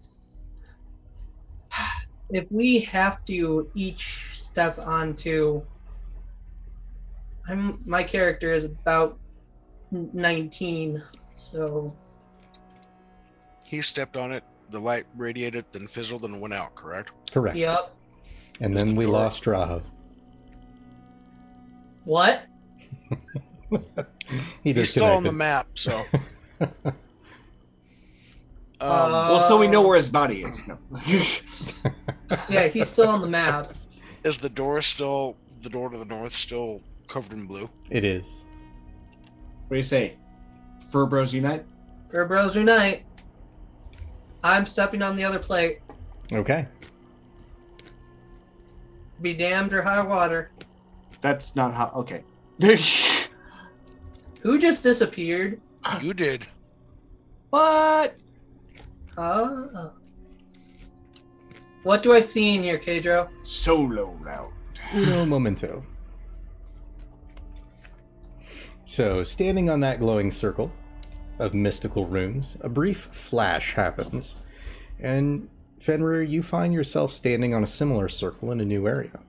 If we have to each step onto, my character is about 19, so He stepped on it, the light radiated, then fizzled and went out, correct? Correct. yep. And Just then the we door. lost Drow. What? He He's still on the disconnected. map, so. Well, so we know where his body is. No. Yeah, he's still on the map. Is the door to the north still covered in blue? It is. What do you say? Fur Bros Unite. Fur Bros Unite. I'm stepping on the other plate. Okay. Be damned or high water. That's not how. Okay. Who just disappeared? You did. What? Oh. What do I see in here, Kedro? Solo round. Uno momento. So, standing on that glowing circle of mystical runes, a brief flash happens, and Fenrir, you find yourself standing on a similar circle in a new area.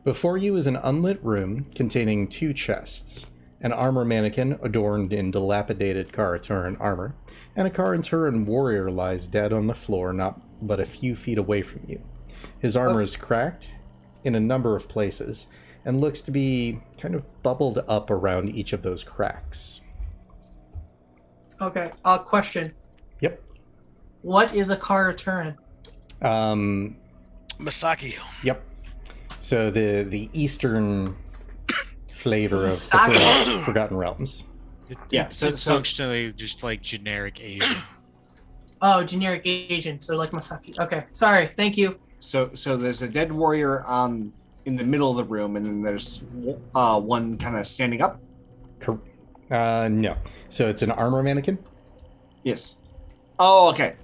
Before you is an unlit room containing 2 chests, an armor mannequin adorned in dilapidated Karaturan armor, and a Karaturan warrior lies dead on the floor not but a few feet away from you. His armor is cracked in a number of places, and looks to be kind of bubbled up around each of those cracks. Okay, question. Yep. What is a Karaturan? Masaki. Yep. So the eastern flavor of the Forgotten Realms. It's functionally just like generic Asian. Oh, generic Asian, so like Masaki. Okay, sorry, thank you. So there's a dead warrior in the middle of the room, and then there's one kind of standing up. No. So it's an armor mannequin? Yes. Oh, okay.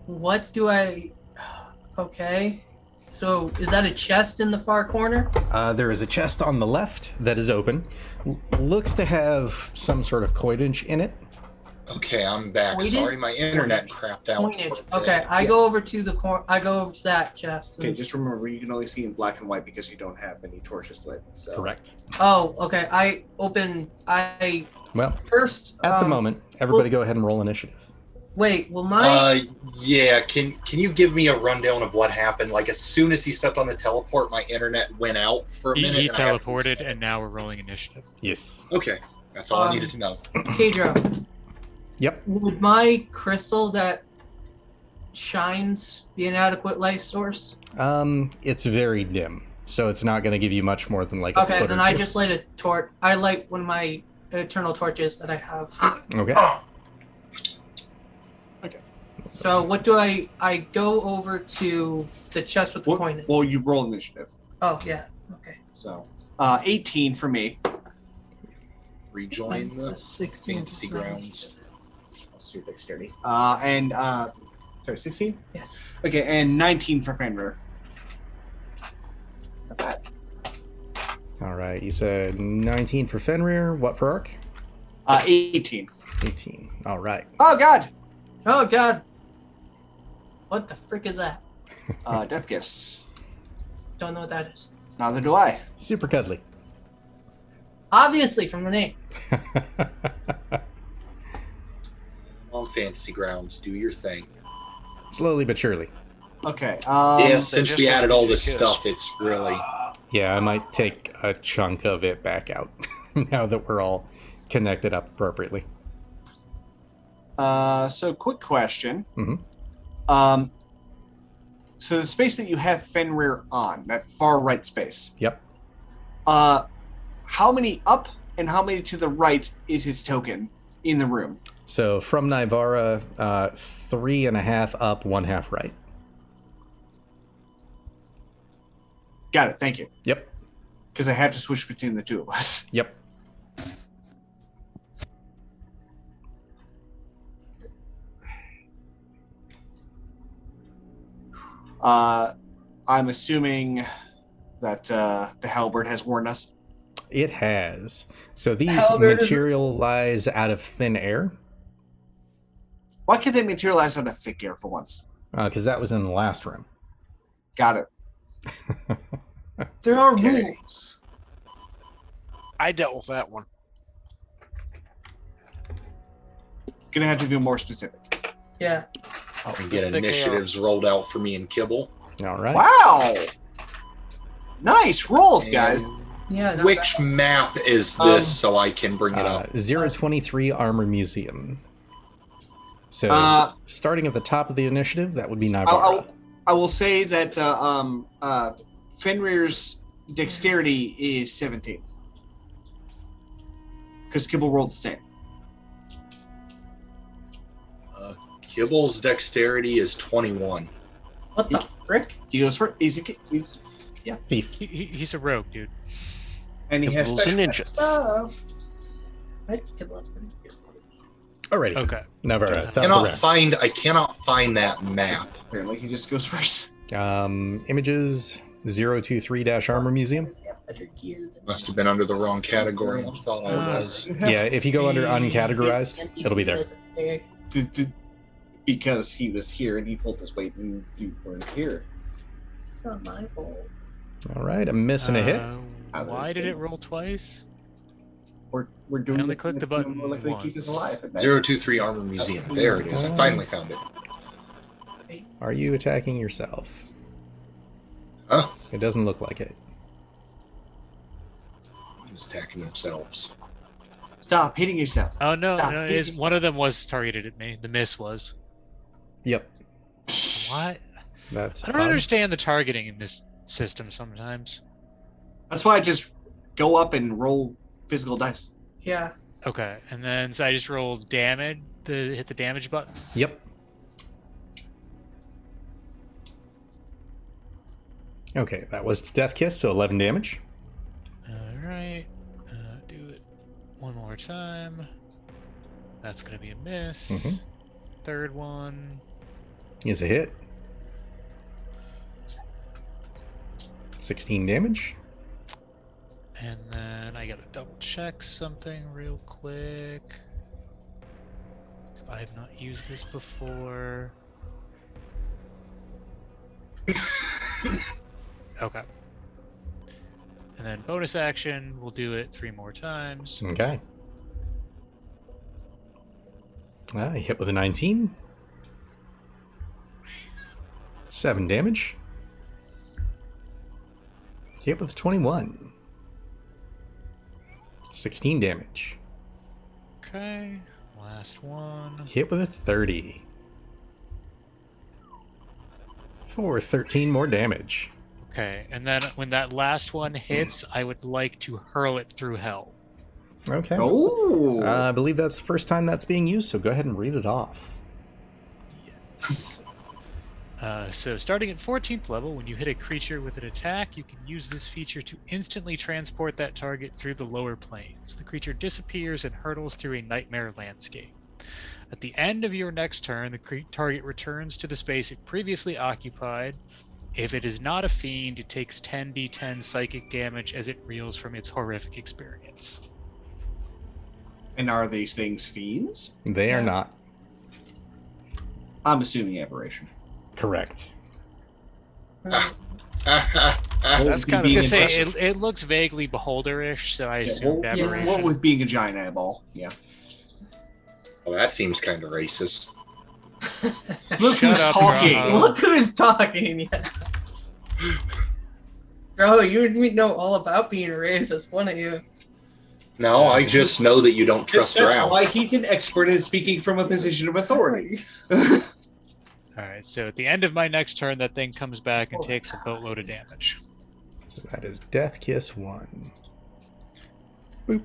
What do I... Okay. So, is that a chest in the far corner? There is a chest on the left that is open. Looks to have some sort of coinage in it. Okay, I'm back. Coinage? Sorry, my internet crapped out. Coinage. Okay, I go over to the I go over to that chest. Okay, just remember you can only see in black and white because you don't have any torches lit. So. Correct. Oh, okay. Well, first at the moment, everybody go ahead and roll initiative. Wait, will my yeah, can you give me a rundown of what happened? Like, as soon as he stepped on the teleport, my internet went out for a minute. He and I had to teleported, reset it. and now we're rolling initiative. Yes. Okay, that's all I needed to know. Kedro? Yep. Would my crystal that shines be an adequate light source? It's very dim, so it's not going to give you much more than like a Okay, foot then or I two. just light a torch. I light one of my eternal torches that I have. Okay. So what do I go over to the chest with the coinage? Well, you roll initiative. Oh yeah. Okay. So, 18 for me. Rejoin the 16 fantasy grounds. Let's do dexterity. Sorry, 16? Yes. Okay, and 19 for Fenrir. Not bad. All right. You said 19 for Fenrir. What for Ark? 18. 18. All right. Oh, God! Oh God. What the frick is that? Death Kiss. Don't know what that is. Neither do I. Super cuddly. Obviously from the name. On fantasy grounds, do your thing. Slowly but surely. Okay. Yeah, since just we don't added need all your this kiss. stuff, it's really... Yeah, I might take a chunk of it back out now that we're all connected up appropriately. So quick question. Mhm. So the space that you have Fenrir on, that far right space. Yep. How many up and how many to the right is his token in the room? So from Nivara, 3.5 up, 1/2 right. Got it. Thank you. Yep. Because I have to switch between the two of us. Yep. I'm assuming that the halberd has warned us. It has. So these Halberd is- materialize out of thin air, Why can't they materialize out of thick air for once? because that was in the last room. Got it. There are Okay. rules. I dealt with that one. Gonna have to be more specific. Yeah. And get Thick initiatives rolled out for me and Kibble. All right. Wow! Nice rolls, guys. And Yeah. not which bad. map is this so I can bring it up? 023 Armor Museum. So starting at the top of the initiative, that would be Nivara. I will say that Fenrir's dexterity is 17. Because Kibble rolled the same. Kibble's dexterity is 21. What the frick? He goes for easy. Thief. He's a rogue, dude. And he has Kibble's a ninja. stuff. Right, Kibble, that's pretty good. Alrighty. Okay. Never. I cannot find that map. Apparently, he just goes first. Images 023-Armor Museum. Better gear than Must have been under the wrong category. I thought I was. Yeah, if you go under uncategorized, it'll be there. Because he was here and he pulled his weight and you weren't here. It's not my fault. Alright, a miss and a hit. Why did it roll twice? We're doing I only this clicked the thing that's button more likely to keep us alive at night. 023 Armor Museum. There it is. I finally found it. Are you attacking yourself? Huh? It doesn't look like it. Who's attacking themselves? Stop hitting yourself. Oh no, Stop no, it hitting is one of them was targeted at me. The miss was. Yep. What? That's I don't odd. understand the targeting in this system sometimes. That's why I just go up and roll physical dice. Yeah. Okay, and then so I just rolled damage. Hit the damage button. Yep. Okay, that was Death Kiss, so 11 damage. Alright. Do it one more time. That's going to be a miss. Mhm. Third one. Is a hit. 16 damage. And then I got to double check something real quick. So I have not used this before. Okay. And then bonus action, we'll do it 3 more times. Okay. I hit with a 19. 7 damage. Hit with a 21. 16 damage. Okay. Last one. Hit with a 30. For 13 more damage. Okay, and then when that last one hits, I would like to hurl it through hell. Okay. Oh! I believe that's the first time that's being used, so go ahead and read it off. Yes. So starting at 14th level, when you hit a creature with an attack, you can use this feature to instantly transport that target through the lower planes. The creature disappears and hurtles through a nightmare landscape. At the end of your next turn, the target returns to the space it previously occupied. If it is not a fiend, it takes 10d10 psychic damage as it reels from its horrific experience. And are these things fiends? They are not. I'm assuming aberration. Correct. That's What with kind of being I was gonna say, impressive? it looks vaguely beholderish, so I assumed Yeah, aberration. what with being a giant eyeball? Yeah. Well, that seems kind of racist. Look Shut who's up, talking. Drow. Look who's talking. Yes. Bro, you and me know all about being racist, one of you. No, I just know that you don't trust That's Drow. why he's an expert in speaking from a position of authority. Alright, so at the end of my next turn, that thing comes back and takes a boatload of damage. So that is Death Kiss 1. Boop.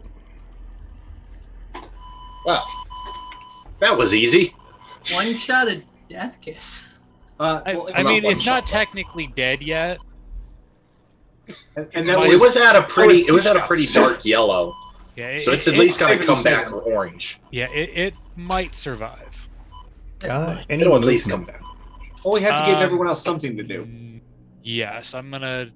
Wow. That was easy. One shot of Death Kiss. I mean, it's not technically dead yet. and that It It was at a pretty that was pretty six dark yellow. Yeah, So it's at least got to come back 77. orange. Yeah, it might survive. Any It'll at least come movement? back. Well, we have to give Um, everyone else something to do. Yes, I'm gonna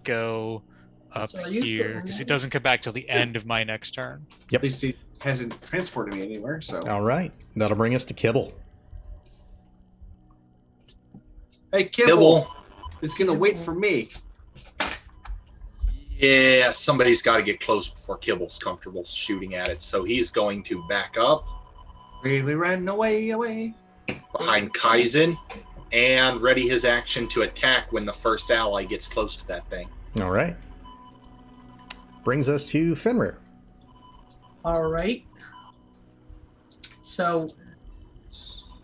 go up So are you here sitting because there? it doesn't come back till the end of my next turn. At least he hasn't transported me anywhere, so. All right. That'll bring us to Kibble. Hey, Kibble, Kibble. it's gonna wait for me. Yeah, somebody's got to get close before Kibble's comfortable shooting at it. So he's going to back up Really ran away. behind Kaizen and ready his action to attack when the first ally gets close to that thing. All right. Brings us to Fenrir. Alright. So,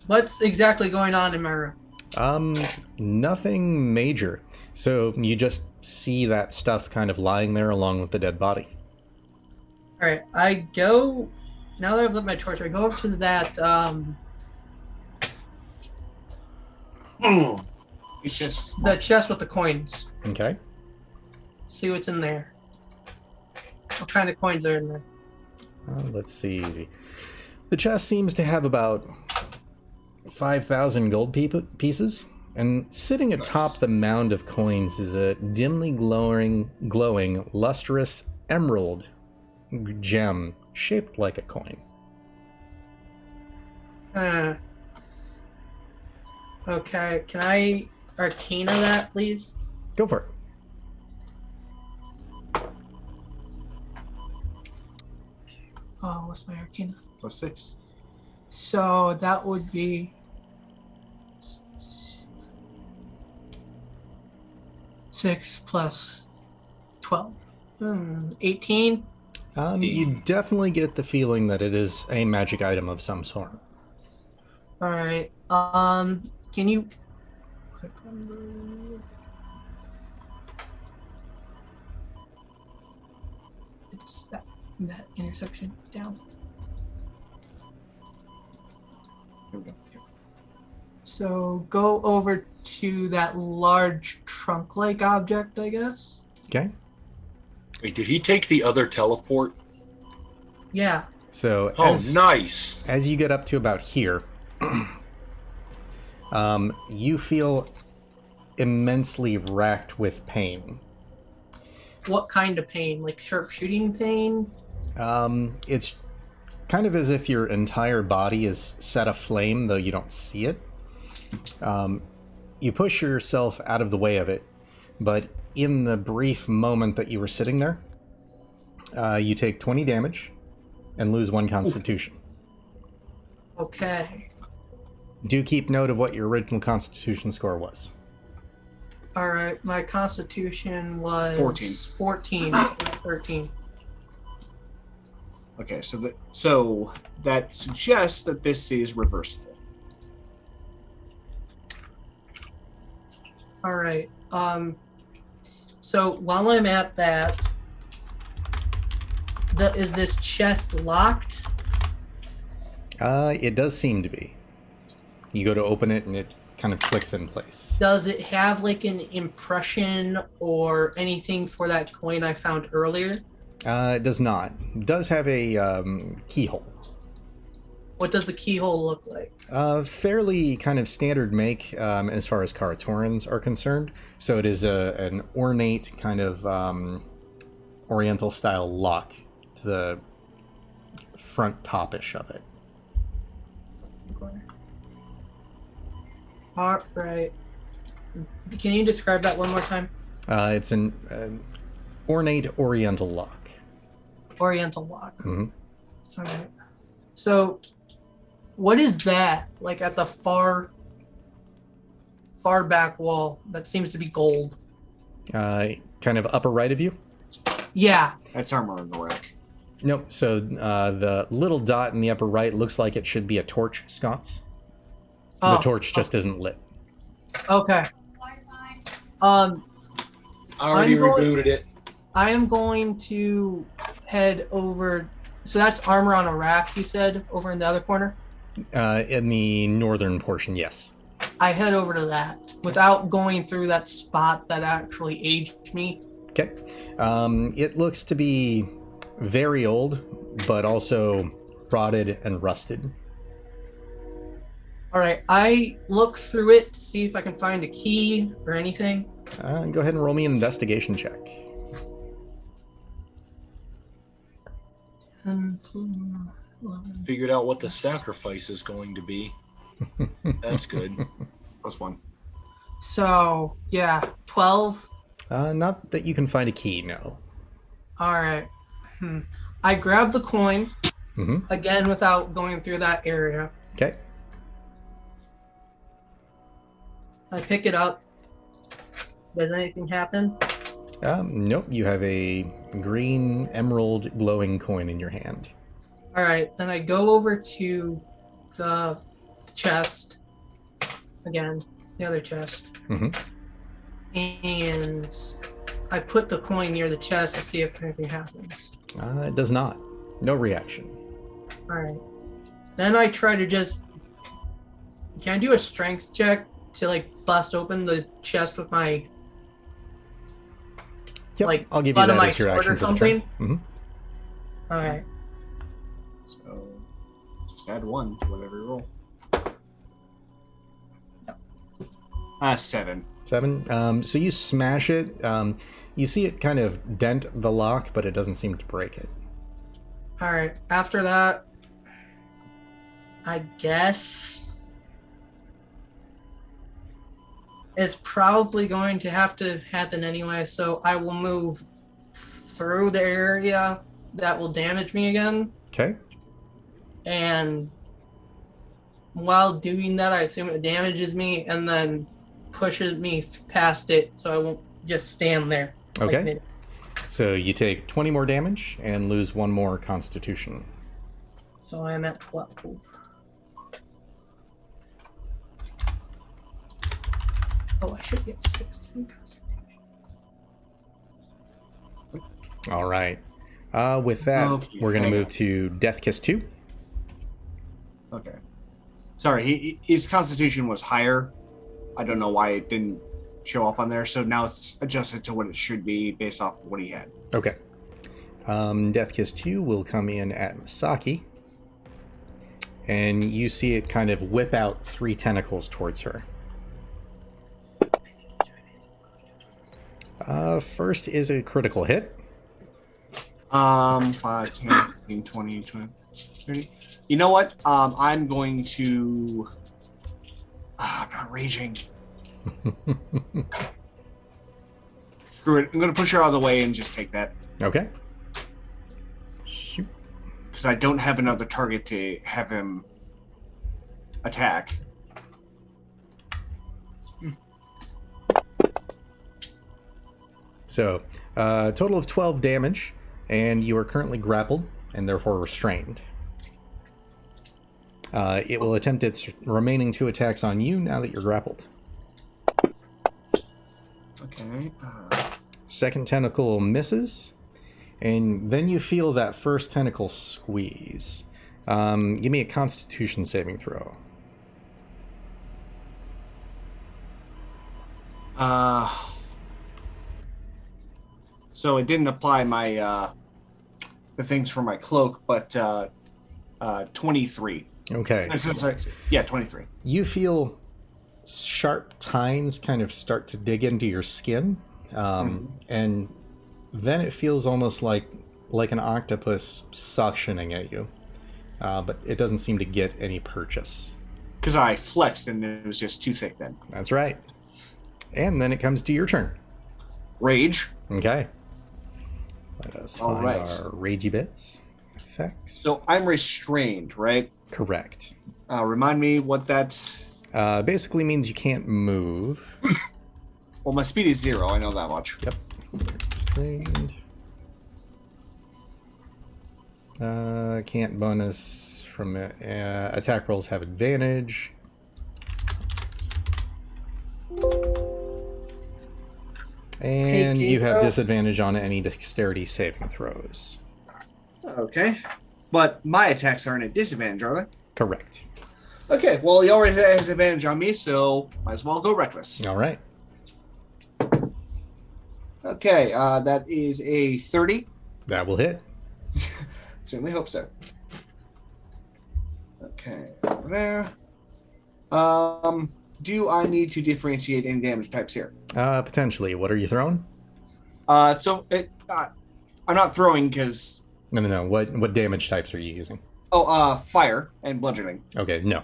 what's exactly going on in my room? Nothing major. So you just see that stuff kind of lying there along with the dead body. Alright, I go, now that I've lit my torch, I go over to that It's just the chest with the coins. Okay. See what's in there. What kind of coins are in there? Let's see. The chest seems to have about 5,000 gold pieces, and sitting atop the mound of coins is a dimly glowing, lustrous emerald gem shaped like a coin. Okay, can I arcana that, please? Go for it. Oh, what's my arcana? +6. So that would be 6 plus 12. 18. You definitely get the feeling that it is a magic item of some sort. All right. Can you click on the? It's that intersection down. Here we go. So go over to that large trunk-like object, I guess. Okay. Wait, did he take the other teleport? Yeah. So Nice. As you get up to about here, you feel immensely racked with pain. What kind of pain? Like sharpshooting pain? It's kind of as if your entire body is set aflame, though you don't see it. You push yourself out of the way of it, but in the brief moment that you were sitting there, you take 20 damage and lose 1 constitution. Okay. Do keep note of what your original constitution score was. All right. My constitution was 14. 13. Okay, so that suggests that this is reversible. All right. So while I'm at that, is this chest locked? It does seem to be. You go to open it and it kind of clicks in place. Does it have like an impression or anything for that coin I found earlier? It does not. It does have a keyhole. What does the keyhole look like? Fairly kind of standard make as far as Karatorans are concerned. So it is an ornate kind of Oriental style lock to the front topish of it. All right. Can you describe that one more time? It's an ornate Oriental lock. Oriental lock. Mm-hmm. All right. So, what is that like at the far back wall that seems to be gold? Kind of upper right of you? Yeah. That's armor on the rack. Nope. So the little dot in the upper right looks like it should be a torch sconce. The torch just isn't lit. Okay. I already rebooted it. I am going to head over. So that's armor on a rack, you said, over in the other corner? In the northern portion, yes. I head over to that without going through that spot that actually aged me. Okay. It looks to be very old, but also rotted and rusted. All right, I look through it to see if I can find a key or anything. Go ahead and roll me an investigation check. 10, 11. Figured out what the sacrifice is going to be. That's good. +1. So, yeah, 12. Not that you can find a key, no. All right. I grab the coin, Mm-hmm. again without going through that area. Okay. I pick it up. Does anything happen? Nope, you have a green emerald glowing coin in your hand. All right, then I go over to the chest. Again, the other chest. Mm-hmm. And I put the coin near the chest to see if anything happens. It does not. No reaction. All right. Then I try to just... Can I do a strength check to like bust open the chest with my Yep, like I'll give you butt of that my as your sword action or for the turn. something? Alright. So just add 1 to whatever you roll. 7. 7. So you smash it. You see it kind of dent the lock, but it doesn't seem to break it. Alright. After that, I guess it's probably going to have to happen anyway, so I will move through the area that will damage me again. Okay. And while doing that, I assume it damages me and then pushes me past it so I won't just stand there. Okay. Like it. So you take 20 more damage and lose 1 more constitution. So I'm at 12. Oh, I should get 16. All right. With that, Okay, we're going to hang move on. to Death Kiss 2. Okay. Sorry, his constitution was higher. I don't know why it didn't show up on there, so now it's adjusted to what it should be based off of what he had. Okay. Death Kiss 2 will come in at Misaki. And you see it kind of whip out 3 tentacles towards her. First is a critical hit. 5, 10, 15, 20, 30. You know what? I'm going to... I'm not raging. Screw it. I'm going to push her out of the way and just take that. Okay. Shoot. Because I don't have another target to have him attack. So, total of 12 damage, and you are currently grappled and therefore restrained. It will attempt its remaining 2 attacks on you now that you're grappled. Okay. Second tentacle misses, and then you feel that first tentacle squeeze. Give me a Constitution saving throw. So it didn't apply my the things for my cloak, but 23. Okay. Sorry. Yeah, 23. You feel sharp tines kind of start to dig into your skin, and then it feels almost like an octopus suctioning at you, but it doesn't seem to get any purchase. Because I flexed and it was just too thick then. That's right. And then it comes to your turn. Rage. Okay. Let us All find right. our ragey bits. Effects. So I'm restrained, right? Correct. Remind me what that's... Basically means you can't move. Well, my speed is 0. I know that much. Yep. Restrained. Can't bonus from attack rolls have advantage. And you have disadvantage on any dexterity saving throws. Okay. But my attacks aren't at disadvantage, are they? Correct. Okay, well, he already has advantage on me, so might as well go reckless. All right. Okay, that is a 30. That will hit. Certainly hope so. Okay, over there. Do I need to differentiate any damage types here? Potentially. What are you throwing? I'm not throwing because... No. What damage types are you using? Oh, fire and bludgeoning. Okay, no.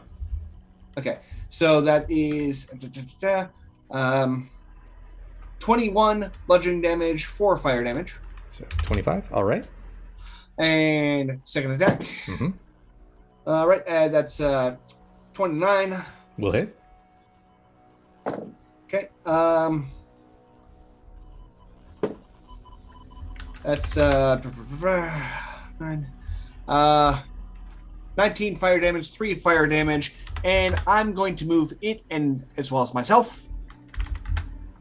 Okay, so that is 21 bludgeoning damage, 4 fire damage, So 25. All right. and second attack. Mm-hmm. Right, that's 29. Will hit. Okay. That's 9. 19 fire damage, 3 fire damage, and I'm going to move it and as well as myself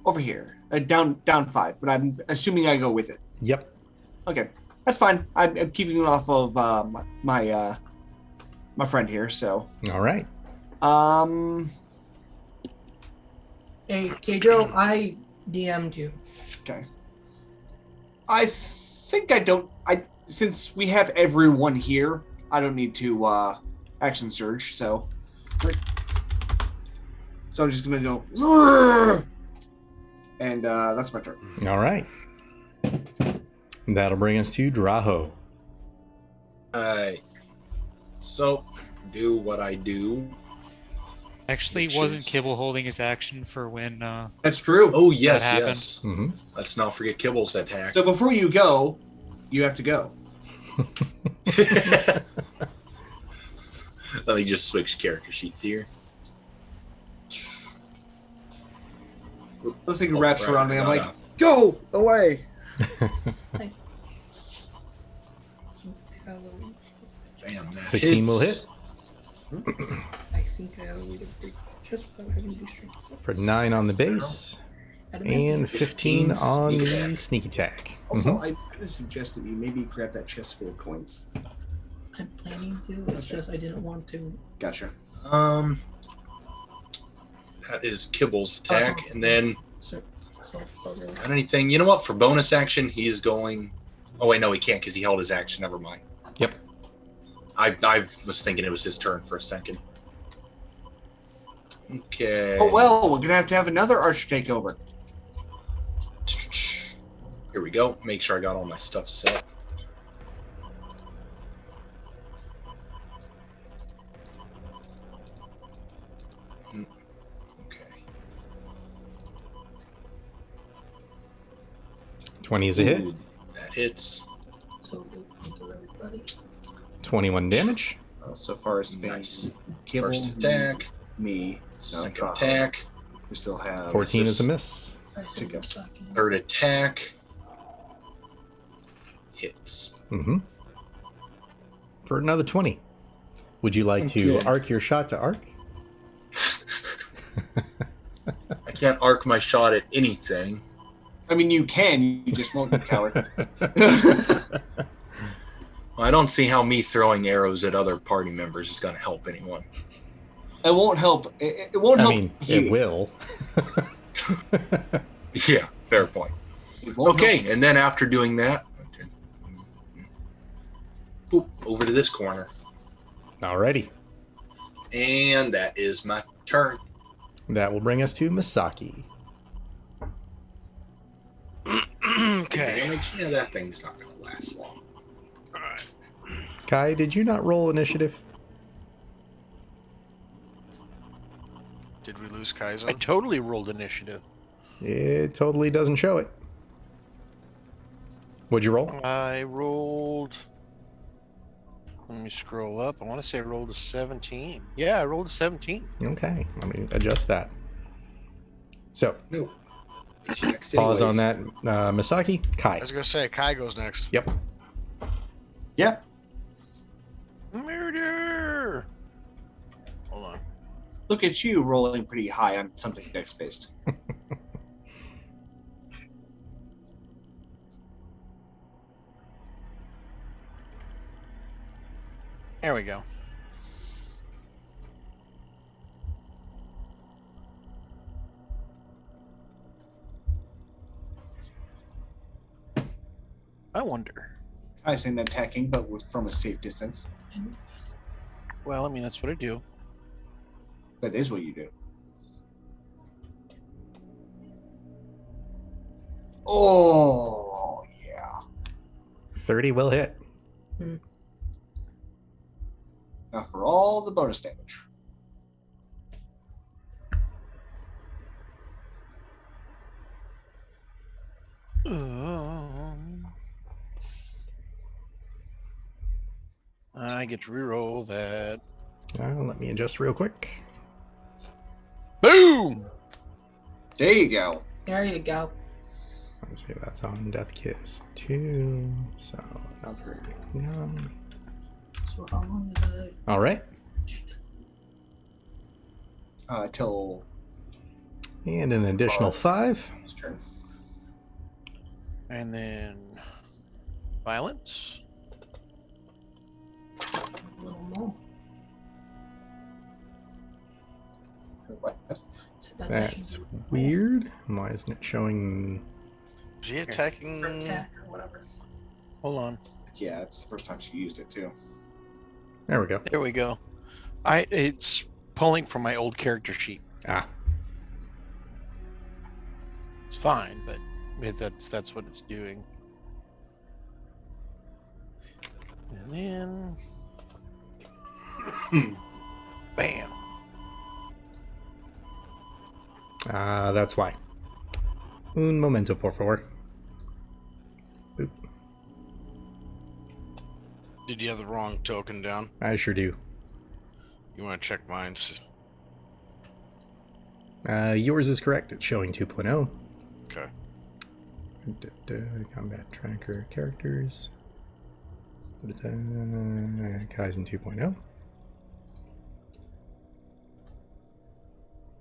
over here, down 5. But I'm assuming I go with it. Yep. Okay, that's fine. I'm keeping it off of my friend here. So All right. Hey, Pedro, I DM'd you. Okay. I think I don't. Since we have everyone here, I don't need to action surge. So I'm just gonna go. "Rrrr!" And that's my turn. All right. That'll bring us to Draho. Alright. So, do what I do. Actually, Which wasn't is- Kibble holding his action for when That's true. Oh, yes, That happened. yes. Mm-hmm. Let's not forget Kibble's attack. So before you go, you have to go. Let me just switch character sheets here. This thing Oh, wraps right, around me. I'm like, forgot. go away. Bam, that 16 will hits. I think I have a way to break just without having to do strength. For 9 on the base and 15 on the sneak attack. Also, I would suggest that you maybe grab that chest full of coins. I'm planning to. It's just I didn't want to. Gotcha. That is Kibble's attack, and then So puzzle. got anything? You know what? For bonus action, he's going. Oh wait, no, he can't because he held his action. Never mind. Yep. I was thinking it was his turn for a second. Okay. Oh well, we're gonna have another archer takeover. Here we go. Make sure I got all my stuff set. Okay. 20 is a hit. Ooh, that hits. So until everybody. 21 damage. So far, it's been Nice. Kibble, First attack. me. Second Draho. attack. We still have 14 this is a miss. I To said go. sucking. Third attack. Hits. Mm-hmm. For another 20. Would you like to Okay. arc your shot to arc? I can't arc my shot at anything. I mean, you can. You just won't, you coward. Well, I don't see how me throwing arrows at other party members is going to help anyone. It won't help. It won't I help. mean, you. it will. Yeah, fair point. It won't Okay, help. and then after doing that, boop, over to this corner. Alrighty. And that is my turn. That will bring us to Misaki. Okay. Damage? Yeah, that thing's not going to last long. Kai, did you not roll initiative? Did we lose I Kaizen? totally rolled initiative. It totally doesn't show it. What'd you roll? I rolled. Let me scroll up. I want to say I rolled a 17. Yeah, I rolled a 17. Okay, let me adjust that. So, No. It's next pause on anyways. that. Misaki, Kai. I was gonna say Kai goes next. Yep. Yep. Murder! Hold on. Look at you rolling pretty high on something dex based. There we go. I wonder. I saying attacking, but from a safe distance. Well, I mean, that's what I do. That is what you do. Oh yeah. 30 will hit. Now for all the bonus damage. I get to reroll that. Let me adjust real quick. Boom! There you go. There you go. Let's see, that's on Death Kiss 2. So, another 9. So how long is that? All right. Till And an additional 5. his turn. And then violence. A little more. What? That's weird. Why isn't it showing? Is he attacking? Attack or whatever. Hold on. Yeah, it's the first time she used it too. There we go. There we go. It's pulling from my old character sheet. Ah, It's fine, but that's what it's doing. And then, bam. that's why. Un momento, por favor. Boop. Did you have the wrong token down? I sure do. You want to check mine? Yours is correct. It's showing 2.0. Okay. Combat tracker characters. Kaizen 2.0.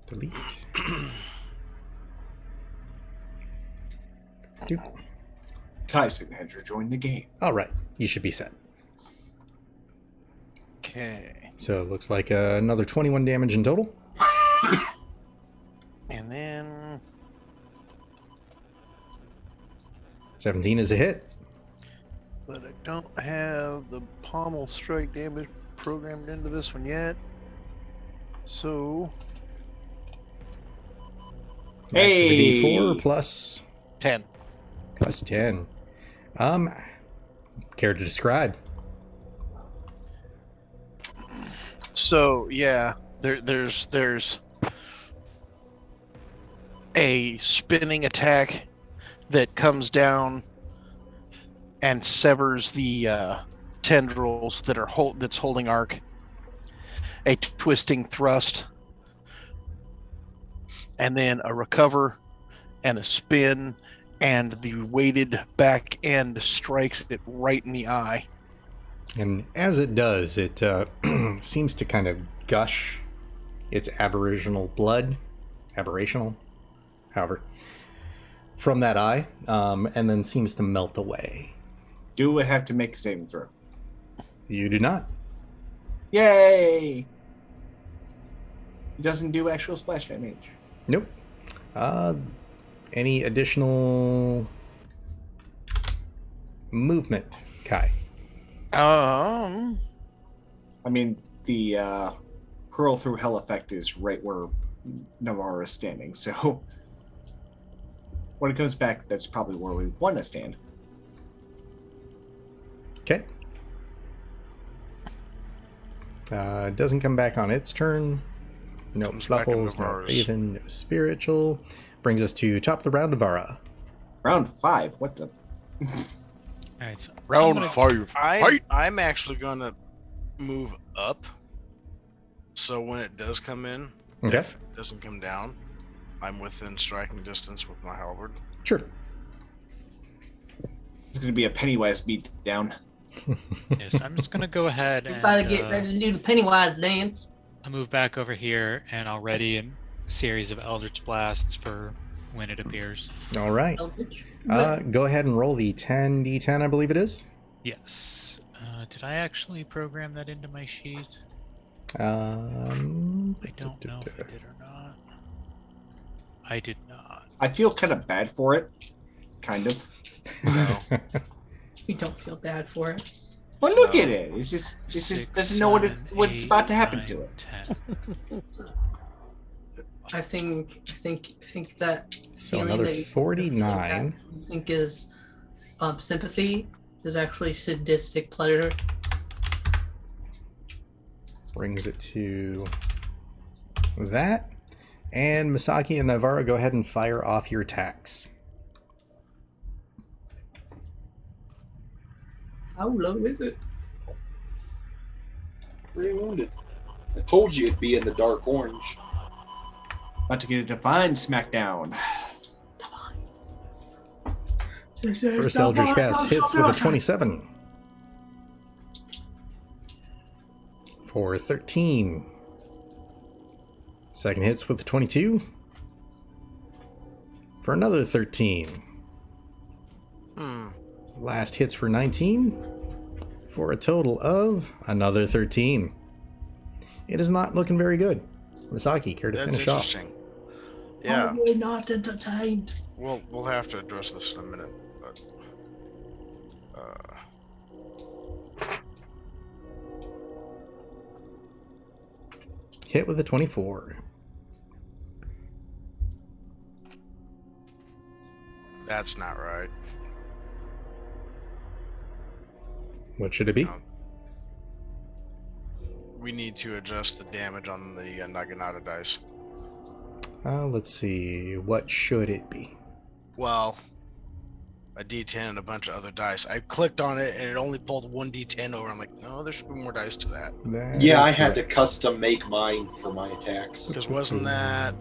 Delete. Doop. Tyson had rejoined the game. All right, you should be set. Okay. So it looks like another 21 damage in total. And then 17 is a hit. but I don't have the pommel strike damage programmed into this one yet. So Back to the Hey! D4 plus 10. 10. Care to describe? So yeah, there's a spinning attack that comes down and severs the tendrils that are that's holding Ark. A twisting thrust, and then a recover, and a spin, and the weighted back end strikes it right in the eye. And as it does, it seems to kind of gush its aberrational blood, however, from that eye, and then seems to melt away. Do I have to make a saving throw? You do not. Yay! It doesn't do actual splash damage. Nope. Any additional movement, Kai? I mean, the hurl through hell effect is right where Navarre is standing, so when it comes back, that's probably where we want to stand. Okay. Doesn't come back on its turn. No Comes back in Fluffles, no Navarre's. Raven, no Spiritual. Brings us to top of the round, Navarra. Round 5, what the? Alright, so Round I'm 5. Fight! I'm actually gonna move up. So when it does come in, Okay. if it doesn't come down, I'm within striking distance with my halberd. Sure. It's going to be a Pennywise beat down. yes, I'm just gonna go ahead We're and about to get ready to do the Pennywise dance. I'll move back over here and I'll ready a series of Eldritch Blasts for when it appears. All right. Eldritch. Go ahead and roll the 10d10, I believe it is. Yes. Did I actually program that into my sheet? I I don't know if I did or not. I did not. I feel kind of bad for it. Kind of. We don't feel bad for it. But look No. at it. It's just Six, doesn't know what's 7, about to 8, happen 9, to it. 10. I think that So feeling another that you 49. think is sympathy is actually sadistic pleasure. Brings it to that. And Misaki and Navarro, go ahead and fire off your attacks. How low is it? Really wounded. I told you it'd be in the dark orange. About to get a divine smackdown. First Eldritch Blast hits with a 27. For 13. Second hits with a 22. For another 13. Last hits for 19. For a total of another 13. It is not looking very good. Misaki, care to That's finish off? interesting. Yeah. Are they not entertained? We'll have to address this in a minute, but Hit with a 24. that's not right. What should it be? No. We need to adjust the damage on the Naginata dice. Let's see. What should it be? Well, a D10 and a bunch of other dice. I clicked on it and it only pulled one D10 over. I'm like, no, there should be more dice to that. That Yeah, is I had to correct. custom make mine for my attacks. Because wasn't that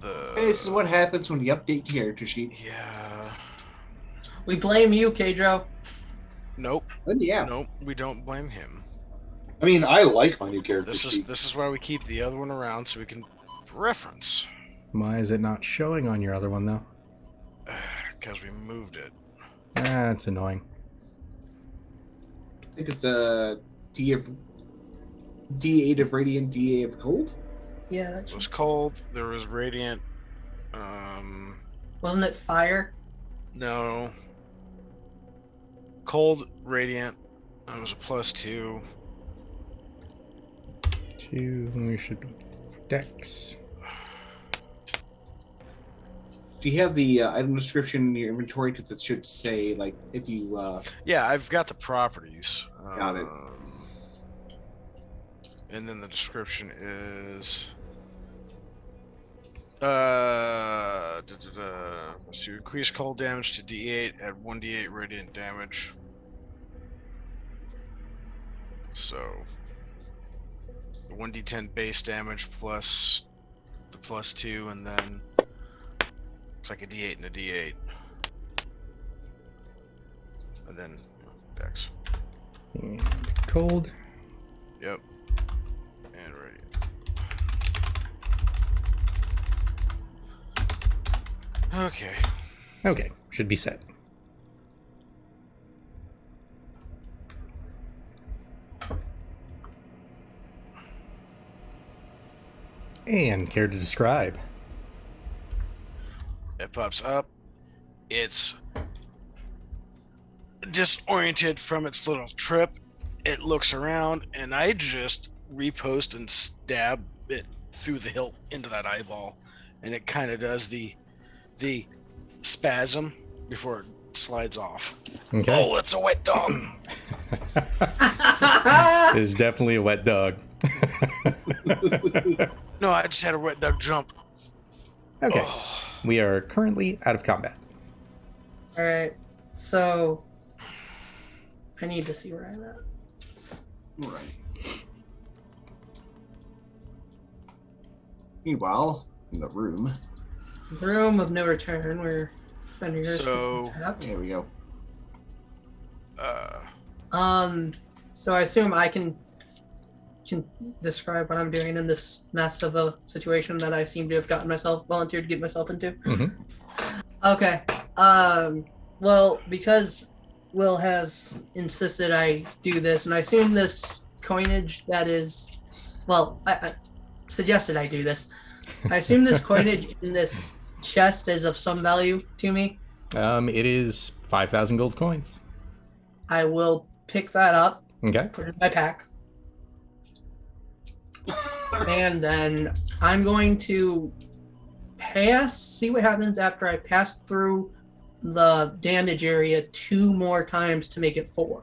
the? Hey, this is what happens when you update character sheet. Yeah. We blame you, Kadro. Nope. Oh, yeah. Nope. We don't blame him. I mean, I like my new character This sheet. is why we keep the other one around so we can reference. Why is it not showing on your other one, though? Because we moved it. That's annoying. I think it's D8 of Radiant, D8 of Cold. Yeah, that It should... was cold. There was radiant. wasn't it fire? No. Cold, radiant. It was a +2. 2. We should be Dex. Do you have the item description in your inventory? Because it should say, like, if you... Yeah, I've got the properties. Got it. And then the description is to increase cold damage to D8 at 1d8 radiant damage. So the 1d10 base damage plus the +2, and then it's like a D8 and a D8, and then Dex. And cold. Yep. And radiant. Okay. Okay, should be set. And care to describe? It pops up. It's disoriented from its little trip. It looks around, and I just repost and stab it through the hilt into that eyeball, and it kind of does the spasm before it slides off. Okay. Oh, it's a wet dog. It is definitely a wet dog. No, I just had a wet dog jump. Okay. Oh. We are currently out of combat. Alright, so... I need to see where I'm at. Right. Meanwhile, in the room. Room of no return, where Fenrir's So- tapped. There we go. So I assume I can describe what I'm doing in this mess of a situation that I seem to have volunteered to get myself into. Mhm. Okay. Well, because Will has insisted I do this, and I assume this coinage that is, well, I suggested I do this. I assume this coinage in this chest is of some value to me. It is 5,000 gold coins. I will pick that up, Okay. put it in my pack, and then I'm going to see what happens after I pass through the damage area 2 more times to make it 4.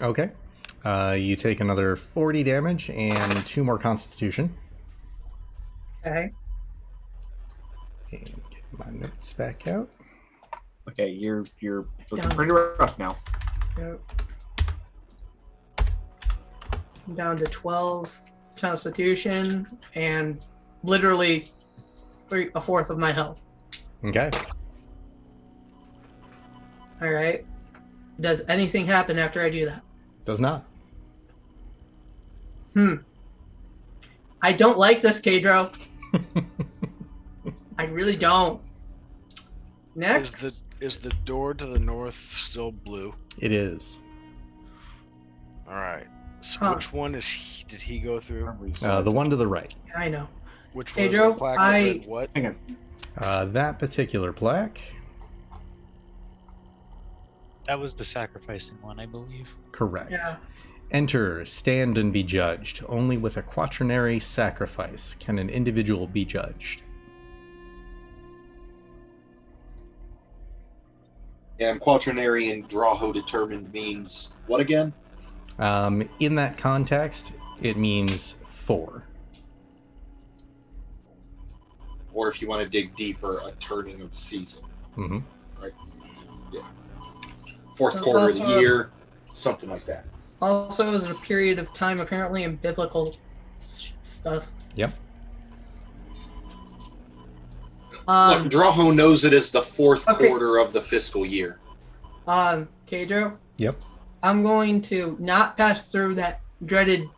Okay. You take another 40 damage and 2 more constitution. Okay. And get my notes back out. Okay, you're looking Down. pretty rough now. Yep. I'm down to 12 constitution and literally a fourth of my health. Okay. All right. Does anything happen after I do that? Does not. I don't like this, Kadro. I really don't. Next. Is the door to the north still blue? It is. All right. So Huh. which one did he go through? The one to the right. I know. Which Hey, was Joe, the plaque that read what? Hang on. That particular plaque, That was the sacrificing one, I believe. correct. Yeah. Enter, stand, and be judged. Only with a quaternary sacrifice can an individual be judged. And quaternary and Drawho determined means what again? In that context, it means 4. Or if you want to dig deeper, a turning of the season. Hmm. Right? Yeah. Fourth So quarter of the also- year, something like that. Also, it was a period of time apparently in biblical stuff. Yep. Look, Drawho knows it as the fourth Okay. quarter of the fiscal year. Pedro, Yep. I'm going to not pass through that dreaded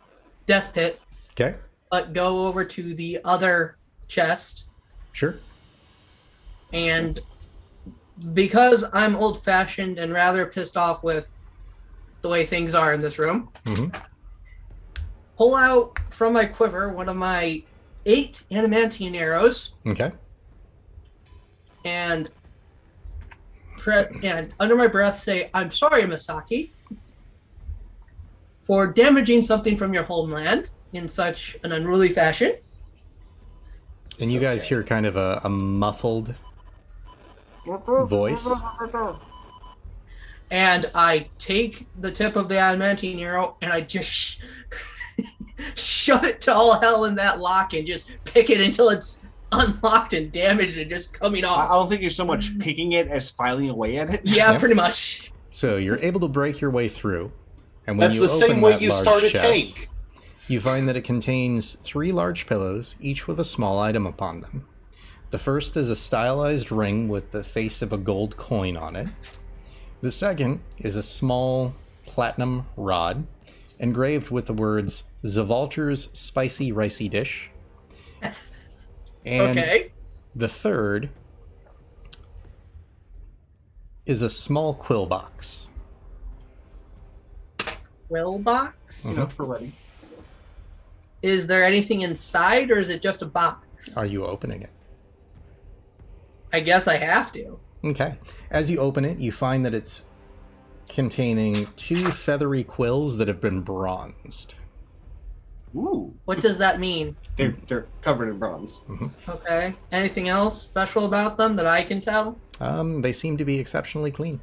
death pit, Okay. but go over to the other chest. Sure. And because I'm old-fashioned and rather pissed off with the way things are in this room, Hmm. pull out from my quiver one of my 8 adamantine arrows Okay. and under my breath say, "I'm sorry, Misaki, for damaging something from your homeland in such an unruly fashion." And you guys okay. hear kind of a muffled voice. And I take the tip of the adamantine arrow and I just shove it to all hell in that lock and just pick it until it's unlocked and damaged and just coming I off. don't think you're so much picking it as filing away at it. Yeah, Yep. pretty much. So you're able to break your way through, and when That's you the open same way that you large start a chest, tank. you find that it contains 3 large pillows, each with a small item upon them. The first is a stylized ring with the face of a gold coin on it. The second is a small platinum rod, engraved with the words "Zavalter's Spicy Ricey Dish." And Okay. the third is a small quill box. Will box? Enough for ready. Is there anything inside or is it just a box? Are you opening it? I guess I have to. Okay. As you open it, you find that it's containing 2 feathery quills that have been bronzed. Ooh, What does that mean? they're covered in bronze. Okay. Anything else special about them that I can tell? They seem to be exceptionally clean.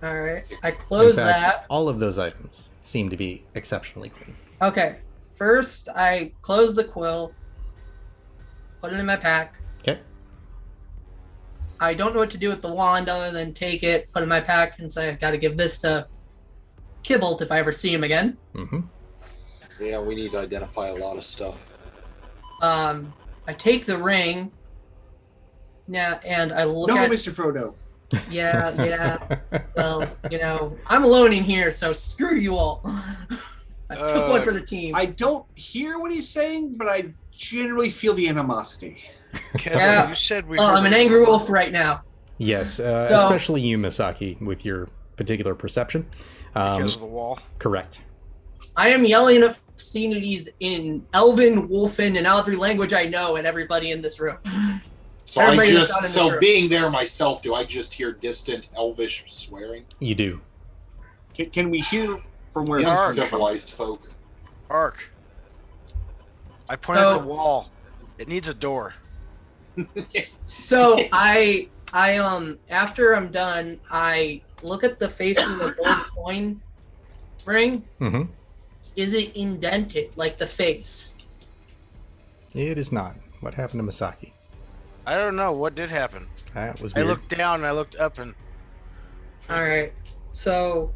All right. I close In fact, that. all of those items seem to be exceptionally clean. Okay. First, I close the quill, put it in my pack. Okay. I don't know what to do with the wand other than take it, put it in my pack, and say I've got to give this to Kibbolt if I ever see him again. Mm-hmm. Yeah, we need to identify a lot of stuff. I take the ring. Now, and I look No, at. Mr. Frodo. Yeah. Well, I'm alone in here, so screw you all. I took one for the team. I don't hear what he's saying, but I generally feel the animosity. Kevin, Yeah. you said we. Well, heard I'm an a angry rumor. wolf right now. Yes, especially you, Misaki, with your particular perception. Because of the wall. Correct. I am yelling obscenities in Elven, Wolfen, and every language I know at everybody in this room. So Everybody that's not in the room. being there myself, do I just hear distant Elvish swearing? You do. Can we hear from where Yes, it's coming from? civilized folk. Ark. I pointed So- at the wall. It needs a door. So I after I'm done, I look at the face of the gold coin ring. Mm-hmm. Is it indented like the face? It is not. What happened to Misaki? I don't know what did happen. That was I weird. looked down and I looked up and All right. So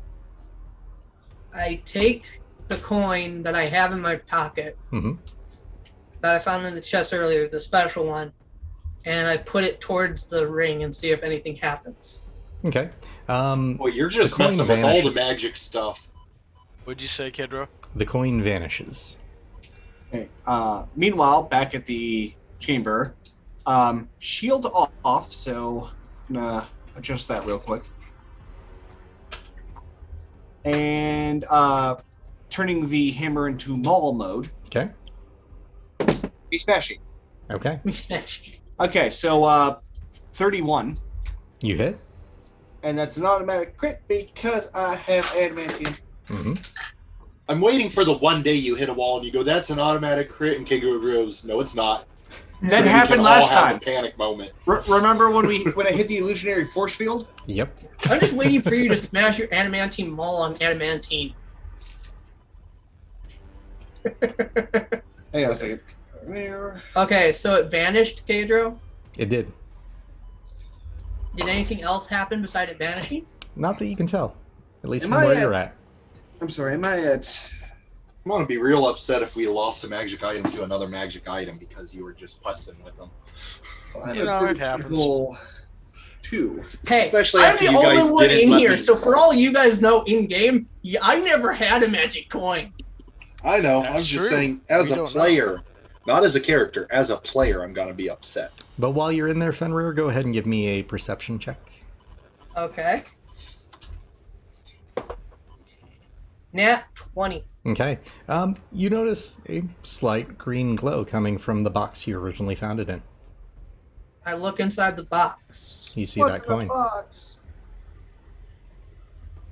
I take the coin that I have in my pocket Mhm. that I found in the chest earlier, the special one, and I put it towards the ring and see if anything happens. Okay. Well, you're just The coin messing with all the vanishes. magic stuff. what'd you say, Kedro? The coin vanishes. Okay. Meanwhile, back at the chamber, shield off, so I'm gonna adjust that real quick. And turning the hammer into maul mode. Okay. Be smashing. Okay. Okay, so 31. You hit. And that's an automatic crit because I have adamantium. Mm-hmm. I'm waiting for the one day you hit a wall and you go, "That's an automatic crit," and Kegro goes, "No, it's not." That So happened we can last all have time. a panic moment. Remember when I hit the illusionary force field? Yep. I'm just waiting for you to smash your adamantine maul on adamantine. Hang on a second. Okay, so it vanished, Pedro. It did. Did anything else happen beside it vanishing? Not that you can tell. At least Am from I where at- you're at. I'm sorry, am I at... I'm gonna be real upset if we lost a magic item to another magic item because you were just putzing with them. I'm You at know, it happens. critical 2. Hey, Especially I'm after the you guys only one didn't in let here, me- so for all you guys know in game, I never had a magic coin. I know. That's I'm just true. saying, as We a don't player, not as a character, as a player, I'm gonna be upset. But while you're in there, Fenrir, go ahead and give me a perception check. Okay. Nat 20. Okay. You notice a slight green glow coming from the box you originally found it in. I look inside the box. You see What's that coin. in the box?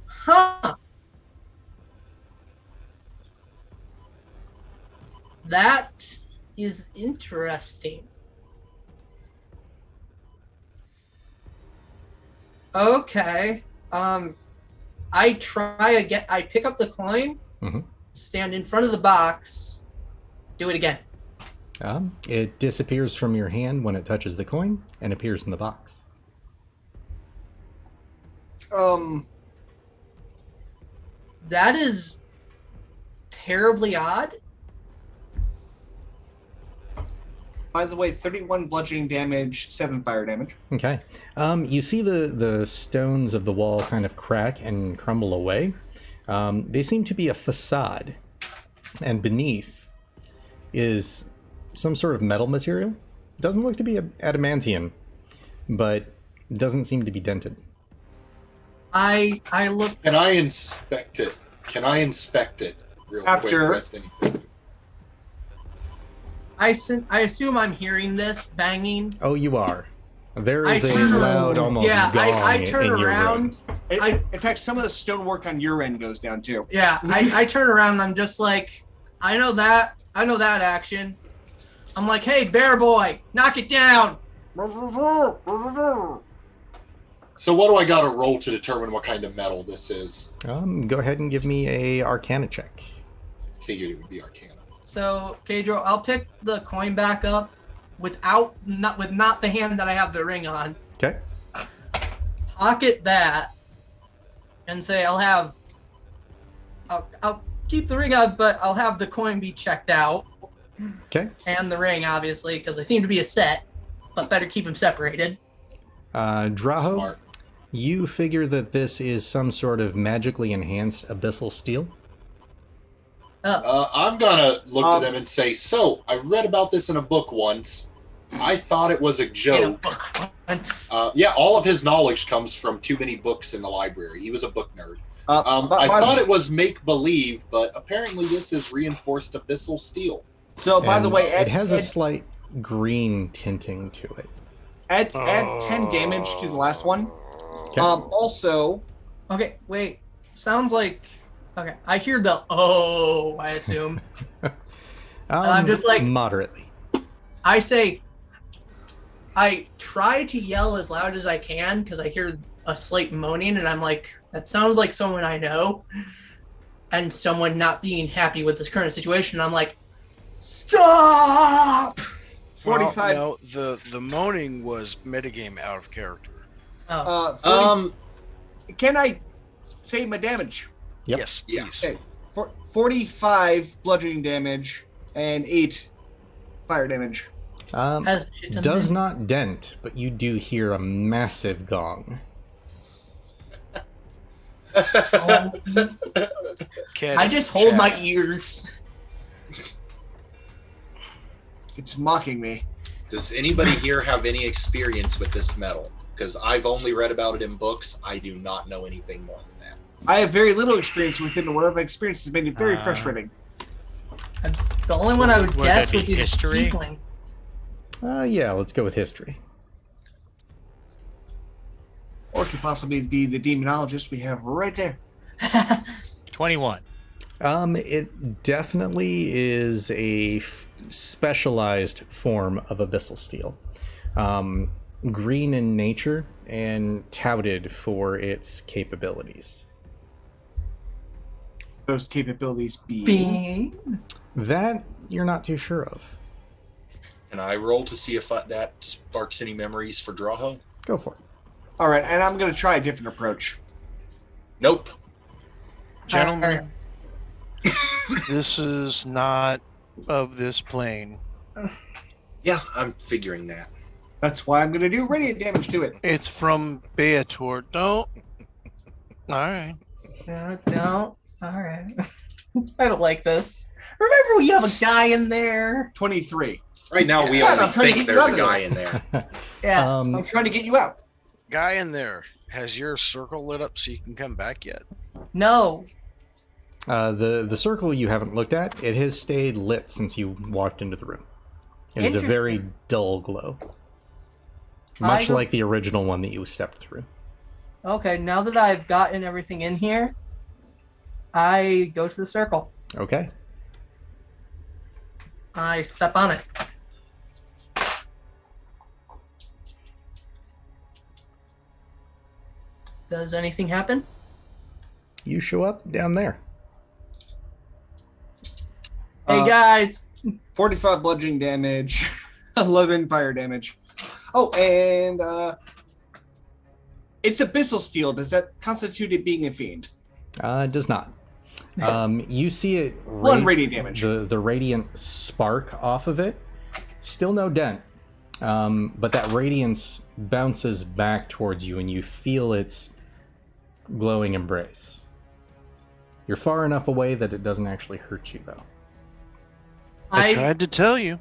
Huh. That is interesting. Okay. I try again. I pick up the coin, Mhm. stand in front of the box, do it again. It disappears from your hand when it touches the coin and appears in the box. That is terribly odd. By the way, 31 bludgeoning damage, 7 fire damage. Okay. You see the stones of the wall kind of crack and crumble away. They seem to be a facade. And beneath is some sort of metal material. It doesn't look to be adamantium, but it doesn't seem to be dented. I look. Can I inspect it? Real After- quick with anything? I assume I'm hearing this banging. Oh, you are. There I is a turn- loud, almost Yeah, gong I turn in your room. around. In fact, some of the stonework on your end goes down too. Yeah, I turn around and I'm just like, I know that action. I'm like, hey, bear boy, knock it down. So what do I got to roll to determine what kind of metal this is? Go ahead and give me a Arcana check. Figured it would be Arcana. So, Pedro, I'll pick the coin back up with not the hand that I have the ring on. Okay. Pocket that, and say I'll keep the ring on, but I'll have the coin be checked out. Okay. And the ring, obviously, because they seem to be a set, but better keep them separated. Draho, Smart. you figure that this is some sort of magically enhanced abyssal steel. I'm gonna look to them and say, so I read about this in a book once. I thought it was a In a joke. book once. Yeah, all of his knowledge comes from too many books in the library. He was a book nerd. But I by thought the- it was make-believe, but apparently this is reinforced abyssal steel. So, by the And way, it has a slight green tinting to it. add 10 damage to the last one. Okay. Also, Okay, wait. Sounds like. Okay, I hear the oh, I assume. I'm just like- moderately. I say. I try to yell as loud as I can because I hear a slight moaning, and I'm like, that sounds like someone I know, and someone not being happy with this current situation. I'm like, stop! 45. Well, no, the moaning was metagame out of character. Oh, 40 can I say my damage? Yep. Yes, Yeah. please. Okay. 45 bludgeoning damage and 8 fire damage. has shit done Does been- not dent, but you do hear a massive gong. I just hold my ears. It's mocking me. Does anybody here have any experience with this metal? Because I've only read about it in books. I do not know anything more than that. I have very little experience with it, and what I've experienced has made it very Ah. frustrating. The only one I would Would guess that be would be history? the tiefling. Yeah, let's go with history. Or it could possibly be the demonologist we have right there. 21. It definitely is a specialized form of abyssal steel. Green in nature and touted for its capabilities. Those capabilities being... Being. That you're not too sure of. And I roll to see if that sparks any memories for Drow. Go for it. All right, and I'm going to try a different approach. Nope. Gentlemen, this is not of this plane. Yeah, I'm figuring that. That's why I'm going to do radiant damage to it. It's from Beator. Don't. All right. No. All right. I don't like this. Remember, we have a guy in there. 23. Right now, we Yeah, only I'm trying to think get you out there's a of guy there. in there. Yeah. I'm trying to get you out. Guy in there, has your circle lit up so you can come back yet? No. The circle you haven't looked at, it has stayed lit since you walked into the room. It is a very Interesting. dull glow. Much don't- like the original one that you stepped through. Okay, now that I've gotten everything in here, I go to the circle. Okay. I step on it. Does anything happen? You show up down there. Hey guys. 45 bludgeoning damage, 11 fire damage. Oh, and it's abyssal steel. Does that constitute it being a fiend? It does not. You see it. One radiant damage. The radiant spark off of it. Still no dent. But that radiance bounces back towards you, and you feel its glowing embrace. You're far enough away that it doesn't actually hurt you, though. I tried to tell you.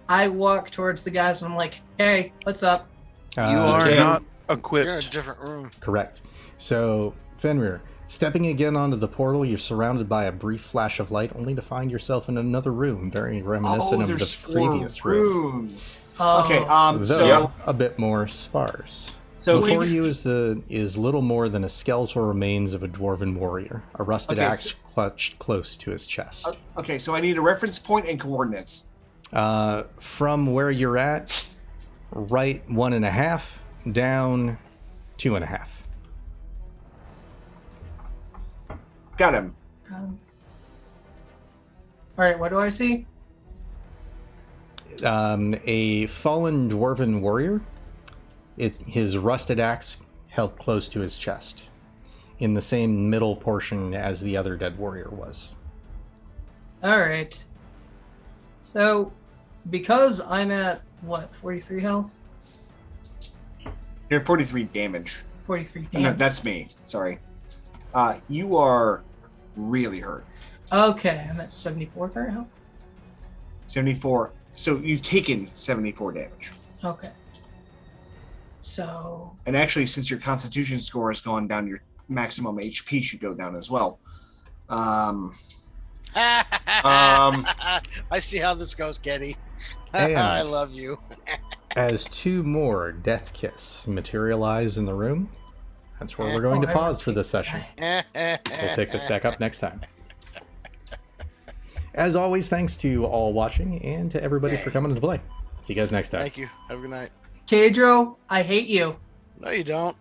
I walk towards the guys and I'm like, hey, what's up? You are okay. not You're in a equipped. different room. Correct. So, Fenrir, stepping again onto the portal, you're surrounded by a brief flash of light, only to find yourself in another room, very reminiscent of there's the 4 previous room. rooms. Oh, Okay, Though so a bit more sparse. So Before we- you is little more than a skeletal remains of a dwarven warrior, a rusted Okay, axe clutched close to his chest. okay, so I need a reference point and coordinates. From where you're at, right 1.5, down 2.5. Got him. all right, what do I see? A fallen dwarven warrior. It's his rusted axe held close to his chest, in the same middle portion as the other dead warrior was. All right. So, because I'm at, 43 health? You're 43 damage. 43 No, damage. that's me. Sorry. You are really hurt. Okay, I'm at 74 current health. 74. So you've taken 74 damage. Okay. So, And actually, since your constitution score has gone down, your maximum HP should go down as well. I see how this goes, Kenny. And- I love you. As 2 more Death Kiss materialize in the room, that's where we're going to pause for this session. We'll pick this back up next time. As always, thanks to all watching and to everybody for coming to play. See you guys next time. Thank you. Have a good night. Kadro, I hate you. No, you don't.